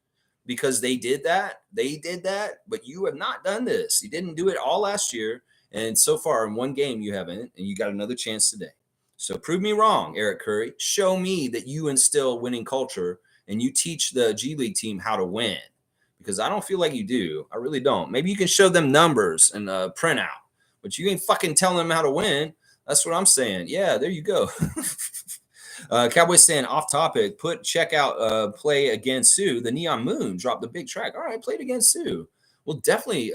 because they did that. They did that. But you have not done this. You didn't do it all last year. And so far in one game, you haven't. And you got another chance today. So prove me wrong, Eric Khoury. Show me that you instill winning culture and you teach the G League team how to win because I don't feel like you do. I really don't. Maybe you can show them numbers and printout, but you ain't fucking telling them how to win. That's what I'm saying. Yeah, there you go. Cowboys saying off topic, check out play against Sue. The Neon Moon dropped the big track. All right, played against Sue. We'll definitely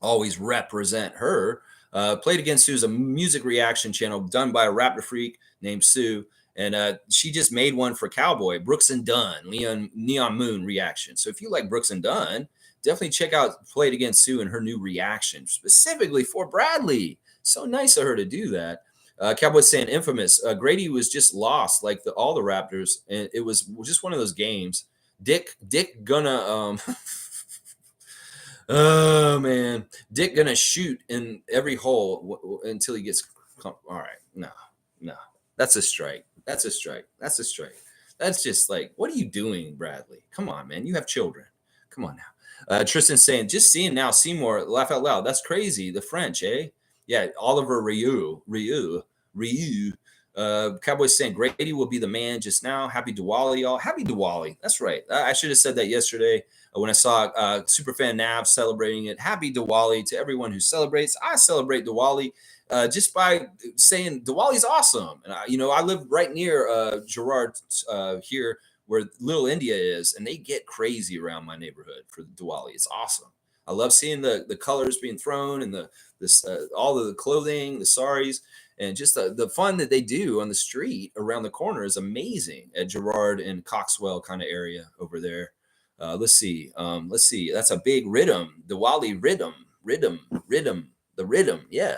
always represent her. Played Against Sue is a music reaction channel done by a Raptor freak named Sue. And she just made one for Cowboy, Brooks and Dunn, Neon Moon reaction. So if you like Brooks and Dunn, definitely check out Played Against Sue and her new reaction, specifically for Bradley. So nice of her to do that. Cowboys saying infamous. Grady was just lost like all the Raptors. And it was just one of those games. Dick gonna... oh, man. Dick gonna shoot in every hole until he gets... All right. No. That's a strike. That's a strike. That's just like, what are you doing, Bradley? Come on, man. You have children. Come on now. Tristan saying, just seeing now Seymour laugh out loud. That's crazy. The French, eh? Yeah, Oliver Ryu. Cowboys saying, Grady will be the man just now. Happy Diwali, y'all. Happy Diwali. That's right. I should have said that yesterday when I saw Superfan Nav celebrating it. Happy Diwali to everyone who celebrates. I celebrate Diwali. Just by saying Diwali's awesome. And I live right near Girard here where Little India is, and they get crazy around my neighborhood for Diwali. It's awesome. I love seeing the colors being thrown and all of the clothing, the saris, and just the fun that they do on the street around the corner is amazing at Girard and Coxwell kind of area over there. Let's see. That's a big rhythm. Diwali rhythm. The rhythm. Yeah.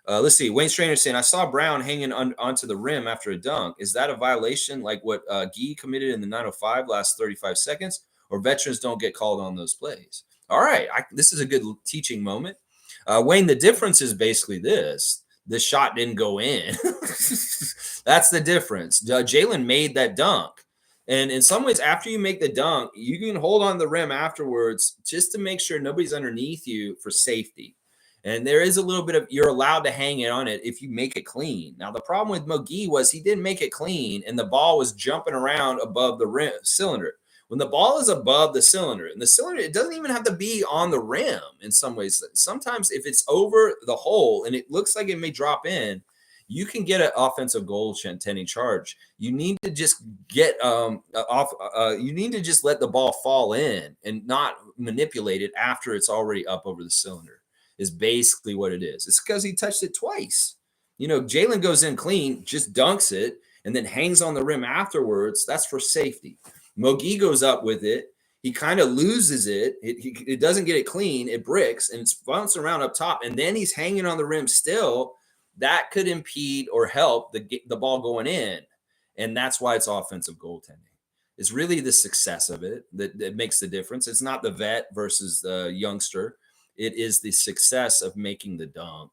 Let's see. Wayne Strainer saying, I saw Brown hanging onto the rim after a dunk. Is that a violation like what Guy committed in the 905 last 35 seconds? Or veterans don't get called on those plays? All right, this is a good teaching moment. Wayne, the difference is basically this. The shot didn't go in. That's the difference. Jalen made that dunk. And in some ways, after you make the dunk, you can hold on the rim afterwards just to make sure nobody's underneath you for safety. And there is a little bit of, you're allowed to hang it on it if you make it clean. Now, the problem with McGee was he didn't make it clean, and the ball was jumping around above the rim cylinder. When the ball is above the cylinder, and the cylinder, it doesn't even have to be on the rim in some ways. Sometimes if it's over the hole and it looks like it may drop in, you can get an offensive goaltending charge. You need to just get off. You need to just let the ball fall in and not manipulate it after it's already up over the cylinder. Is basically what it is. It's because he touched it twice. Jalen goes in clean, just dunks it, and then hangs on the rim afterwards. That's for safety. Mogi goes up with it. He kind of loses it. It doesn't get it clean. It bricks, and it's bouncing around up top. And then he's hanging on the rim still. That could impede or help the ball going in. And that's why it's offensive goaltending. It's really the success of it that makes the difference. It's not the vet versus the youngster. It is the success of making the dunk.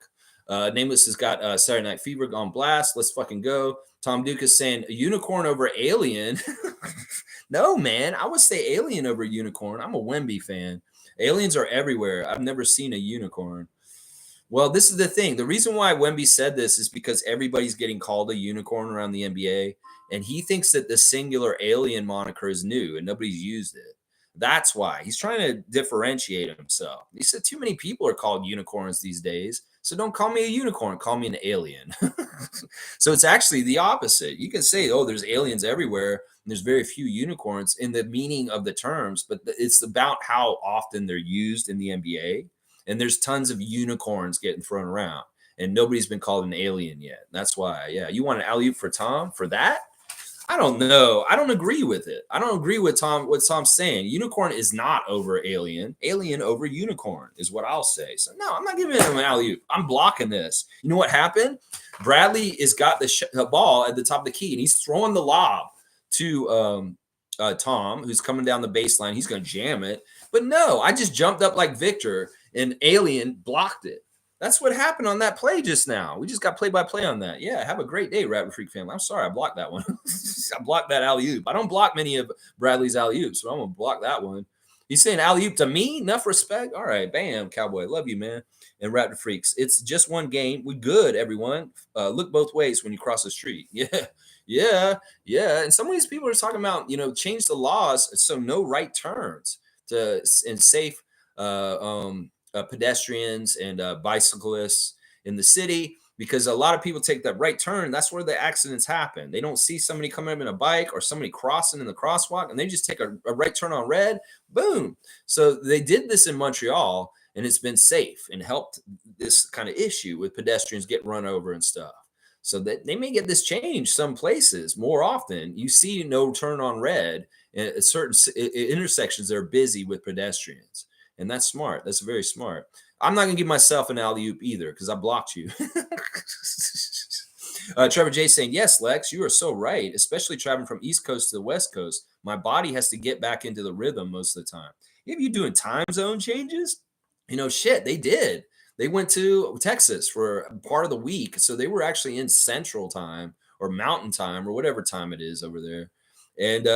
Nameless has got Saturday Night Fever on blast. Let's fucking go. Tom Duke is saying a unicorn over alien. No, man. I would say alien over unicorn. I'm a Wemby fan. Aliens are everywhere. I've never seen a unicorn. Well, this is the thing. The reason why Wemby said this is because everybody's getting called a unicorn around the NBA, and he thinks that the singular alien moniker is new and nobody's used it. That's why he's trying to differentiate himself. He said too many people are called unicorns these days. So don't call me a unicorn, call me an alien. So it's actually the opposite. You can say, oh, there's aliens everywhere. And there's very few unicorns in the meaning of the terms, but it's about how often they're used in the NBA. And there's tons of unicorns getting thrown around. And nobody's been called an alien yet. That's why, yeah. You want an alley-oop for Tom for that? I don't know. I don't agree with it. I don't agree with what Tom's saying. Unicorn is not over alien. Alien over unicorn is what I'll say. So, no, I'm not giving him an alley-oop. I'm blocking this. You know what happened? Bradley has got the ball at the top of the key, and he's throwing the lob to Tom, who's coming down the baseline. He's going to jam it. But no, I just jumped up like Victor, and alien blocked it. That's what happened on that play just now. We just got play-by-play on that. Yeah, have a great day, Raptor Freak family. I'm sorry I blocked that one. I blocked that alley-oop. I don't block many of Bradley's alley-oops, so I'm going to block that one. He's saying alley-oop to me? Enough respect? All right, bam, Cowboy. Love you, man. And Raptor Freaks, it's just one game. We good, everyone. Look both ways when you cross the street. Yeah. And some of these people are talking about, change the laws so no right turns and safe pedestrians and bicyclists in the city, because a lot of people take that right turn. That's where the accidents happen. They don't see somebody coming up in a bike or somebody crossing in the crosswalk, and they just take a right turn on red. Boom. So they did this in Montreal, and it's been safe and helped this kind of issue with pedestrians get run over and stuff. So that they may get this changed some places more often. You see no turn on red at certain intersections that are busy with pedestrians. And that's smart. That's very smart. I'm not going to give myself an alley-oop either because I blocked you. Trevor J saying, yes, Lex, you are so right, especially traveling from East Coast to the West Coast. My body has to get back into the rhythm most of the time. If you doing time zone changes, shit, they did. They went to Texas for part of the week. So they were actually in Central Time or Mountain Time or whatever time it is over there. And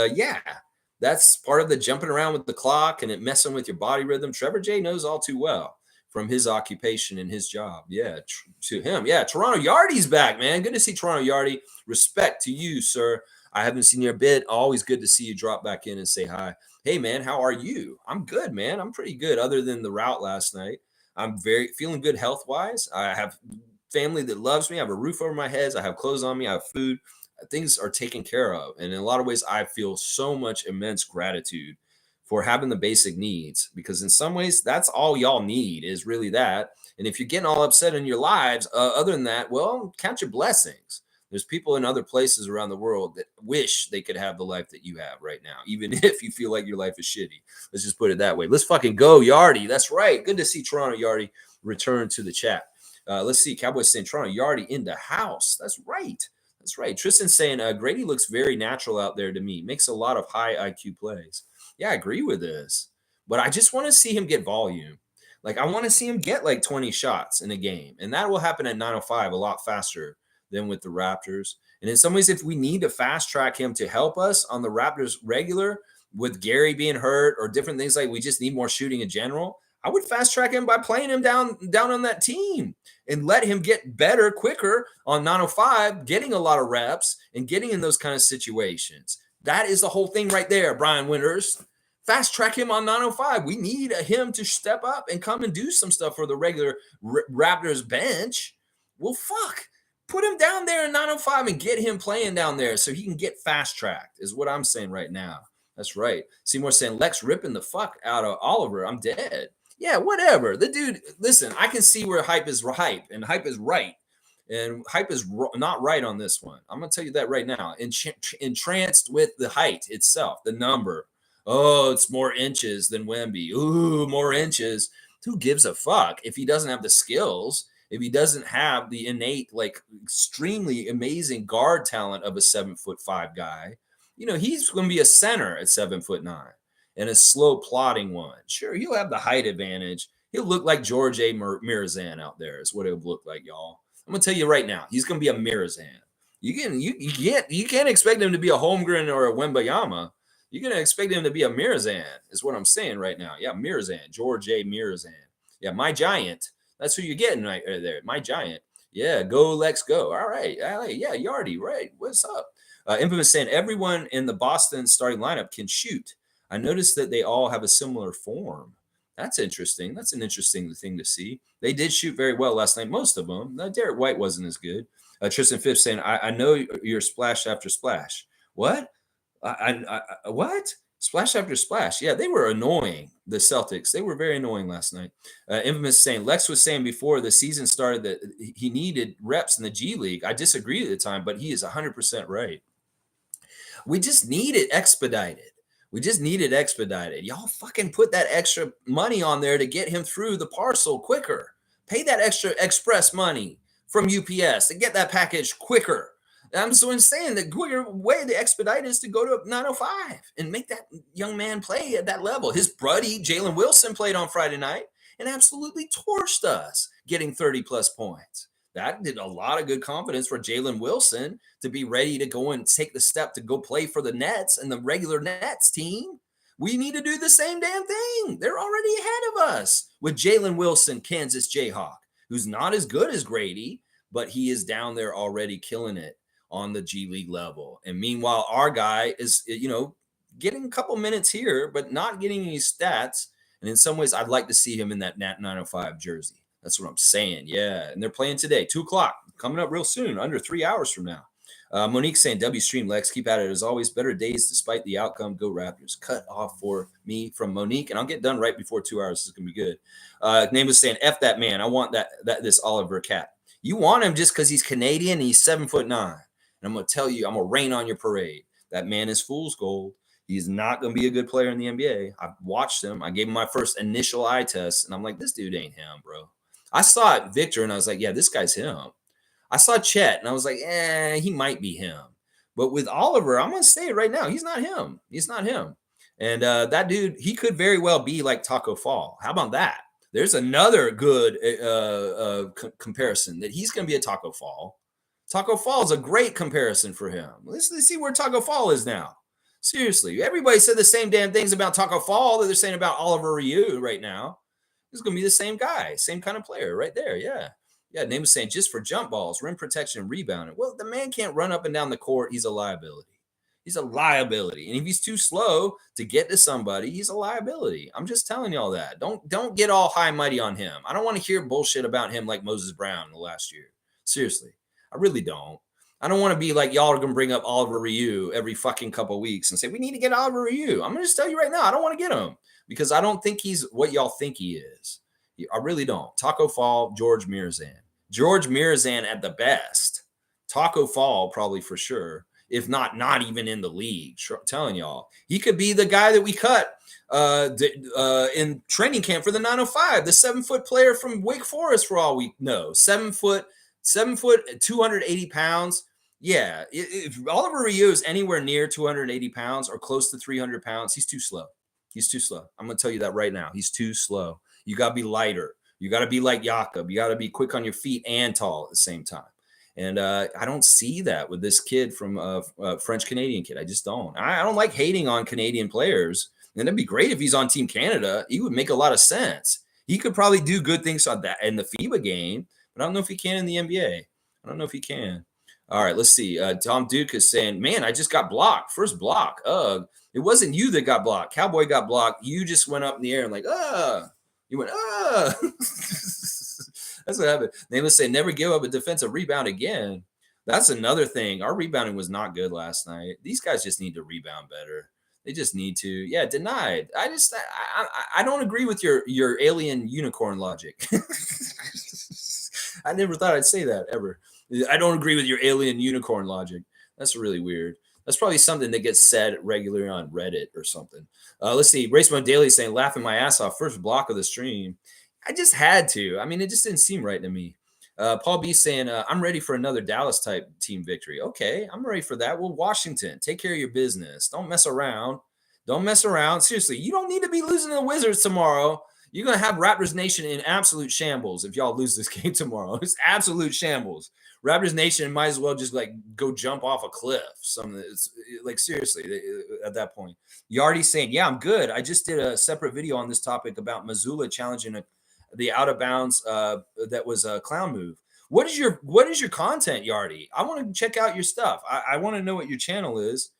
that's part of the jumping around with the clock and it messing with your body rhythm. Trevor J knows all too well from his occupation and his job. Yeah, to him. Yeah, Toronto Yardy's back, man. Good to see Toronto Yardy. Respect to you, sir. I haven't seen you a bit. Always good to see you drop back in and say hi. Hey, man, how are you? I'm good, man. I'm pretty good other than the route last night. I'm feeling good health-wise. I have family that loves me. I have a roof over my head. I have clothes on me. I have food. Things are taken care of. And in a lot of ways, I feel so much immense gratitude for having the basic needs, because in some ways, that's all y'all need is really that. And if you're getting all upset in your lives, other than that, well, count your blessings. There's people in other places around the world that wish they could have the life that you have right now, even if you feel like your life is shitty. Let's just put it that way. Let's fucking go, Yardy. That's right. Good to see Toronto Yardy return to the chat. Let's see. Cowboys saying Toronto Yardy in the house. That's right. That's right. Tristan saying Grady looks very natural out there to me. Makes a lot of high IQ plays. Yeah, I agree with this. but I just want to see him get volume. Like I want to see him get like 20 shots in a game, and that will happen at 905 a lot faster than with the Raptors. And in some ways, if we need to fast track him to help us on the Raptors regular with Gary being hurt or different things, like we just need more shooting in general, I would fast track him by playing him down on that team and let him get better quicker on 905, getting a lot of reps and getting in those kind of situations. That is the whole thing right there, Brian Winters. Fast track him on 905. We need him to step up and come and do some stuff for the regular Raptors bench. Well, fuck. Put him down there in 905 and get him playing down there so he can get fast tracked, is what I'm saying right now. That's right. Seymour saying, Lex ripping the fuck out of Oliver. I'm dead. Yeah, whatever. The dude, listen, I can see where hype is hype and hype is right. And hype is not right on this one. I'm going to tell you that right now. Entranced with the height itself, the number. Oh, it's more inches than Wemby. Ooh, more inches. Who gives a fuck if he doesn't have the skills? If he doesn't have the innate, like extremely amazing guard talent of a 7'5" guy, he's going to be a center at 7'9" and a slow plotting one. Sure, he'll have the height advantage. He'll look like George A. Mirazan out there is what it'll look like, y'all. I'm going to tell you right now, he's going to be a Mirazan. You can't expect him to be a Holmgren or a Wembayama. You're going to expect him to be a Mirazan is what I'm saying right now. Yeah, Mirazan, George A. Mirazan. Yeah, my giant. That's who you're getting right there. My giant. Yeah, go, Lex, go. All right. Yeah, Yardy, right. What's up? Infamous saying everyone in the Boston starting lineup can shoot. I noticed that they all have a similar form. That's interesting. That's an interesting thing to see. They did shoot very well last night, most of them. Derek White wasn't as good. Tristan Phipps saying, I know you're splash after splash. What? What? Splash after splash. Yeah, they were annoying, the Celtics. They were very annoying last night. Infamous saying, Lex was saying before the season started that he needed reps in the G League. I disagreed at the time, but he is 100% right. We just need it expedited. Y'all fucking put that extra money on there to get him through the parcel quicker. Pay that extra express money from UPS to get that package quicker. I'm so insane. The quicker way to expedite is to go to 905 and make that young man play at that level. His buddy, Jalen Wilson, played on Friday night and absolutely torched us, getting 30-plus points. That did a lot of good confidence for Jalen Wilson to be ready to go and take the step to go play for the Nets and the regular Nets team. We need to do the same damn thing. They're already ahead of us with Jalen Wilson, Kansas Jayhawk, who's not as good as Grady, but he is down there already killing it on the G League level. And meanwhile, our guy is, getting a couple minutes here, but not getting any stats. And in some ways, I'd like to see him in that 905 jersey. That's what I'm saying. Yeah. And they're playing today, 2:00, coming up real soon, under 3 hours from now. Monique saying, W stream, Lex, keep at it as always. Better days despite the outcome. Go Raptors. Cut off for me from Monique. And I'll get done right before 2 hours. This is going to be good. Name was saying, F that man. I want this Oliver cat. You want him just because he's Canadian and he's 7'9". And I'm going to tell you, I'm going to rain on your parade. That man is fool's gold. He's not going to be a good player in the NBA. I've watched him. I gave him my first initial eye test. And I'm like, this dude ain't him, bro. I saw it, Victor, and I was like, yeah, this guy's him. I saw Chet, and I was like, he might be him. But with Oliver, I'm going to say it right now. He's not him. And that dude, he could very well be like Taco Fall. How about that? There's another good comparison that he's going to be a Taco Fall. Taco Fall is a great comparison for him. Let's see where Taco Fall is now. Seriously, everybody said the same damn things about Taco Fall that they're saying about Oliver Ryu right now. He's going to be the same guy, same kind of player right there. Yeah. Yeah, name is saying just for jump balls, rim protection, and rebounding. Well, the man can't run up and down the court. He's a liability. And if he's too slow to get to somebody, he's a liability. I'm just telling y'all that. Don't get all high and mighty on him. I don't want to hear bullshit about him like Moses Brown the last year. Seriously. I really don't. I don't want to be like y'all are going to bring up Oliver Ryu every fucking couple of weeks and say, we need to get Oliver Ryu. I'm going to just tell you right now, I don't want to get him because I don't think he's what y'all think he is. I really don't. Taco Fall, George Mirazan. George Mirazan at the best. Taco Fall probably for sure. If not even in the league. I'm telling y'all. He could be the guy that we cut in training camp for the 905. The 7-foot player from Wake Forest for all we know. 7 foot, 280 pounds. Yeah. If Oliver Ryu is anywhere near 280 pounds or close to 300 pounds, he's too slow. He's too slow. I'm going to tell you that right now. He's too slow. You got to be lighter. You got to be like Jakob. You got to be quick on your feet and tall at the same time. And I don't see that with this kid from French Canadian kid. I just don't. I don't like hating on Canadian players. And it'd be great if he's on Team Canada. He would make a lot of sense. He could probably do good things on that in the FIBA game, but I don't know if he can in the NBA. I don't know if he can. All right, let's see. Tom Duke is saying, man, I just got blocked. First block. It wasn't you that got blocked. Cowboy got blocked. You just went up in the air and like, you went, That's what happened. They would say, never give up a defensive rebound again. That's another thing. Our rebounding was not good last night. These guys just need to rebound better. They just need to. Yeah, denied. I don't agree with your alien unicorn logic. I never thought I'd say that ever. I don't agree with your alien unicorn logic. That's really weird. That's probably something that gets said regularly on Reddit or something. Let's see. Race Mode Daily saying, laughing my ass off. First block of the stream. I just had to. I mean, it just didn't seem right to me. Paul B saying, I'm ready for another Dallas type team victory. Okay, I'm ready for that. Well, Washington, take care of your business. Don't mess around. Don't mess around. Seriously, you don't need to be losing to the Wizards tomorrow. You're going to have Raptors Nation in absolute shambles if y'all lose this game tomorrow. It's absolute shambles. Raptors Nation might as well just like go jump off a cliff. It's like seriously at that point. Yardy's saying, yeah, I'm good. I just did a separate video on this topic about Mazulla challenging the out of bounds that was a clown move. What is your content, Yardy? I want to check out your stuff. I want to know what your channel is.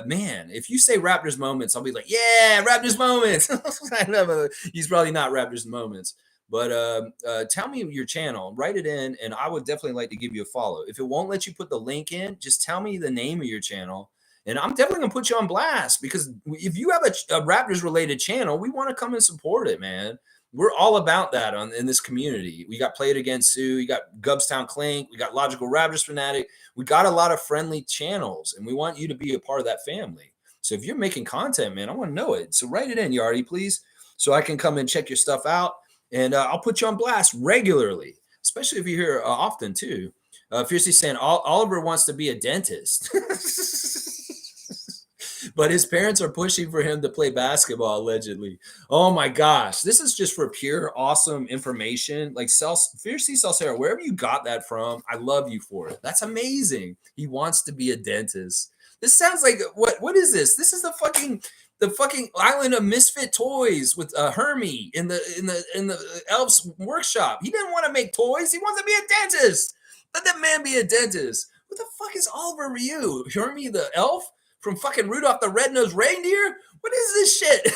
Man, if you say Raptors moments, I'll be like, yeah, Raptors moments. I know he's probably not Raptors moments, but tell me your channel, write it in, and I would definitely like to give you a follow. If it won't let you put the link in, just tell me the name of your channel, and I'm definitely gonna put you on blast because if you have a Raptors related channel, we want to come and support it, man. We're all about that in this community. We got Played Against Sue, you got Gubstown Clink, we got Logical Raptors Fanatic. We got a lot of friendly channels, and we want you to be a part of that family. So if you're making content, man, I want to know it. So write it in, Yardy, please, so I can come and check your stuff out, and I'll put you on blast regularly, especially if you're here often too. Fiercely saying, Oliver wants to be a dentist. But his parents are pushing for him to play basketball, allegedly. Oh my gosh. This is just for pure awesome information. Like Fiercely Salsera, wherever you got that from, I love you for it. That's amazing. He wants to be a dentist. This sounds like what is this? This is the fucking Island of Misfit Toys with Hermie in the Elf's workshop. He didn't want to make toys. He wants to be a dentist. Let that man be a dentist. What the fuck is Oliver Ryu? Hermie the elf? From fucking Rudolph the Red-Nosed Reindeer? What is this shit?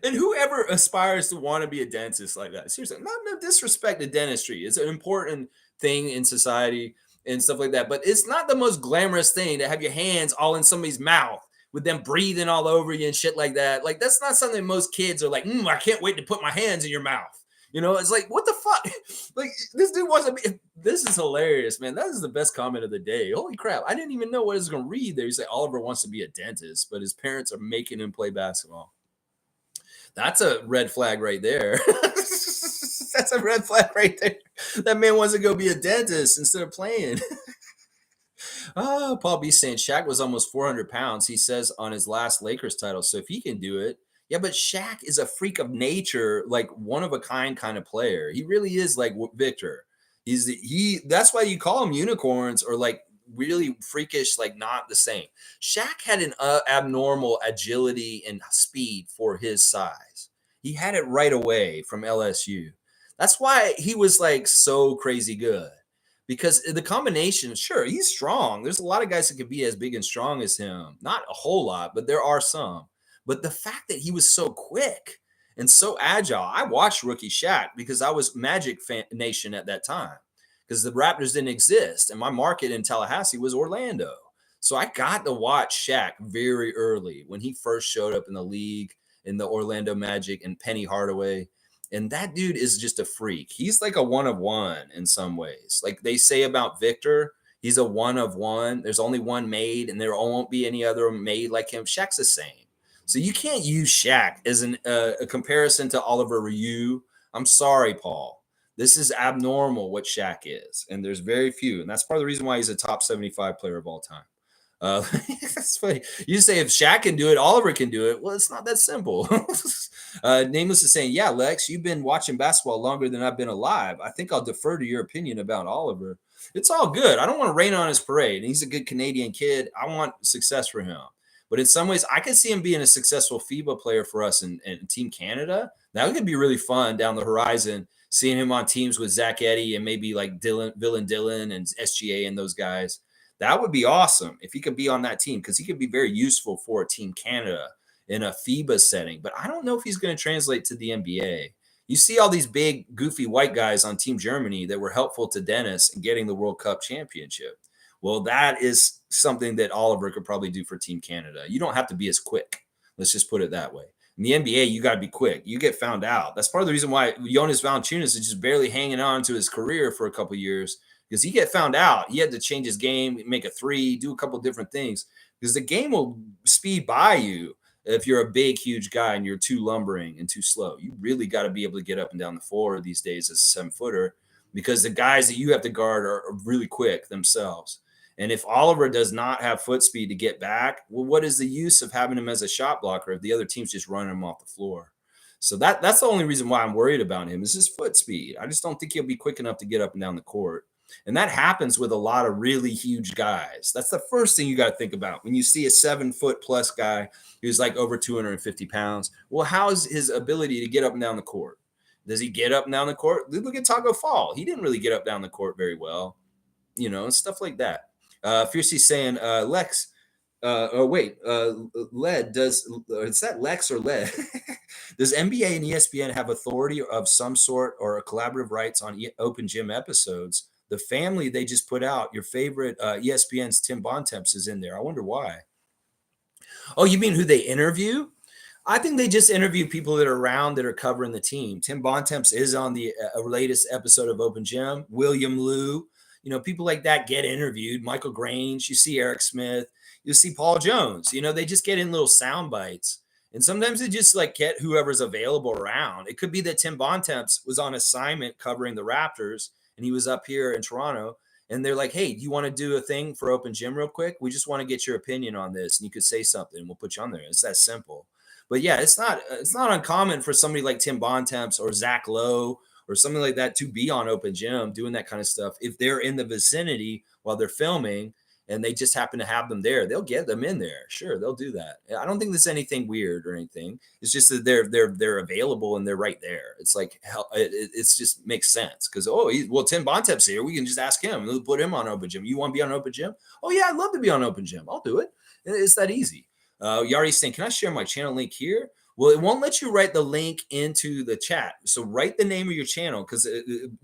And whoever aspires to want to be a dentist like that, seriously, no disrespect to dentistry. It's an important thing in society and stuff like that. But it's not the most glamorous thing to have your hands all in somebody's mouth with them breathing all over you and shit like that. Like, that's not something most kids are like, I can't wait to put my hands in your mouth. You know, it's like, what the fuck? Like, this dude wants to be. This is hilarious, man. That is the best comment of the day. Holy crap. I didn't even know what I was going to read there. You say Oliver wants to be a dentist, but his parents are making him play basketball. That's a red flag right there. That's a red flag right there. That man wants to go be a dentist instead of playing. Paul B saying Shaq was almost 400 pounds, he says, on his last Lakers title. So if he can do it, yeah, but Shaq is a freak of nature, like one of a kind of player. He really is like Victor. That's why you call him unicorns or like really freakish, like not the same. Shaq had an abnormal agility and speed for his size. He had it right away from LSU. That's why he was like so crazy good. Because the combination, sure, he's strong. There's a lot of guys that could be as big and strong as him. Not a whole lot, but there are some. But the fact that he was so quick and so agile, I watched rookie Shaq because I was Magic Nation at that time because the Raptors didn't exist. And my market in Tallahassee was Orlando. So I got to watch Shaq very early when he first showed up in the league in the Orlando Magic and Penny Hardaway. And that dude is just a freak. He's like a one of one in some ways. Like they say about Victor, he's a one of one. There's only one made and there won't be any other made like him. Shaq's the same. So you can't use Shaq as a comparison to Oliver Ryu. I'm sorry, Paul. This is abnormal what Shaq is, and there's very few, and that's part of the reason why he's a top 75 player of all time. That's funny. You say if Shaq can do it, Oliver can do it. Well, it's not that simple. Nameless is saying, yeah, Lex, you've been watching basketball longer than I've been alive. I think I'll defer to your opinion about Oliver. It's all good. I don't want to rain on his parade. He's a good Canadian kid. I want success for him. But in some ways, I could see him being a successful FIBA player for us in Team Canada. That could be really fun down the horizon, seeing him on teams with Zach Edey and maybe like Villain Dylan and SGA and those guys. That would be awesome if he could be on that team because he could be very useful for Team Canada in a FIBA setting. But I don't know if he's going to translate to the NBA. You see all these big, goofy white guys on Team Germany that were helpful to Dennis in getting the World Cup championship. Well, that is something that Oliver could probably do for Team Canada. You don't have to be as quick. Let's just put it that way. In the NBA, you got to be quick. You get found out. That's part of the reason why Jonas Valanciunas is just barely hanging on to his career for a couple of years because he get found out. He had to change his game, make a three, do a couple of different things because the game will speed by you if you're a big, huge guy and you're too lumbering and too slow. You really got to be able to get up and down the floor these days as a 7-footer because the guys that you have to guard are really quick themselves. And if Oliver does not have foot speed to get back, well, what is the use of having him as a shot blocker if the other team's just running him off the floor? So that's the only reason why I'm worried about him is his foot speed. I just don't think he'll be quick enough to get up and down the court. And that happens with a lot of really huge guys. That's the first thing you got to think about when you see a 7-foot plus guy who's like over 250 pounds. Well, how's his ability to get up and down the court? Does he get up and down the court? Look at Taco Fall. He didn't really get up and down the court very well, and stuff like that. Fiercey saying, Lex, Led does, is that Lex or Led? Does NBA and ESPN have authority of some sort or collaborative rights on Open Gym episodes? The family they just put out, your favorite ESPN's Tim Bontemps is in there. I wonder why. Oh, you mean who they interview? I think they just interview people that are around that are covering the team. Tim Bontemps is on the latest episode of Open Gym. William Liu. People like that get interviewed. Michael Grange, you see Eric Smith, you see Paul Jones. They just get in little sound bites. And sometimes they just like get whoever's available around. It could be that Tim Bontemps was on assignment covering the Raptors and he was up here in Toronto. And they're like, hey, do you want to do a thing for Open Gym real quick? We just want to get your opinion on this. And you could say something. We'll put you on there. It's that simple. But yeah, it's not uncommon for somebody like Tim Bontemps or Zach Lowe or something like that to be on Open Gym doing that kind of stuff. If they're in the vicinity while they're filming and they just happen to have them there, they'll get them in there. Sure, they'll do that. I don't think there's anything weird or anything. It's just that they're available and they're right there. It's like it's just makes sense because Tim Bontemps here. We can just ask him. We'll put him on Open Gym. You want to be on Open Gym? Oh yeah, I'd love to be on Open Gym. I'll do it. It's that easy. Yari's saying, can I share my channel link here? Well, it won't let you write the link into the chat. So write the name of your channel because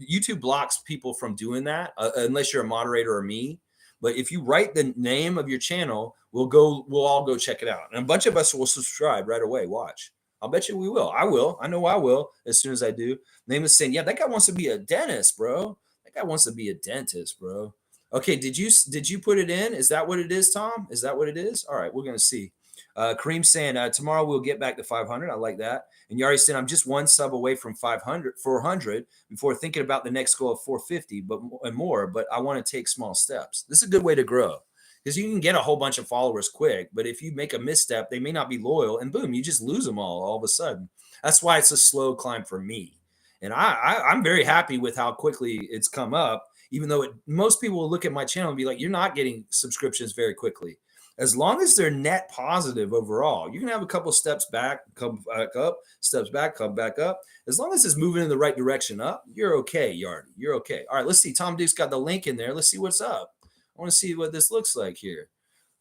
YouTube blocks people from doing that unless you're a moderator or me. But if you write the name of your channel, we'll all go check it out. And a bunch of us will subscribe right away. Watch. I'll bet you we will. I will. I know I will as soon as I do. Name is saying, yeah, that guy wants to be a dentist, bro. That guy wants to be a dentist, bro. Okay, did you put it in? Is that what it is, Tom? Is that what it is? All right, we're going to see. Kareem saying, tomorrow we'll get back to 500. I like that. And Yari saying, I'm just one sub away from 400 before thinking about the next goal of 450 and more, but I want to take small steps. This is a good way to grow because you can get a whole bunch of followers quick, but if you make a misstep, they may not be loyal and boom, you just lose them all of a sudden. That's why it's a slow climb for me. And I'm very happy with how quickly it's come up, even though most people will look at my channel and be like, you're not getting subscriptions very quickly. As long as they're net positive overall, you can have a couple steps back, come back up, steps back, come back up. As long as it's moving in the right direction up, you're okay, Yardy. You're okay. All right, let's see. Tom Duke's got the link in there. Let's see what's up. I want to see what this looks like here.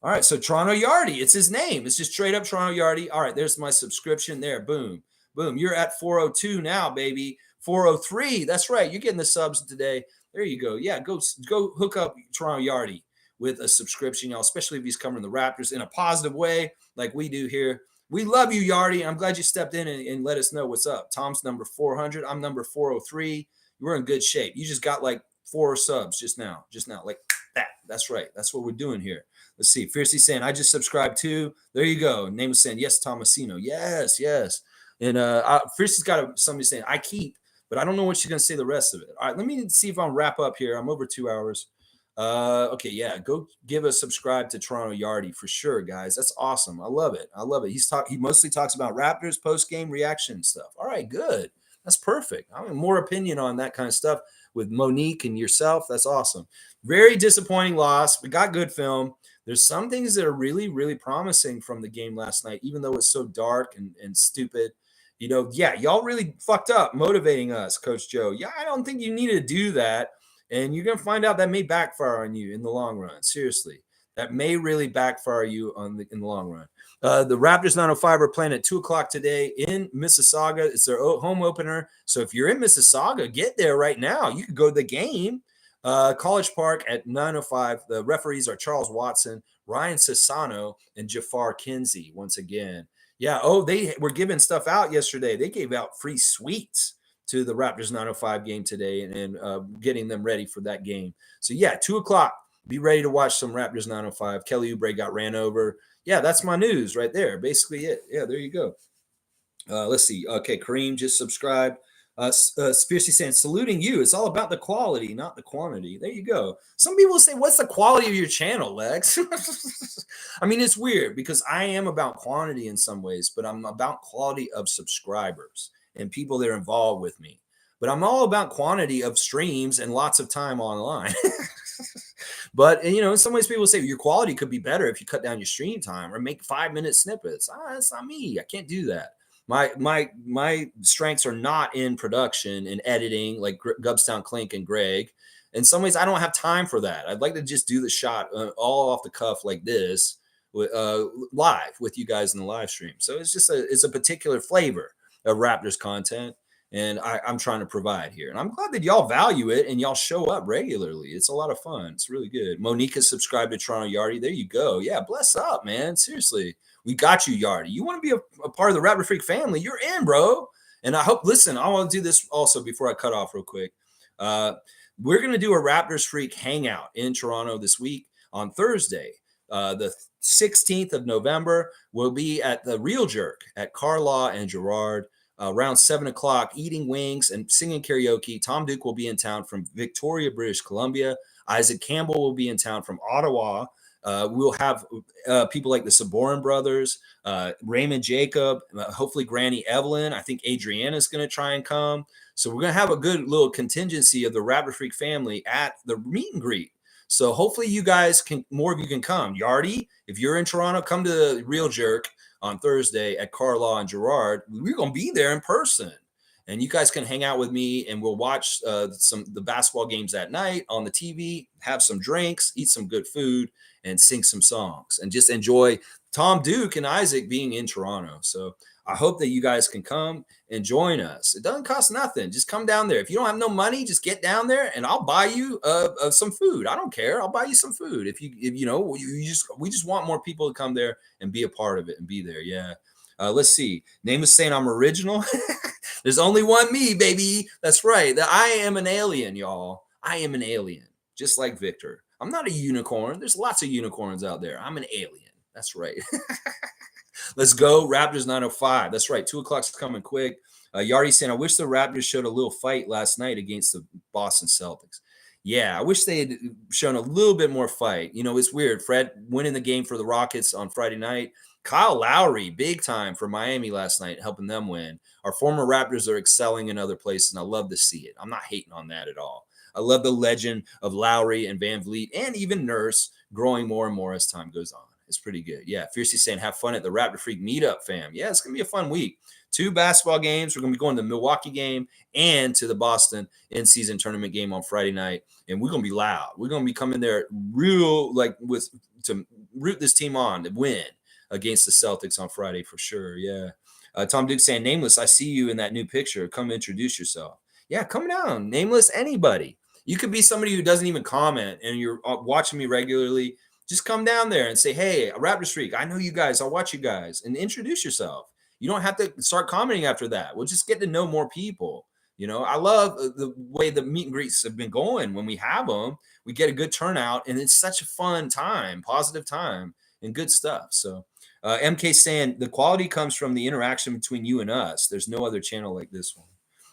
All right, so Toronto Yardy. It's his name. It's just straight up Toronto Yardy. All right, there's my subscription there. Boom, boom. You're at 402 now, baby. 403. That's right. You're getting the subs today. There you go. Yeah, go hook up Toronto Yardy with a subscription, y'all, especially if he's covering the Raptors in a positive way like we do here. We love you, Yardy. I'm glad you stepped in and let us know what's up. Tom's number 400. I'm number 403. We're in good shape. You just got like 4 subs just now, like that. That's right. That's what we're doing here. Let's see. Fiercey saying, I just subscribed too. There you go. Name is saying, yes, Tomasino. Yes. And Fiercey's got somebody saying, I keep, but I don't know what she's going to say the rest of it. All right, let me see if I'll wrap up here. I'm over 2 hours. Okay, yeah, go give a subscribe to Toronto Yardy for sure, guys. That's awesome. I love it. I love it. He mostly talks about Raptors post game reaction stuff. All right, good. That's perfect. I mean, more opinion on that kind of stuff with Monique and yourself. That's awesome. Very disappointing loss. We got good film. There's some things that are really, really promising from the game last night, even though it's so dark and stupid. Yeah, y'all really fucked up motivating us, Coach Joe. Yeah, I don't think you need to do that. And you're going to find out that may backfire on you in the long run. Seriously, that may really backfire you in the long run. The Raptors 905 are playing at 2:00 today in Mississauga. It's their home opener. So if you're in Mississauga, get there right now. You could go to the game. College Park at 9:05. The referees are Charles Watson, Ryan Sassano, and Jafar Kinsey once again. Yeah. Oh, they were giving stuff out yesterday. They gave out free sweets to the Raptors 905 game today and getting them ready for that game. So, yeah, 2:00. Be ready to watch some Raptors 905. Kelly Oubre got ran over. Yeah, that's my news right there. Basically it. Yeah, there you go. Let's see. Okay, Kareem just subscribed. Fiercely saying, saluting you. It's all about the quality, not the quantity. There you go. Some people say, what's the quality of your channel, Lex? I mean, it's weird because I am about quantity in some ways, but I'm about quality of subscribers and people that are involved with me. But I'm all about quantity of streams and lots of time online. But in some ways, people say your quality could be better if you cut down your stream time or make 5-minute snippets. That's not me. I can't do that. My strengths are not in production and editing like Gubstown Clink and Greg. In some ways, I don't have time for that. I'd like to just do the shot all off the cuff like this, live with you guys in the live stream. So it's a particular flavor of Raptors content, and I'm trying to provide here. And I'm glad that y'all value it and y'all show up regularly. It's a lot of fun. It's really good. Monique has subscribed to Toronto Yardy. There you go. Yeah, bless up, man. Seriously. We got you, Yardy. You want to be a part of the Raptor Freak family, you're in, bro. And I hope, listen, I want to do this also before I cut off real quick. We're going to do a Raptors Freak hangout in Toronto this week on Thursday. The 16th of November, we'll be at the Real Jerk at Carlaw and Gerard around 7:00, eating wings and singing karaoke. Tom Duke will be in town from Victoria, British Columbia. Isaac Campbell will be in town from Ottawa. We'll have people like the Saborin brothers, Raymond Jacob, hopefully Granny Evelyn. I think Adriana's going to try and come. So we're going to have a good little contingency of the Raptor Freak family at the meet and greet. So hopefully you guys more of you can come. Yardy, if you're in Toronto, come to the Real Jerk on Thursday at Carlaw and Gerard. We're going to be there in person. And you guys can hang out with me and we'll watch the basketball games at night on the TV, have some drinks, eat some good food, and sing some songs and just enjoy Tom Duke and Isaac being in Toronto. So I hope that you guys can come and join us. It doesn't cost nothing. Just come down there. If you don't have no money, just get down there and I'll buy you some food. I don't care. I'll buy you some food. We just want more people to come there and be a part of it and be there. Yeah. Let's see. Name is saying I'm original. There's only one me, baby. That's right. I am an alien, y'all. I am an alien, just like Victor. I'm not a unicorn. There's lots of unicorns out there. I'm an alien. That's right. Let's go. Raptors 905. That's right. 2:00's coming quick. Yardy saying, I wish the Raptors showed a little fight last night against the Boston Celtics. Yeah, I wish they had shown a little bit more fight. It's weird. Fred winning the game for the Rockets on Friday night. Kyle Lowry, big time for Miami last night, helping them win. Our former Raptors are excelling in other places, and I love to see it. I'm not hating on that at all. I love the legend of Lowry and Van Vliet and even Nurse growing more and more as time goes on. It's pretty good. Yeah, Fiercely saying have fun at the Raptor Freak meetup, fam. Yeah, it's going to be a fun week. 2 basketball games. We're going to be going to the Milwaukee game and to the Boston in-season tournament game on Friday night, and we're going to be loud. We're going to be coming there real, to root this team on to win against the Celtics on Friday for sure. Yeah. Tom Duke saying, Nameless, I see you in that new picture. Come introduce yourself. Yeah, come down. Nameless, anybody. You could be somebody who doesn't even comment and you're watching me regularly. Just come down there and say, hey, Raptors Freak, I know you guys. I'll watch you guys, and introduce yourself. You don't have to start commenting after that. We'll just get to know more people. I love the way the meet and greets have been going. When we have them, we get a good turnout, and it's such a fun time, positive time, and good stuff. So MK saying the quality comes from the interaction between you and us. There's no other channel like this one.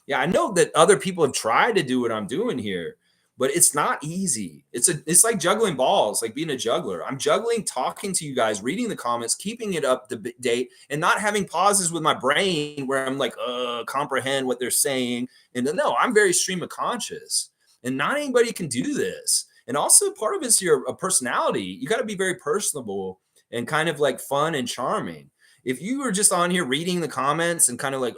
Yeah, I know that other people have tried to do what I'm doing here, but it's not easy. It's like juggling balls, like being a juggler. I'm juggling, talking to you guys, reading the comments, keeping it up to date, and not having pauses with my brain where I'm like, comprehend what they're saying. And no, I'm very stream of conscious, and not anybody can do this. And also, part of it's your personality. You got to be very personable and kind of like fun and charming. If you were just on here reading the comments and kind of like,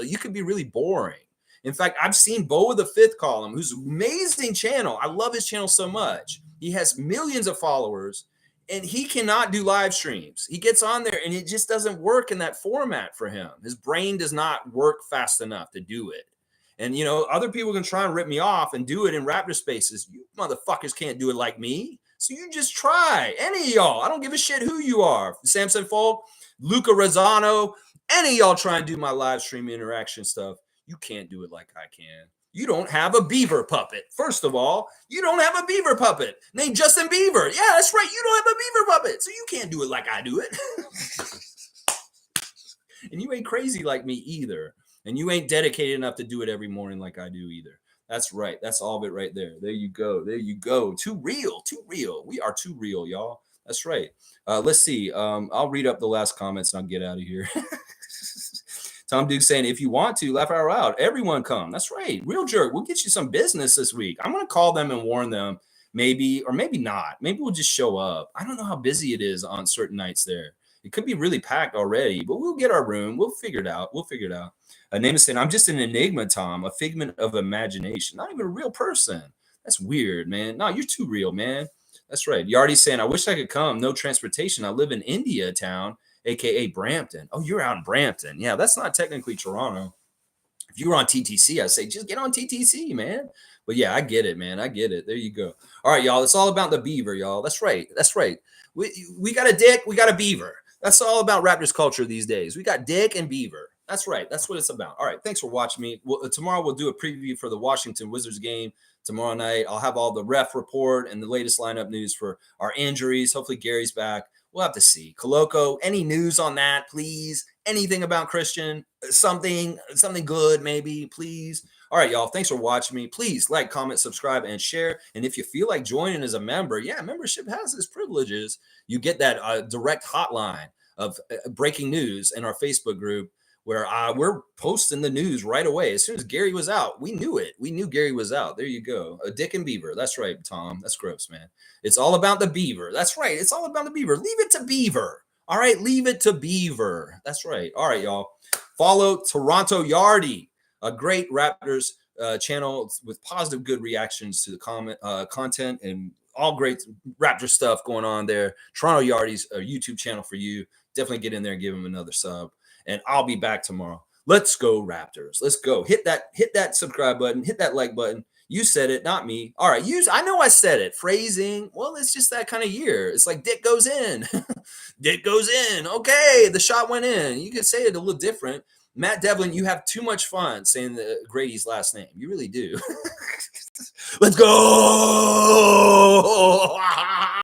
you could be really boring. In fact, I've seen Bo of the Fifth Column, who's an amazing channel. I love his channel so much. He has millions of followers, and he cannot do live streams. He gets on there, and it just doesn't work in that format for him. His brain does not work fast enough to do it. And, you know, other people can try and rip me off and do it in Raptor spaces. You motherfuckers can't do it like me. So you just try. Any of y'all. I don't give a shit who you are. Samson Folk, Luca Rosano, any of y'all try and do my live stream interaction stuff. You can't do it like I can. You don't have a beaver puppet. First of all, you don't have a beaver puppet named Justin Bieber. Yeah, that's right. You don't have a beaver puppet. So you can't do it like I do it. And you ain't crazy like me either. And you ain't dedicated enough to do it every morning like I do either. That's right. That's all of it right there. There you go. There you go. Too real. Too real. We are too real, y'all. That's right. Let's see. I'll read up the last comments and I'll get out of here. Tom Duke saying, if you want to, laugh our out. Everyone come. That's right. Real jerk. We'll get you some business this week. I'm going to call them and warn them. Maybe, or maybe not. Maybe we'll just show up. I don't know how busy it is on certain nights there. It could be really packed already, but we'll get our room. We'll figure it out. We'll figure it out. Name is saying, I'm just an enigma, Tom, a figment of imagination. Not even a real person. That's weird, man. No, you're too real, man. That's right. You're already saying, I wish I could come. No transportation. I live in India town, a.k.a. Brampton. Oh, you're out in Brampton. Yeah, that's not technically Toronto. If you were on TTC, I'd say, just get on TTC, man. But yeah, I get it, man. I get it. There you go. All right, y'all. It's all about the beaver, y'all. That's right. That's right. We got a dick. We got a beaver. That's all about Raptors culture these days. We got dick and beaver. That's right. That's what it's about. All right. Thanks for watching me. Tomorrow we'll do a preview for the Washington Wizards game. Tomorrow night, I'll have all the ref report and the latest lineup news for our injuries. Hopefully, Gary's back. We'll have to see. Koloko, any news on that, please? Anything about Christian? Something good, maybe, please. All right, y'all. Thanks for watching me. Please like, comment, subscribe, and share. And if you feel like joining as a member, yeah, membership has its privileges. You get that direct hotline of breaking news in our Facebook group, where we're posting the news right away. As soon as Gary was out, we knew it. We knew Gary was out. There you go. A dick and beaver. That's right, Tom. That's gross, man. It's all about the beaver. That's right. It's all about the beaver. Leave it to beaver. All right. Leave it to beaver. That's right. All right, y'all. Follow Toronto Yardy, a great Raptors channel with positive, good reactions to the content and all great Raptor stuff going on there. Toronto Yardy's a YouTube channel for you. Definitely get in there and give him another sub. And I'll be back tomorrow. Let's go, Raptors. Let's go. Hit that subscribe button. Hit that like button. You said it, not me. All right. I know I said it. Phrasing. Well, it's just that kind of year. It's like dick goes in. Dick goes in. Okay. The shot went in. You could say it a little different. Matt Devlin, you have too much fun saying Grady's last name. You really do. Let's go.